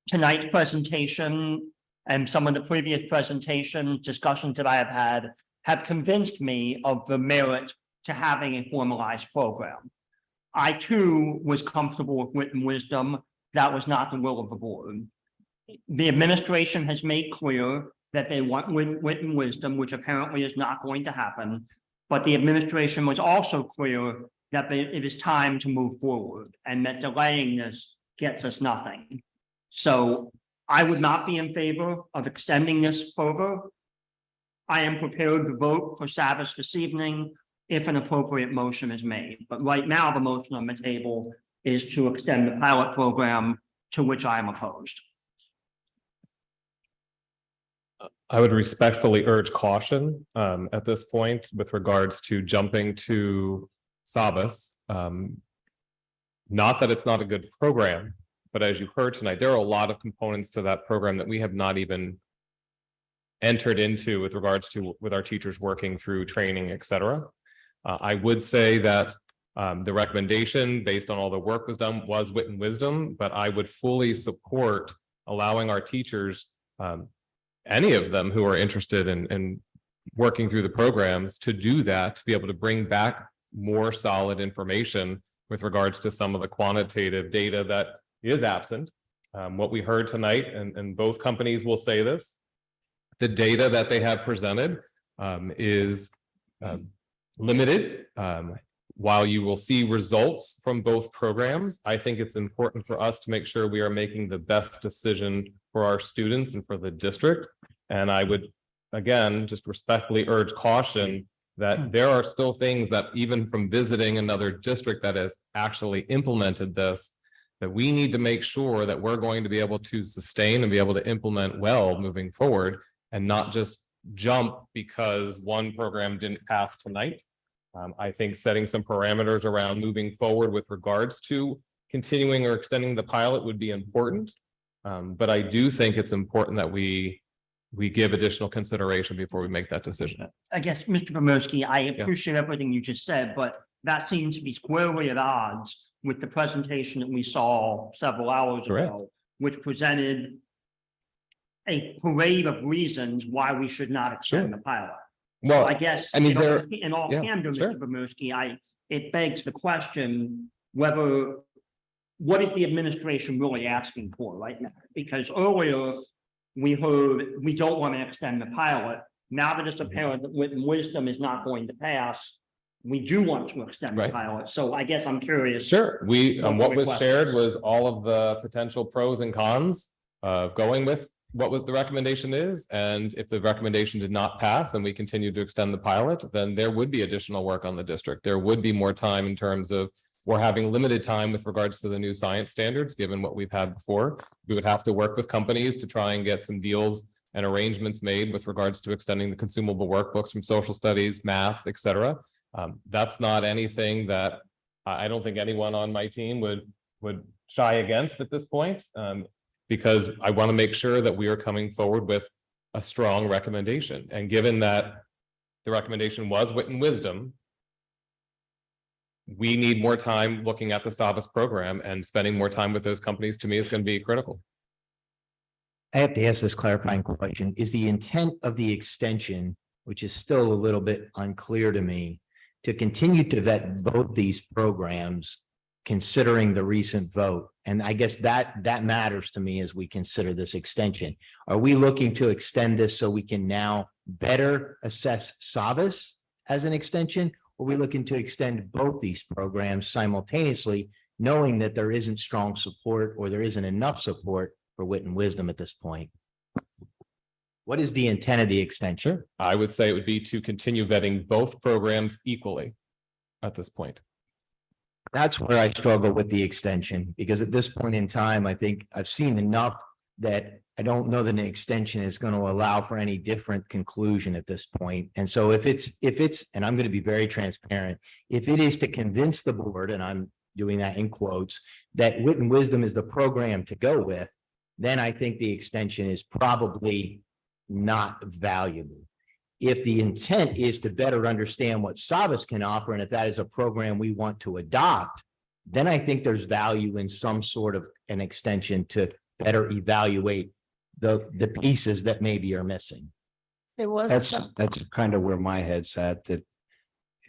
tonight's presentation and some of the previous presentation discussions that I have had have convinced me of the merit to having a formalized program. I too was comfortable with Wit and Wisdom. That was not the will of the board. The administration has made clear that they want Wit and Wisdom, which apparently is not going to happen. But the administration was also clear that it is time to move forward and that delaying this gets us nothing. So I would not be in favor of extending this further. I am prepared to vote for Savas this evening if an appropriate motion is made. But right now, the motion on the table is to extend the pilot program, to which I am opposed.
I would respectfully urge caution at this point with regards to jumping to Savas. Not that it's not a good program, but as you heard tonight, there are a lot of components to that program that we have not even entered into with regards to with our teachers working through training, et cetera. I would say that the recommendation based on all the work was done was Wit and Wisdom, but I would fully support allowing our teachers, any of them who are interested in working through the programs, to do that, to be able to bring back more solid information with regards to some of the quantitative data that is absent. What we heard tonight, and both companies will say this, the data that they have presented is limited. While you will see results from both programs, I think it's important for us to make sure we are making the best decision for our students and for the district. And I would, again, just respectfully urge caution that there are still things that even from visiting another district that has actually implemented this, that we need to make sure that we're going to be able to sustain and be able to implement well moving forward, and not just jump because one program didn't pass tonight. I think setting some parameters around moving forward with regards to continuing or extending the pilot would be important. But I do think it's important that we give additional consideration before we make that decision.
I guess, Mr. Pomorski, I appreciate everything you just said, but that seems to be squarely at odds with the presentation that we saw several hours ago, which presented a parade of reasons why we should not extend the pilot.
Well,
so I guess,
I mean,
in all candor, Mr. Pomorski, it begs the question whether, what is the administration really asking for right now? Because earlier we heard we don't want to extend the pilot. Now that it's apparent that Wit and Wisdom is not going to pass, we do want to extend the pilot. So I guess I'm curious.
Sure. What was shared was all of the potential pros and cons of going with what was the recommendation is. And if the recommendation did not pass and we continue to extend the pilot, then there would be additional work on the district. There would be more time in terms of we're having limited time with regards to the new science standards, given what we've had before. We would have to work with companies to try and get some deals and arrangements made with regards to extending the consumable workbooks from social studies, math, et cetera. That's not anything that I don't think anyone on my team would shy against at this point, because I want to make sure that we are coming forward with a strong recommendation. And given that the recommendation was Wit and Wisdom, we need more time looking at the Savas program, and spending more time with those companies to me is going to be critical.
I have to ask this clarifying question. Is the intent of the extension, which is still a little bit unclear to me, to continue to vet both these programs, considering the recent vote? And I guess that matters to me as we consider this extension. Are we looking to extend this so we can now better assess Savas as an extension? Or are we looking to extend both these programs simultaneously, knowing that there isn't strong support or there isn't enough support for Wit and Wisdom at this point? What is the intent of the extension?
I would say it would be to continue vetting both programs equally at this point.
That's where I struggle with the extension, because at this point in time, I think I've seen enough that I don't know that an extension is going to allow for any different conclusion at this point. And so if it's, and I'm going to be very transparent, if it is to convince the board, and I'm doing that in quotes, that Wit and Wisdom is the program to go with, then I think the extension is probably not valuable. If the intent is to better understand what Savas can offer, and if that is a program we want to adopt, then I think there's value in some sort of an extension to better evaluate the pieces that maybe are missing.
There was
That's kind of where my head's at, that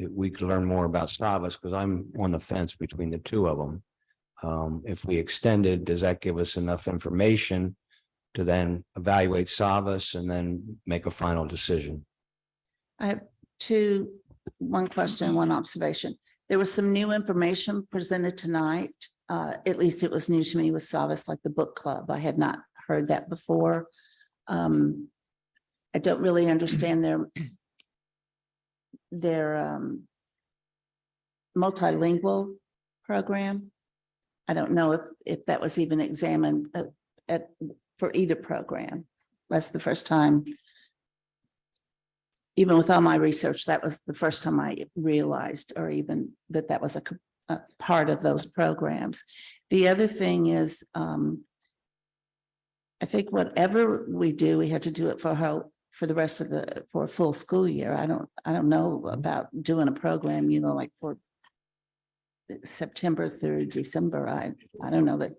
we could learn more about Savas, because I'm on the fence between the two of them. If we extended, does that give us enough information to then evaluate Savas and then make a final decision?
I have one question, one observation. There was some new information presented tonight. At least it was new to me with Savas, like the book club. I had not heard that before. I don't really understand their multilingual program. I don't know if that was even examined for either program. That's the first time. Even with all my research, that was the first time I realized, or even that was a part of those programs. The other thing is, I think whatever we do, we had to do it for the rest of for a full school year. I don't know about doing a program, like for September through December. I don't know that.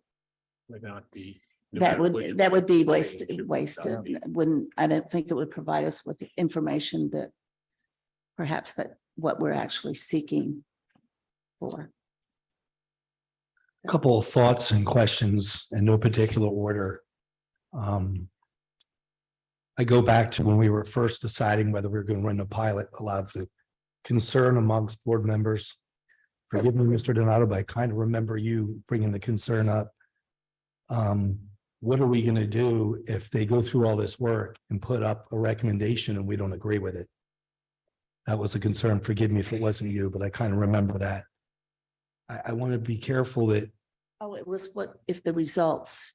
Would not be.
That would be wasted. I don't think it would provide us with information that perhaps that what we're actually seeking for.
Couple of thoughts and questions in no particular order. I go back to when we were first deciding whether we were going to run a pilot, a lot of the concern amongst board members. Forgive me, Mr. Donato, but I kind of remember you bringing the concern up. What are we going to do if they go through all this work and put up a recommendation and we don't agree with it? That was a concern. Forgive me if it wasn't you, but I kind of remember that. I want to be careful that.
Oh, it was what if the results.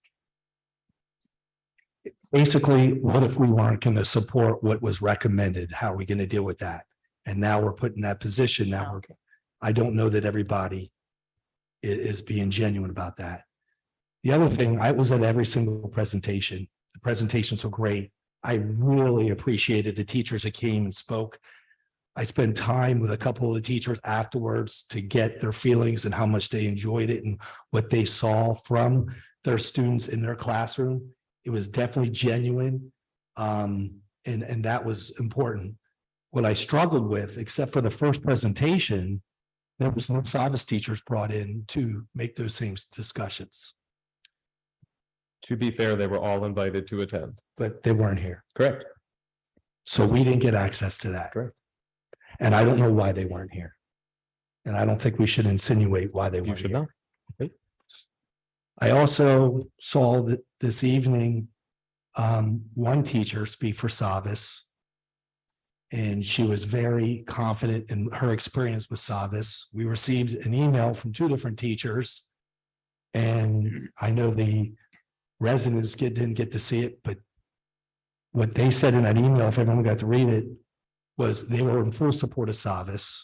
Basically, what if we weren't going to support what was recommended? How are we going to deal with that? And now we're put in that position. Now I don't know that everybody is being genuine about that. The other thing, I was at every single presentation. The presentations were great. I really appreciated the teachers that came and spoke. I spent time with a couple of the teachers afterwards to get their feelings and how much they enjoyed it and what they saw from their students in their classroom. It was definitely genuine. And that was important. What I struggled with, except for the first presentation, there was no Savas teachers brought in to make those same discussions.
To be fair, they were all invited to attend.
But they weren't here.
Correct.
So we didn't get access to that.
Correct.
And I don't know why they weren't here. And I don't think we should insinuate why they weren't here.
Know.
I also saw that this evening, one teacher speak for Savas. And she was very confident in her experience with Savas. We received an email from two different teachers. And I know the residents didn't get to see it, but what they said in that email, if everyone got to read it, was they were in full support of Savas.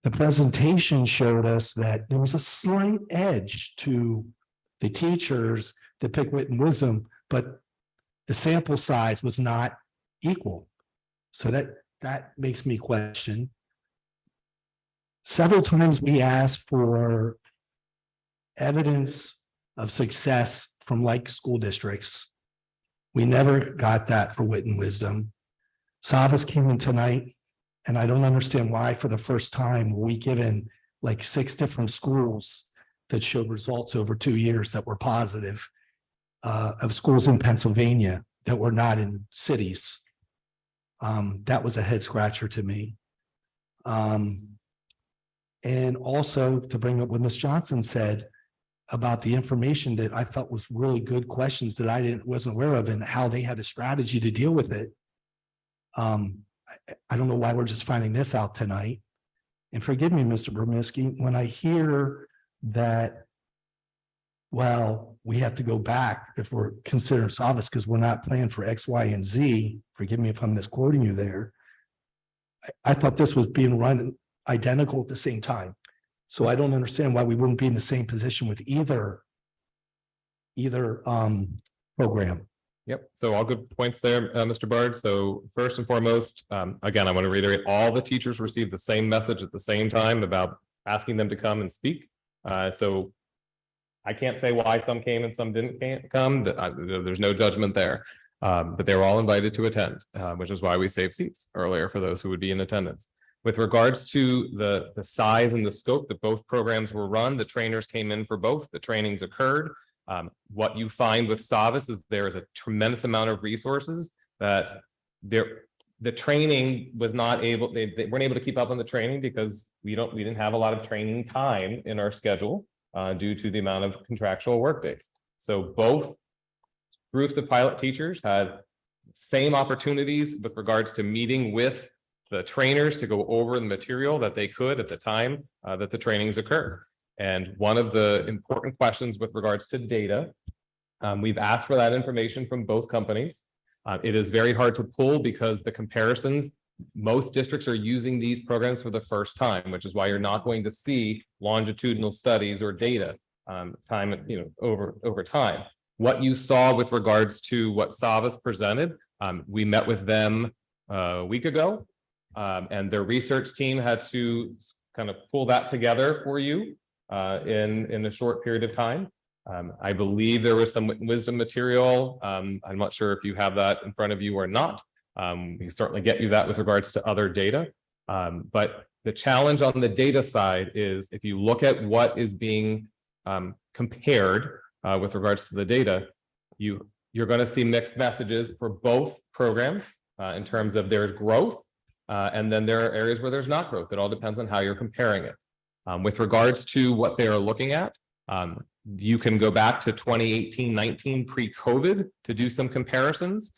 The presentation showed us that there was a slight edge to the teachers that picked Wit and Wisdom, but the sample size was not equal. So that makes me question. Several times we asked for evidence of success from like school districts. We never got that for Wit and Wisdom. Savas came in tonight, and I don't understand why for the first time we given like 6 different schools that showed results over 2 years that were positive, of schools in Pennsylvania that were not in cities. That was a head scratcher to me. And also to bring up what Ms. Johnson said about the information that I felt was really good questions that I wasn't aware of and how they had a strategy to deal with it. I don't know why we're just finding this out tonight. And forgive me, Mr. Brominsky, when I hear that, well, we have to go back if we're considering Savas because we're not planning for X, Y, and Z. Forgive me if I'm misquoting you there. I thought this was being run identical at the same time. So I don't understand why we wouldn't be in the same position with either program.
Yep, so all good points there, Mr. Bard. So first and foremost, again, I want to reiterate, all the teachers received the same message at the same time about asking them to come and speak. So I can't say why some came and some didn't come. There's no judgment there. But they were all invited to attend, which is why we saved seats earlier for those who would be in attendance. With regards to the size and the scope that both programs were run, the trainers came in for both. The trainings occurred. What you find with Savas is there is a tremendous amount of resources that the training was not able, they weren't able to keep up on the training because we didn't have a lot of training time in our schedule due to the amount of contractual work days. So both groups of pilot teachers had same opportunities with regards to meeting with the trainers to go over the material that they could at the time that the trainings occur. And one of the important questions with regards to data, we've asked for that information from both companies. It is very hard to pull because the comparisons, most districts are using these programs for the first time, which is why you're not going to see longitudinal studies or data over time. What you saw with regards to what Savas presented, we met with them a week ago, and their research team had to kind of pull that together for you in a short period of time. I believe there was some Wit and Wisdom material. I'm not sure if you have that in front of you or not. We can certainly get you that with regards to other data. But the challenge on the data side is if you look at what is being compared with regards to the data, you're going to see mixed messages for both programs in terms of there's growth, and then there are areas where there's not growth. It all depends on how you're comparing it. With regards to what they are looking at, you can go back to 2018-19 pre-COVID to do some comparisons,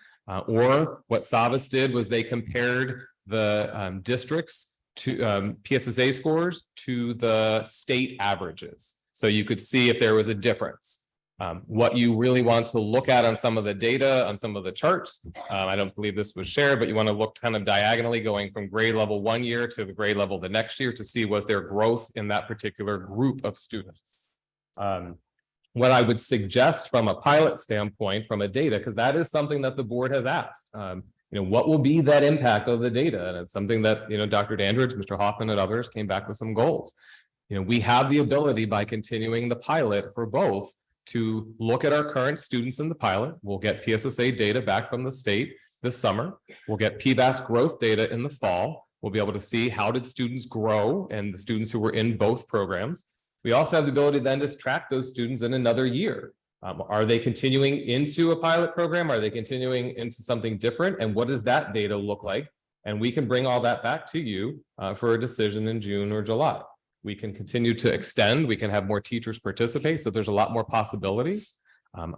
or what Savas did was they compared the districts to PSSA scores to the state averages. So you could see if there was a difference. What you really want to look at on some of the data, on some of the charts, I don't believe this was shared, but you want to look kind of diagonally going from grade level 1 year to the grade level the next year to see was there growth in that particular group of students. What I would suggest from a pilot standpoint, from a data, because that is something that the board has asked, what will be that impact of the data? And it's something that, Dr. Dandridge, Mr. Hoffman, and others came back with some goals. We have the ability by continuing the pilot for both to look at our current students in the pilot. We'll get PSSA data back from the state this summer. We'll get PBAS growth data in the fall. We'll be able to see how did students grow and the students who were in both programs. We also have the ability then to track those students in another year. Are they continuing into a pilot program? Are they continuing into something different? And what does that data look like? And we can bring all that back to you for a decision in June or July. We can continue to extend. We can have more teachers participate. So there's a lot more possibilities.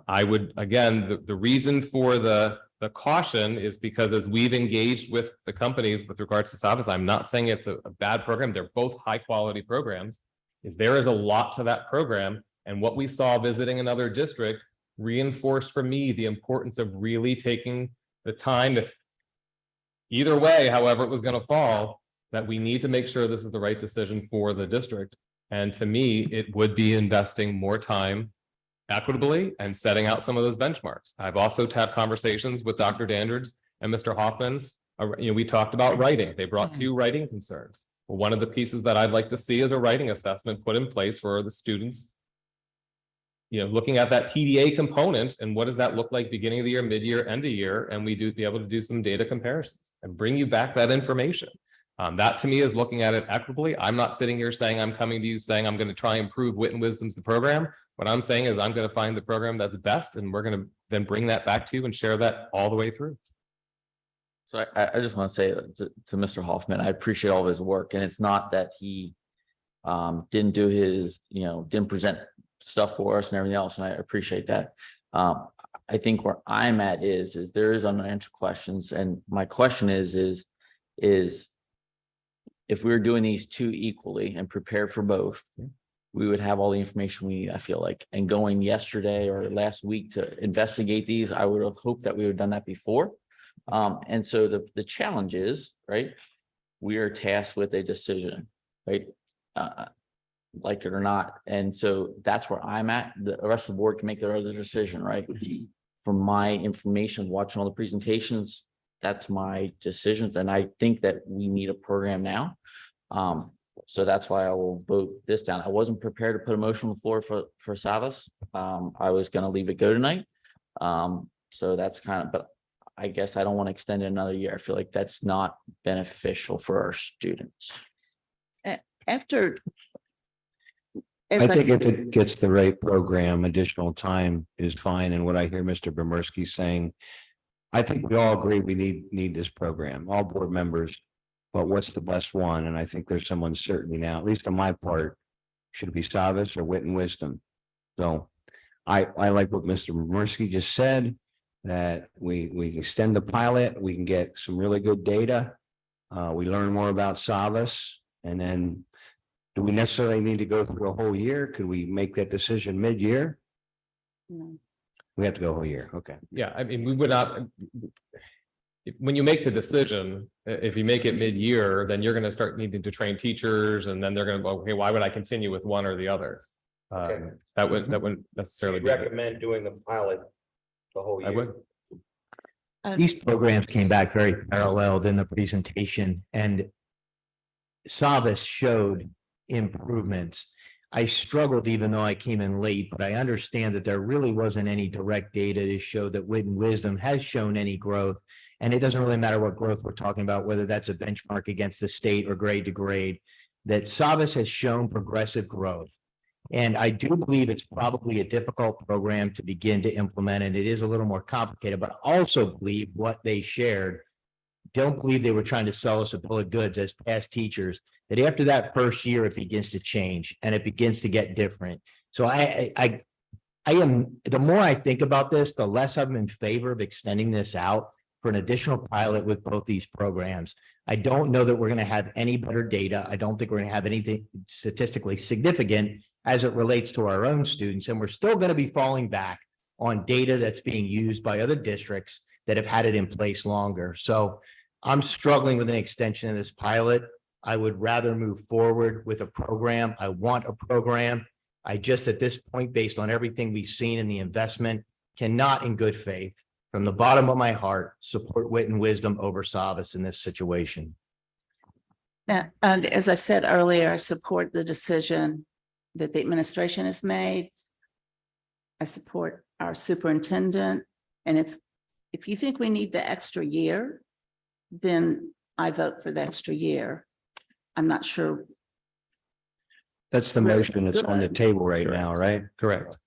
I would, again, the reason for the caution is because as we've engaged with the companies with regards to Savas, I'm not saying it's a bad program. They're both high quality programs. There is a lot to that program. And what we saw visiting another district reinforced for me the importance of really taking the time, if either way, however it was going to fall, that we need to make sure this is the right decision for the district. And to me, it would be investing more time equitably and setting out some of those benchmarks. I've also had conversations with Dr. Dandridge and Mr. Hoffman. We talked about writing. They brought 2 writing concerns. Well, one of the pieces that I'd like to see is a writing assessment put in place for the students, looking at that TDA component and what does that look like beginning of the year, mid-year, end of year, and we do be able to do some data comparisons and bring you back that information. That to me is looking at it equitably. I'm not sitting here saying I'm coming to you saying I'm going to try and prove Wit and Wisdom's the program. What I'm saying is I'm going to find the program that's best, and we're going to then bring that back to you and share that all the way through.
So I just want to say to Mr. Hoffman, I appreciate all of his work, and it's not that he didn't do his, didn't present stuff for us and everything else, and I appreciate that. I think where I'm at is there is unanswered questions, and my question is if we were doing these 2 equally and prepared for both, we would have all the information we need, I feel like. And going yesterday or last week to investigate these, I would have hoped that we would have done that before. And so the challenge is, right, we are tasked with a decision, right? like it or not. And so that's where I'm at. The rest of the board can make their other decision, right? From my information, watching all the presentations, that's my decisions. And I think that we need a program now. So that's why I will vote this down. I wasn't prepared to put a motion on the floor for Savas. I was going to leave it go tonight. So that's kind of, but I guess I don't want to extend it another year. I feel like that's not beneficial for our students.
After.
I think if it gets the right program, additional time is fine. And what I hear Mr. Bomerski saying, I think we all agree we need this program, all board members. But what's the best one? And I think there's some uncertainty now, at least on my part. Should it be Savas or Wit and Wisdom? So I like what Mr. Bomerski just said, that we extend the pilot, we can get some really good data. We learn more about Savas, and then do we necessarily need to go through a whole year? Could we make that decision mid-year?
No.
We have to go a whole year. Okay.
Yeah, I mean, we would not. When you make the decision, if you make it mid-year, then you're going to start needing to train teachers, and then they're going to go, okay, why would I continue with one or the other? That wouldn't necessarily be.
Recommend doing the pilot the whole year.
I would.
These programs came back very paralleled in the presentation, and Savas showed improvements. I struggled even though I came in late, but I understand that there really wasn't any direct data to show that Wit and Wisdom has shown any growth. And it doesn't really matter what growth we're talking about, whether that's a benchmark against the state or grade to grade, that Savas has shown progressive growth. And I do believe it's probably a difficult program to begin to implement, and it is a little more complicated, but I also believe what they shared. Don't believe they were trying to sell us a bill of goods as past teachers, that after that first year, it begins to change and it begins to get different. So I am, the more I think about this, the less I'm in favor of extending this out for an additional pilot with both these programs. I don't know that we're going to have any better data. I don't think we're going to have anything statistically significant as it relates to our own students. And we're still going to be falling back on data that's being used by other districts that have had it in place longer. So I'm struggling with an extension of this pilot. I would rather move forward with a program. I want a program. I just, at this point, based on everything we've seen in the investment, cannot in good faith, from the bottom of my heart, support Wit and Wisdom over Savas in this situation.
Now, and as I said earlier, I support the decision that the administration has made. I support our superintendent. And if you think we need the extra year, then I vote for the extra year. I'm not sure.
That's the motion that's on the table right now, right?
Correct.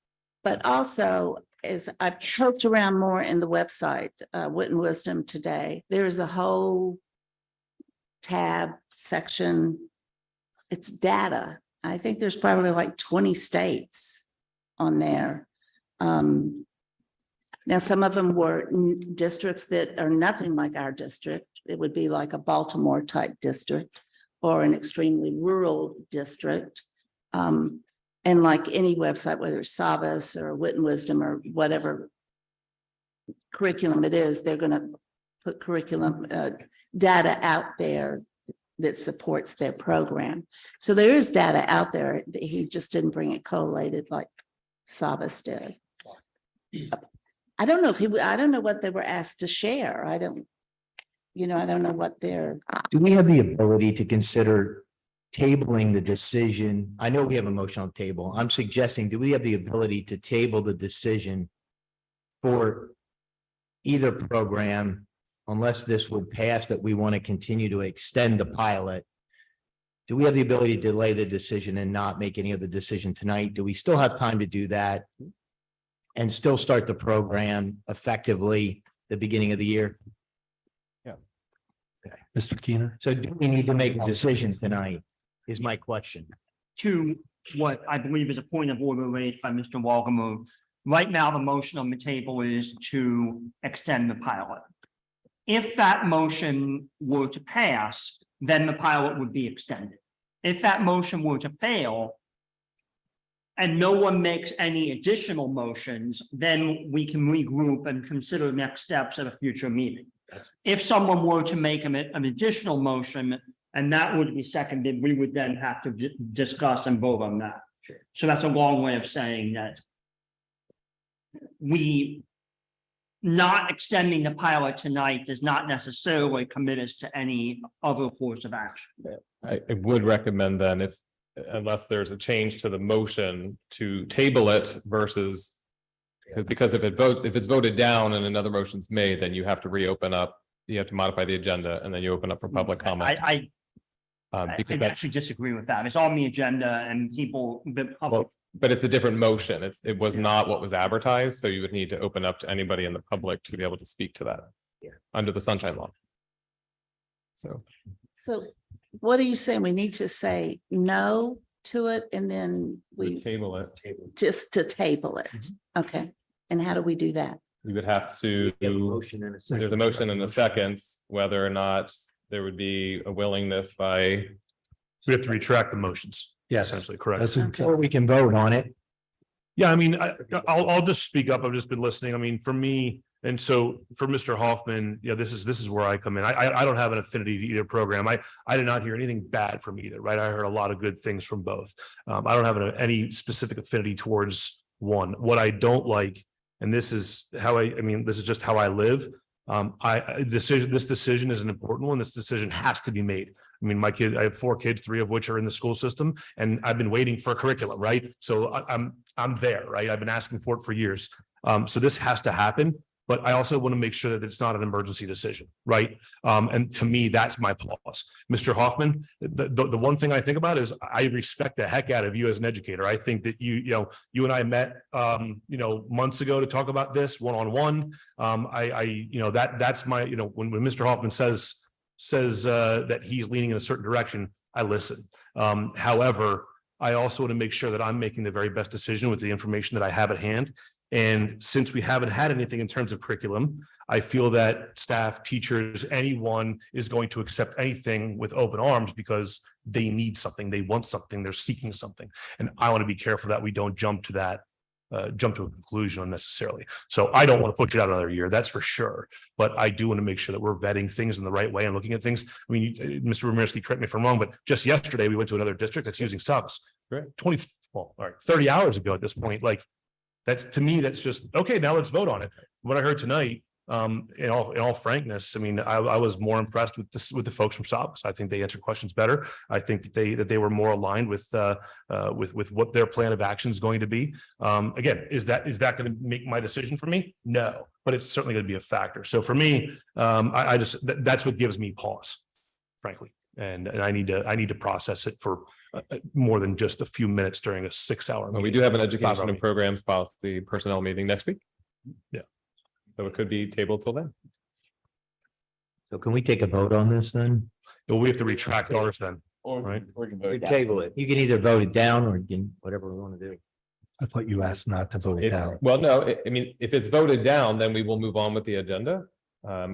But also, as I've poked around more in the website, Wit and Wisdom today, there is a whole tab section. It's data. I think there's probably like 20 states on there. Now, some of them were districts that are nothing like our district. It would be like a Baltimore type district or an extremely rural district. And like any website, whether it's Savas or Wit and Wisdom or whatever curriculum it is, they're going to put curriculum data out there that supports their program. So there is data out there. He just didn't bring it collated like Savas did. I don't know I don't know what they were asked to share. I don't know what they're.
Do we have the ability to consider tabling the decision? I know we have a motion on the table. I'm suggesting, do we have the ability to table the decision for either program, unless this would pass that we want to continue to extend the pilot? Do we have the ability to delay the decision and not make any other decision tonight? Do we still have time to do that and still start the program effectively the beginning of the year?
Yes.
Okay.
Mr. Keener.
So do we need to make a decision tonight is my question.
To what I believe is a point of order raised by Mr. Walgamu. Right now, the motion on the table is to extend the pilot. If that motion were to pass, then the pilot would be extended. If that motion were to fail and no one makes any additional motions, then we can regroup and consider next steps at a future meeting. If someone were to make an additional motion and that would be seconded, we would then have to discuss and vote on that. So that's a long way of saying that we not extending the pilot tonight does not necessarily commit us to any other course of action.
I would recommend then if, unless there's a change to the motion to table it versus. Because if it's voted down and another motion's made, then you have to reopen up, you have to modify the agenda and then you open up for public comment.
I
Because that's,
actually disagree with that. It's on the agenda and people,
but it's a different motion. It was not what was advertised, so you would need to open up to anybody in the public to be able to speak to that. Under the sunshine law. So.
So what are you saying? We need to say no to it and then we
Table it.
just to table it. Okay. And how do we do that?
You would have to, there's a motion and a second, whether or not there would be a willingness by.
We have to retract the motions.
Yes.
Essentially, correct.
Or we can vote on it.
Yeah, I mean, I'll just speak up. I've just been listening. I mean, for me, and so for Mr. Hoffman, yeah, this is where I come in. I don't have an affinity to either program. I did not hear anything bad from either, right? I heard a lot of good things from both. I don't have any specific affinity towards one. What I don't like, and this is how this is just how I live. This decision is an important one. This decision has to be made. I mean, I have 4 kids, 3 of which are in the school system, and I've been waiting for a curriculum, right? So I'm there, right? I've been asking for it for years. So this has to happen, but I also want to make sure that it's not an emergency decision, right? And to me, that's my pause. Mr. Hoffman, the one thing I think about is I respect the heck out of you as an educator. I think that you and I met, months ago to talk about this one-on-one. That's my, when Mr. Hoffman says that he's leaning in a certain direction, I listen. However, I also want to make sure that I'm making the very best decision with the information that I have at hand. And since we haven't had anything in terms of curriculum, I feel that staff, teachers, anyone is going to accept anything with open arms because they need something, they want something, they're seeking something. And I want to be careful that we don't jump to a conclusion unnecessarily. So I don't want to push it out another year, that's for sure. But I do want to make sure that we're vetting things in the right way and looking at things. I mean, Mr. Romerski, correct me if I'm wrong, but just yesterday we went to another district that's using subs. 30 hours ago at this point, like that's, to me, that's just, okay, now let's vote on it. What I heard tonight, in all frankness, I mean, I was more impressed with the folks from Sabas. I think they answered questions better. I think that they were more aligned with what their plan of action is going to be. Again, is that going to make my decision for me? No, but it's certainly going to be a factor. So for me, that's what gives me pause, frankly. And I need to process it for more than just a few minutes during a 6-hour.
We do have an education and programs policy personnel meeting next week.
Yeah.
So it could be tabled till then.
So can we take a vote on this then?
But we have to retract ours then, right?
We table it. You can either vote it down or you can, whatever we want to do.
I thought you asked not to vote it down.
Well, no, I mean, if it's voted down, then we will move on with the agenda.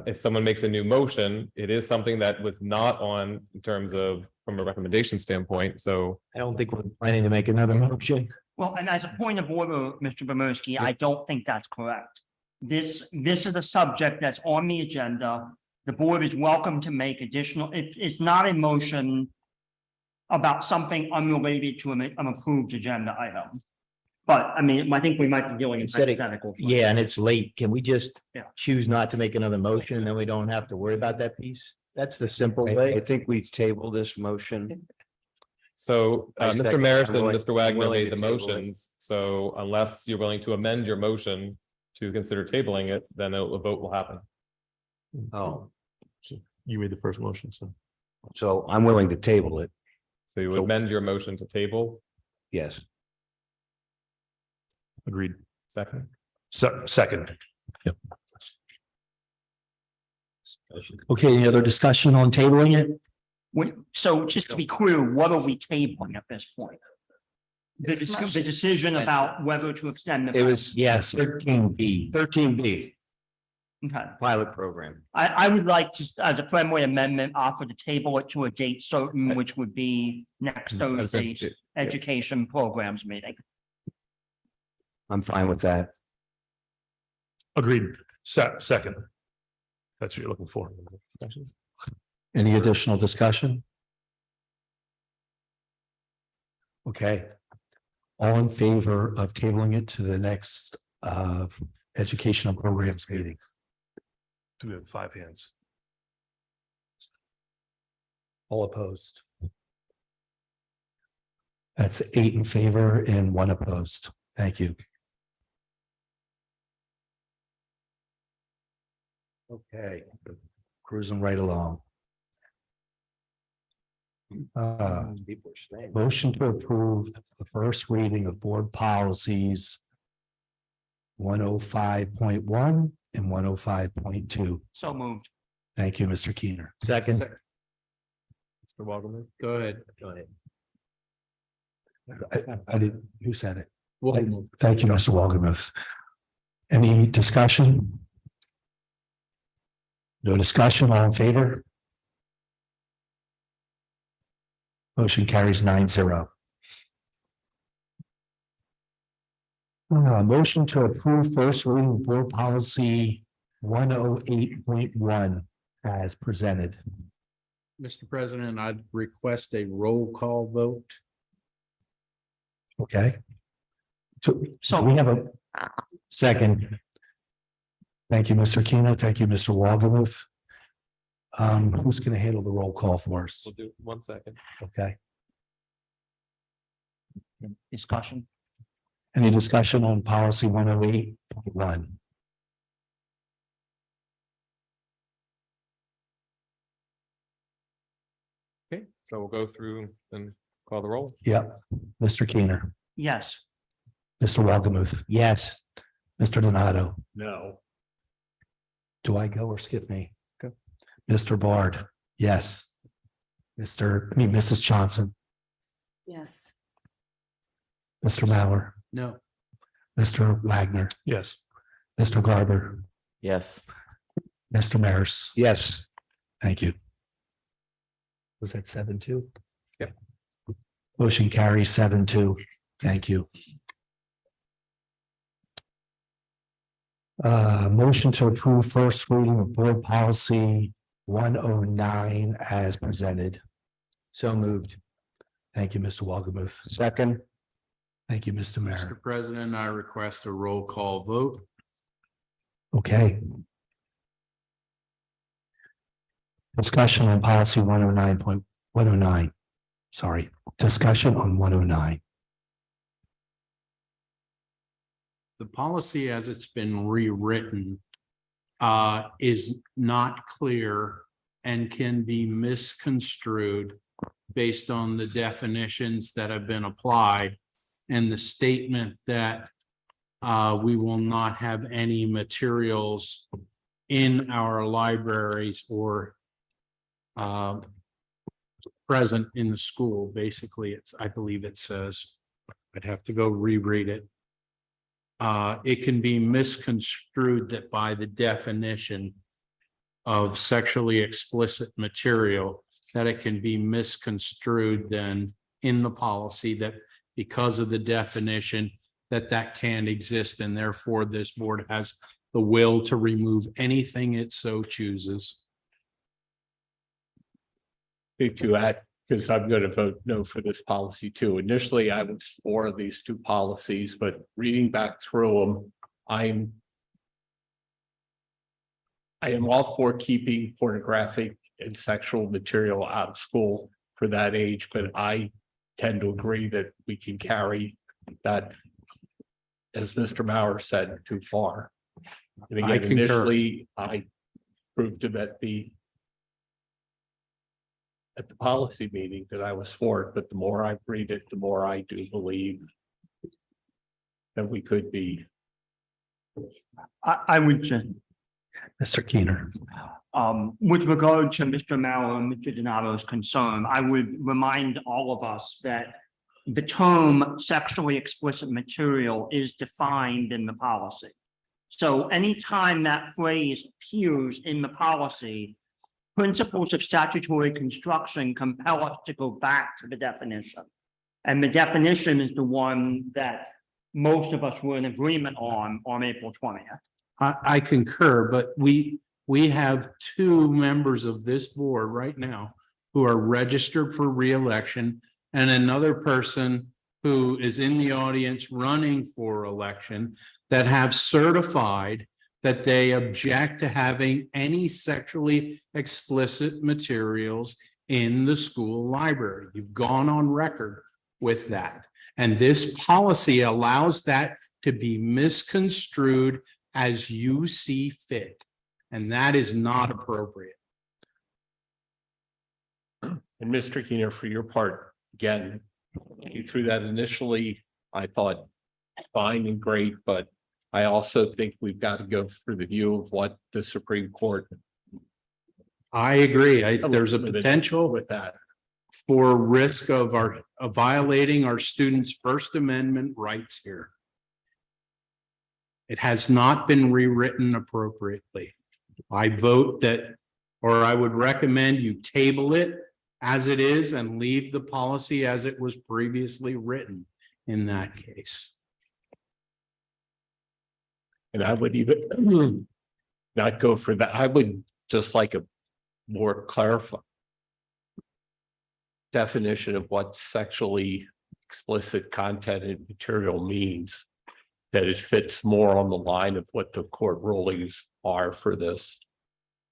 If someone makes a new motion, it is something that was not on in terms of from a recommendation standpoint. So
I don't think we're planning to make another motion.
well, and as a point of order, Mr. Bomerski, I don't think that's correct. This is a subject that's on the agenda. The board is welcome to make additional, it's not a motion about something unrelated to an approved agenda item. But I mean, I think we might be dealing in hypotheticals.
Yeah, and it's late. Can we just
Yeah.
choose not to make another motion and then we don't have to worry about that piece? That's the simple way.
I think we table this motion.
So
I
Mr.
second.
Maris
I'm
and
willing-
Mr. Wagner
willing
made
to
the
table it.
motions. So unless you're willing to amend your motion to consider tabling it, then a vote will happen.
Oh,
You made the first motion, so.
so I'm willing to table it.
So you would amend your motion to table.
Yes.
Agreed.
Second.
Second. Yep.
Okay, any other discussion on tabling it?
So just to be clear, what are we tabling at this point? The decision about whether to extend the.
It was,
Yes, 13B.
13B,
Okay.
pilot program.
I would like to, as a friendly amendment, offer to table it to a date certain, which would be next Thursday's education programs meeting.
I'm fine with that.
Agreed. Second. That's what you're looking for.
Any additional discussion? Okay. All in favor of tabling it to the next educational programs meeting?
Do we have 5 hands?
All opposed? That's 8 in favor and 1 opposed. Thank you. Okay, cruising right along. Motion to approve the first reading of board policies 105.1 and 105.2.
So moved.
Thank you, Mr. Keener.
Second.
Mr. Walkerman, go ahead. Go ahead.
I didn't, who said it?
Walkerman.
Thank you, Mr. Walgemuth. Any discussion? No discussion, all in favor? Motion carries 9-0. Motion to approve first reading of board policy 108.1 as presented.
Mr. President, I'd request a roll call vote.
Okay. So we have a second. Thank you, Mr. Keno. Thank you, Mr. Walgemuth. Who's going to handle the roll call for us?
We'll do 1 second.
Okay.
Discussion.
Any discussion on policy 108.1?
Okay, so we'll go through and call the roll.
Yep. Mr. Keener,
Yes.
Mr. Walgemuth. Yes. Mr. Donato.
No.
Do I go or skip me?
Go.
Mr. Bard. Yes. Mrs. Johnson,
Yes.
Mr. Mauer,
No.
Mr. Wagner,
Yes.
Mr. Garber,
Yes.
Mr. Maris.
Yes.
Thank you. Was that 7-2?
Yep.
Motion carries 7-2. Thank you. Motion to approve first reading of board policy 109 as presented.
So moved.
Thank you, Mr. Walgemuth.
Second.
Thank you, Mr. Mayor.
Mr. President, I request a roll call vote.
Okay. Discussion on policy 109.109. Sorry, discussion on 109.
The policy as it's been rewritten is not clear and can be misconstrued based on the definitions that have been applied and the statement that we will not have any materials in our libraries or present in the school. Basically, I believe it says, I'd have to go reread it. It can be misconstrued that by the definition of sexually explicit material, that it can be misconstrued then in the policy that because of the definition that can't exist, and therefore this board has the will to remove anything it so chooses.
To add, because I'm going to vote no for this policy too. Initially, I was for these two policies, but reading back through them, I am all for keeping pornographic and sexual material out of school for that age, but I tend to agree that we can carry that, as Mr. Mauer said, too far. And
I
again,
concur.
initially, I proved him at the policy meeting that I was for it, but the more I read it, the more I do believe that we could be.
I would just,
Mr. Keener.
with regard to Mr. Mauer and Mr. Donato's concern, I would remind all of us that the term sexually explicit material is defined in the policy. So anytime that phrase appears in the policy, principles of statutory construction compel us to go back to the definition. And the definition is the one that most of us were in agreement on April 20th.
I concur, but we have two members of this board right now who are registered for reelection and another person who is in the audience running for election that have certified that they object to having any sexually explicit materials in the school library. You've gone on record with that. And this policy allows that to be misconstrued as you see fit. And that is not appropriate.
And Mr. Keener, for your part, again, you threw that initially, I thought fine and great, but I also think we've got to go through the view of what the Supreme Court.
I agree. There's a
With it-
potential
with that.
for risk of violating our students' First Amendment rights here. It has not been rewritten appropriately. I vote that, or I would recommend you table it as it is and leave the policy as it was previously written in that case.
And I would even not go for that. I would just like a more clarified definition of what sexually explicit content and material means. That it fits more on the line of what the court rulings are for this.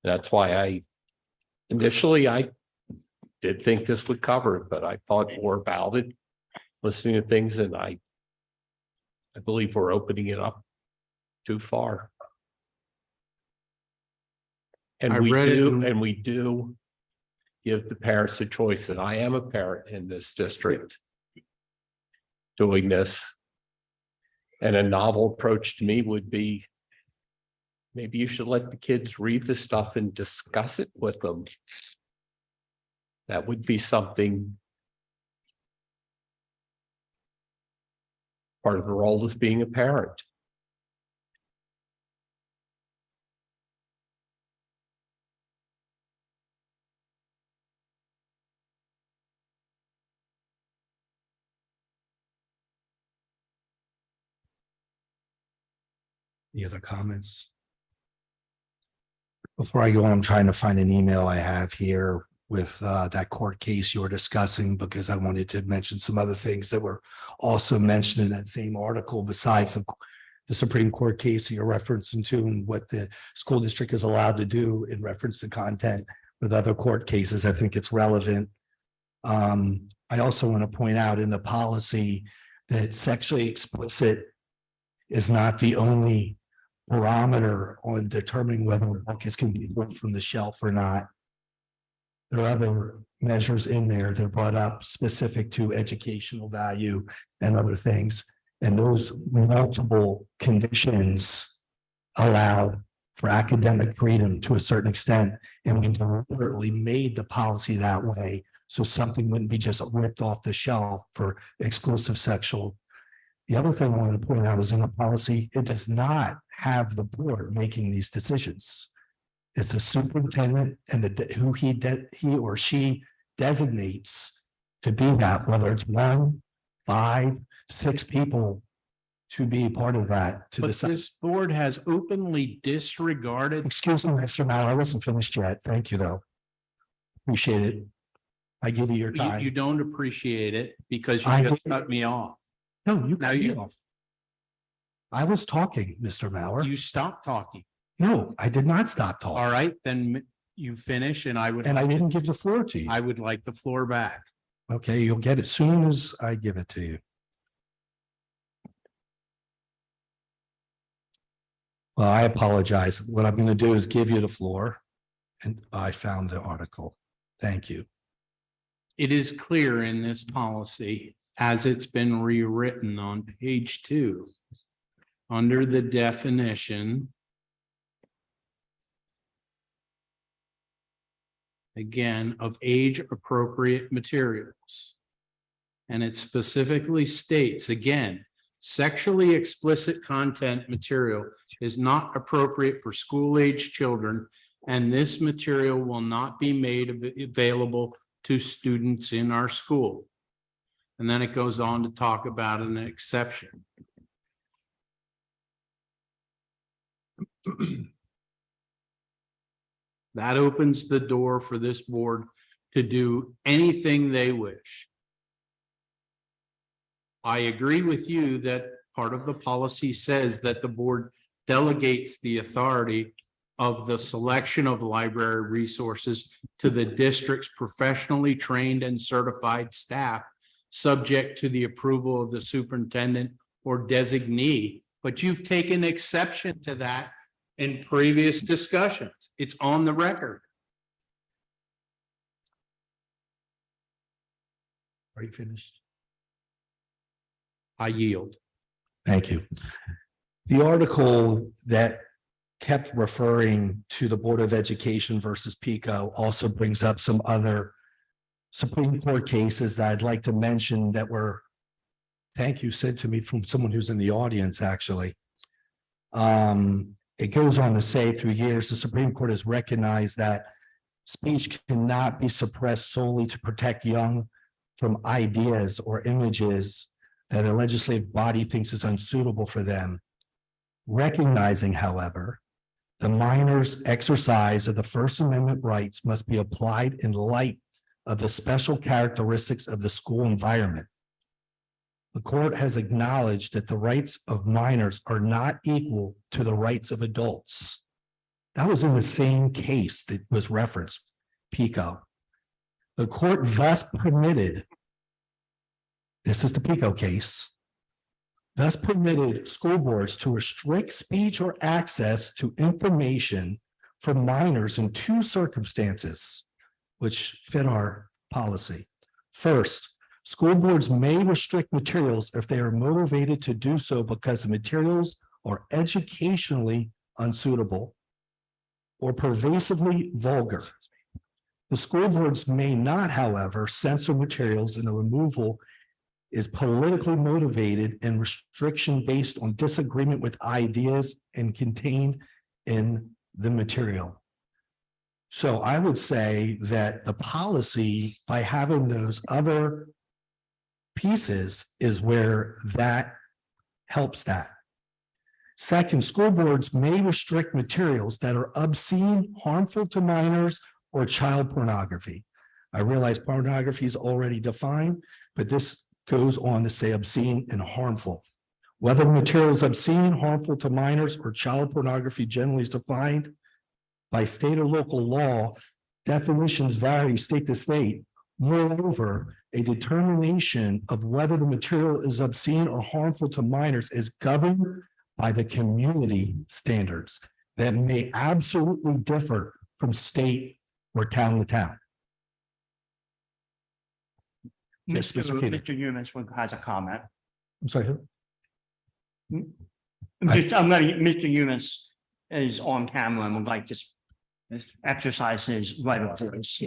That's why I initially did think this would cover it, but I thought more about it, listening to things, and I believe we're opening it up too far. And we do give the parents a choice, and I am a parent in this district doing this. And a novel approach to me would be, maybe you should let the kids read the stuff and discuss it with them. That would be something. Part of the role is being a parent.
Any other comments? Before I go on, I'm trying to find an email I have here with that court case you were discussing, because I wanted to mention some other things that were also mentioned in that same article besides the Supreme Court case that you're referencing to, and what the school district is allowed to do in reference to content with other court cases. I think it's relevant. I also want to point out in the policy that sexually explicit is not the only barometer on determining whether a book is can be removed from the shelf or not. There are other measures in there that are brought up specific to educational value and other things. And those multiple conditions allow for academic freedom to a certain extent. And we deliberately made the policy that way, so something wouldn't be just ripped off the shelf for exclusive sexual. The other thing I want to point out is in the policy, it does not have the board making these decisions. It's the superintendent and who he or she designates to be that, whether it's 1, 5, 6 people to be part of that. To
But
decide.
this board has openly disregarded.
Excuse me, Mr. Mallon, I wasn't finished yet. Thank you, though. Appreciate it. I give you your time.
You don't appreciate it because you
I
just
do.
cut me off.
No, you
Now
cut me
you,
off. I was talking, Mr. Mallon.
you stopped talking.
No, I did not stop talking.
All right, then you finish and I would.
And I didn't give the floor to you.
I would like the floor back.
Okay, you'll get it soon as I give it to you. Well, I apologize. What I'm going to do is give you the floor. And I found the article. Thank you.
It is clear in this policy, as it's been rewritten on page 2, under the definition. Again, of age appropriate materials. And it specifically states, again, sexually explicit content material is not appropriate for school age children, and this material will not be made available to students in our school. And then it goes on to talk about an exception. That opens the door for this board to do anything they wish. I agree with you that part of the policy says that the board delegates the authority of the selection of library resources to the district's professionally trained and certified staff, subject to the approval of the superintendent or designee. But you've taken exception to that in previous discussions. It's on the record.
Are you finished?
I yield.
Thank you. The article that kept referring to the Board of Education versus PICO also brings up some other Supreme Court cases that I'd like to mention that were, thank you, said to me from someone who's in the audience, actually. It goes on to say, through years, the Supreme Court has recognized that speech cannot be suppressed solely to protect young from ideas or images that a legislative body thinks is unsuitable for them. Recognizing, however, the minor's exercise of the First Amendment rights must be applied in light of the special characteristics of the school environment. The court has acknowledged that the rights of minors are not equal to the rights of adults. That was in the same case that was referenced, PICO. The court thus permitted, this is the PICO case, thus permitted school boards to restrict speech or access to information for minors in two circumstances which fit our policy. First, school boards may restrict materials if they are motivated to do so because the materials are educationally unsuitable or pervasively vulgar. The school boards may not, however, censor materials, and the removal is politically motivated and restriction based on disagreement with ideas and contained in the material. So I would say that the policy, by having those other pieces, is where that helps that. Second, school boards may restrict materials that are obscene, harmful to minors, or child pornography. I realize pornography is already defined, but this goes on to say obscene and harmful. Whether the material is obscene, harmful to minors, or child pornography generally is defined by state or local law. Definitions vary state to state. Moreover, a determination of whether the material is obscene or harmful to minors is governed by the community standards that may absolutely differ from state or town to town. Yes, Mr. Keenan.
Mr. Umis has a comment.
I'm sorry, who?
Mr. Umis is on camera and would like to exercise his right of voice.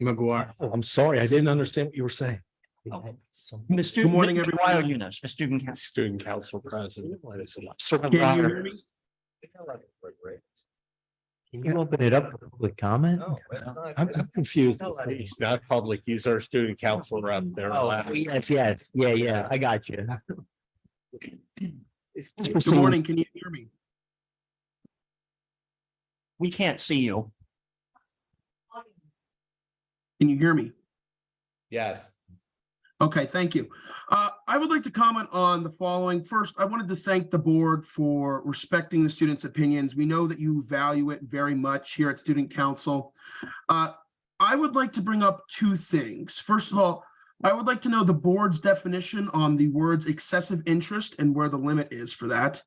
McGuire.
Oh, I'm sorry, I didn't understand what you were saying.
Good morning, everyone. Unis, the
Student council president.
Can you hear me?
Can you open it up for public comment?
I'm confused.
He's not public, he's our student council rep. They're allowed.
Yes, yeah, I got you.
Good morning, can you hear me? We can't see you.
Can you hear me?
Yes.
Okay, thank you. I would like to comment on the following. First, I wanted to thank the board for respecting the students' opinions. We know that you value it very much here at Student Council. I would like to bring up two things. First of all, I would like to know the board's definition on the words excessive interest and where the limit is for that.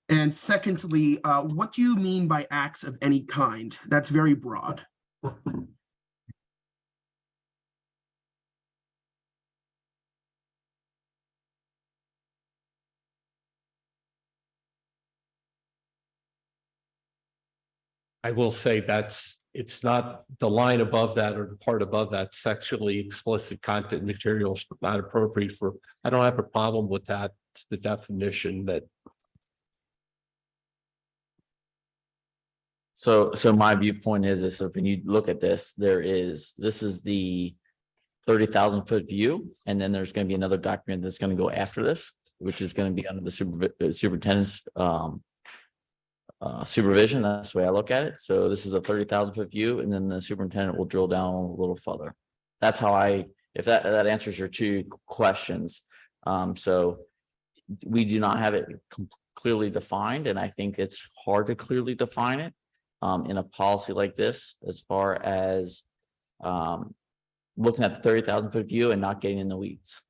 And secondly, what do you mean by acts of any kind? That's very broad.
I will say it's not the line above that or the part above that, sexually explicit content materials not appropriate for, I don't have a problem with that. It's the definition that.
So my viewpoint is so when you look at this, this is the 30,000 foot view. And then there's going to be another document that's going to go after this, which is going to be under the superintendent's supervision. That's the way I look at it. So this is a 30,000 foot view, and then the superintendent will drill down a little further. That's how I if that answers your two questions. So we do not have it clearly defined, and I think it's hard to clearly define it in a policy like this, as far as looking at the 30,000 foot view and not getting in the weeds.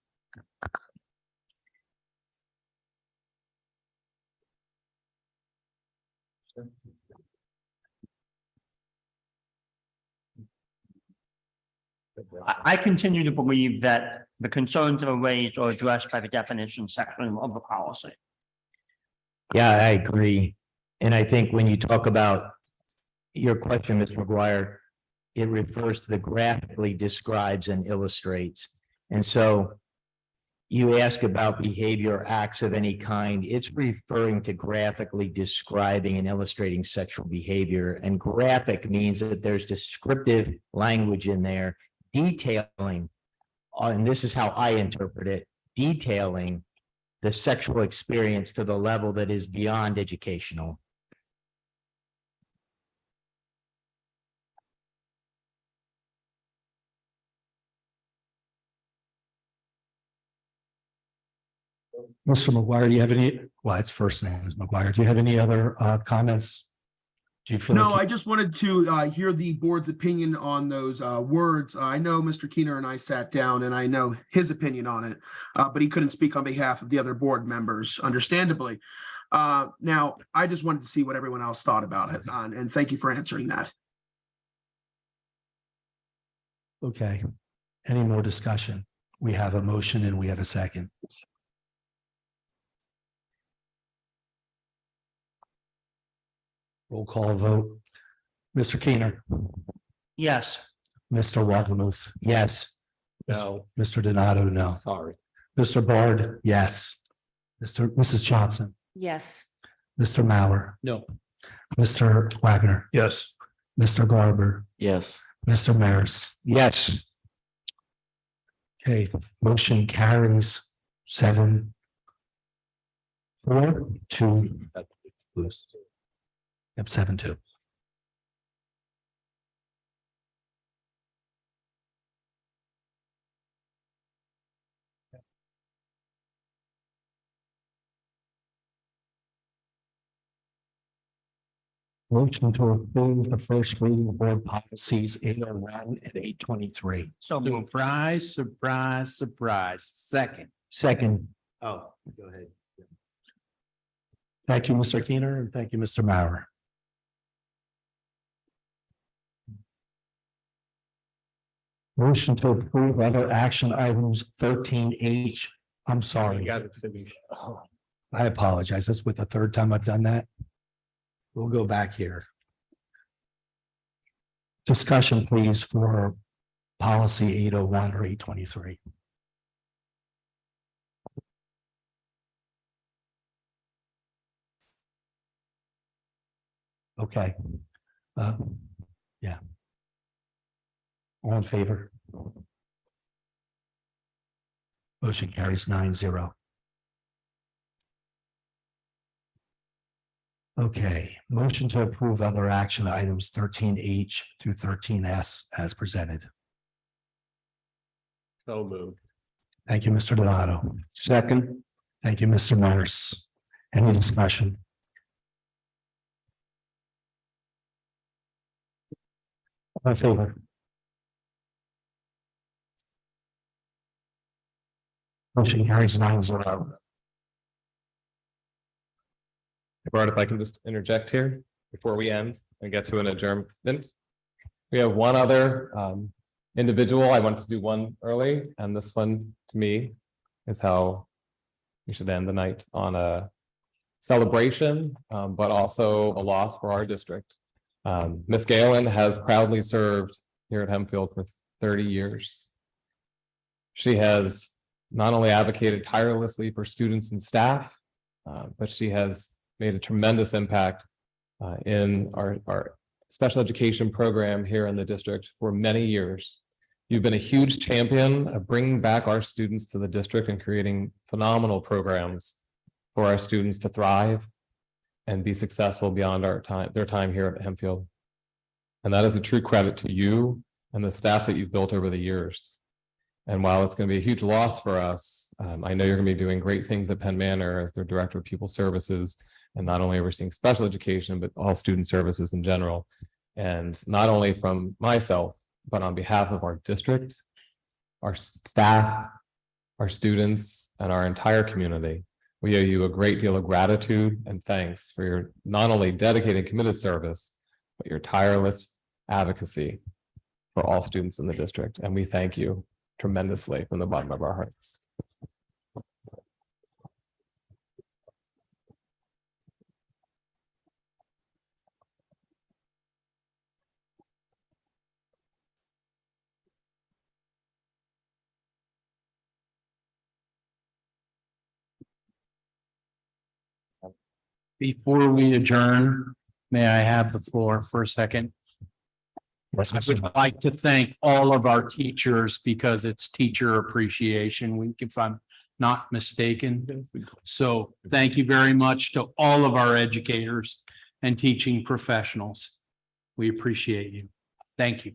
I continue to believe that the concerns that are raised are addressed by the definition section of the policy.
Yeah, I agree. And I think when you talk about your question, Mr. McGuire, it refers to the graphically describes and illustrates. And so you ask about behavior or acts of any kind, it's referring to graphically describing and illustrating sexual behavior. And graphic means that there's descriptive language in there detailing, and this is how I interpret it, detailing the sexual experience to the level that is beyond educational.
Mr. McGuire, do you have any, well, its first name is McGuire. Do you have any other comments? Do you feel?
No,
like
I just wanted to hear the board's opinion on those words. I know Mr. Keener and I sat down and I know his opinion on it, but he couldn't speak on behalf of the other board members, understandably. Now, I just wanted to see what everyone else thought about it, and thank you for answering that.
Okay. Any more discussion? We have a motion and we have a second. Roll call vote. Mr. Keener.
Yes.
Mr. Watermuth.
Yes.
No. Mr. Donato, no.
Sorry.
Mr. Bard, yes. Mrs. Johnson,
Yes.
Mr. Mauer,
No.
Mr. Wagner,
Yes.
Mr. Garber,
Yes.
Mr. Maris.
Yes.
Okay, motion carries 7-4 to. Yep, 7-2. Motion to approve the first reading of board policies 801 and 823.
So moved.
Surprise, surprise, surprise.
Second.
Oh, go ahead.
Thank you, Mr. Keener, and thank you, Mr. Mauer. Motion to approve other action items 13H. I'm sorry. Oh, I apologize. That's with the third time I've done that. We'll go back here. Discussion, please, for policy 801 or 823. Okay. Yeah. All in favor? Motion carries 9-0. Okay, motion to approve other action items 13H through 13S as presented.
So moved.
Thank you, Mr. Donato.
Second.
Thank you, Mr. Morris. Any discussion? All in favor? Motion carries 9-0.
Bart, if I can just interject here before we end and get to an adjournment. We have one other individual. I wanted to do one early, and this one to me is how we should end the night, on a celebration, but also a loss for our district. Miss Galen has proudly served here at Hempfield for 30 years. She has not only advocated tirelessly for students and staff, but she has made a tremendous impact in our special education program here in the district for many years. You've been a huge champion of bringing back our students to the district and creating phenomenal programs for our students to thrive and be successful beyond their time here at Hempfield. And that is a true credit to you and the staff that you've built over the years. And while it's going to be a huge loss for us, I know you're going to be doing great things at Penn Manor as their Director of Pupil Services, and not only overseeing special education, but all student services in general. And not only from myself, but on behalf of our district, our staff, our students, and our entire community, we owe you a great deal of gratitude and thanks for your not only dedicated, committed service, but your tireless advocacy for all students in the district. And we thank you tremendously from the bottom of our hearts.
Before we adjourn, may I have the floor for a second? I would like to thank all of our teachers because it's Teacher Appreciation Week, if I'm not mistaken. So thank you very much to all of our educators and teaching professionals. We appreciate you. Thank you.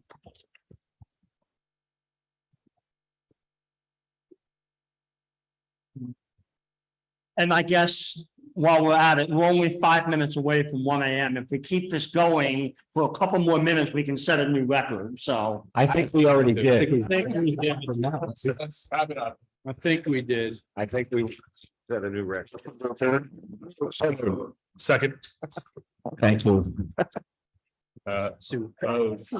And I guess while we're at it, we're only 5 minutes away from 1 AM. If we keep this going for a couple more minutes, we can set a new record. So.
I think we already did.
I think we did.
Let's wrap it up.
I think we did.
I think we set a new record.
Second.
Thank you.
Sue. Charles.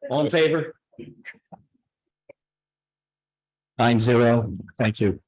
All in favor?
9-0. Thank you.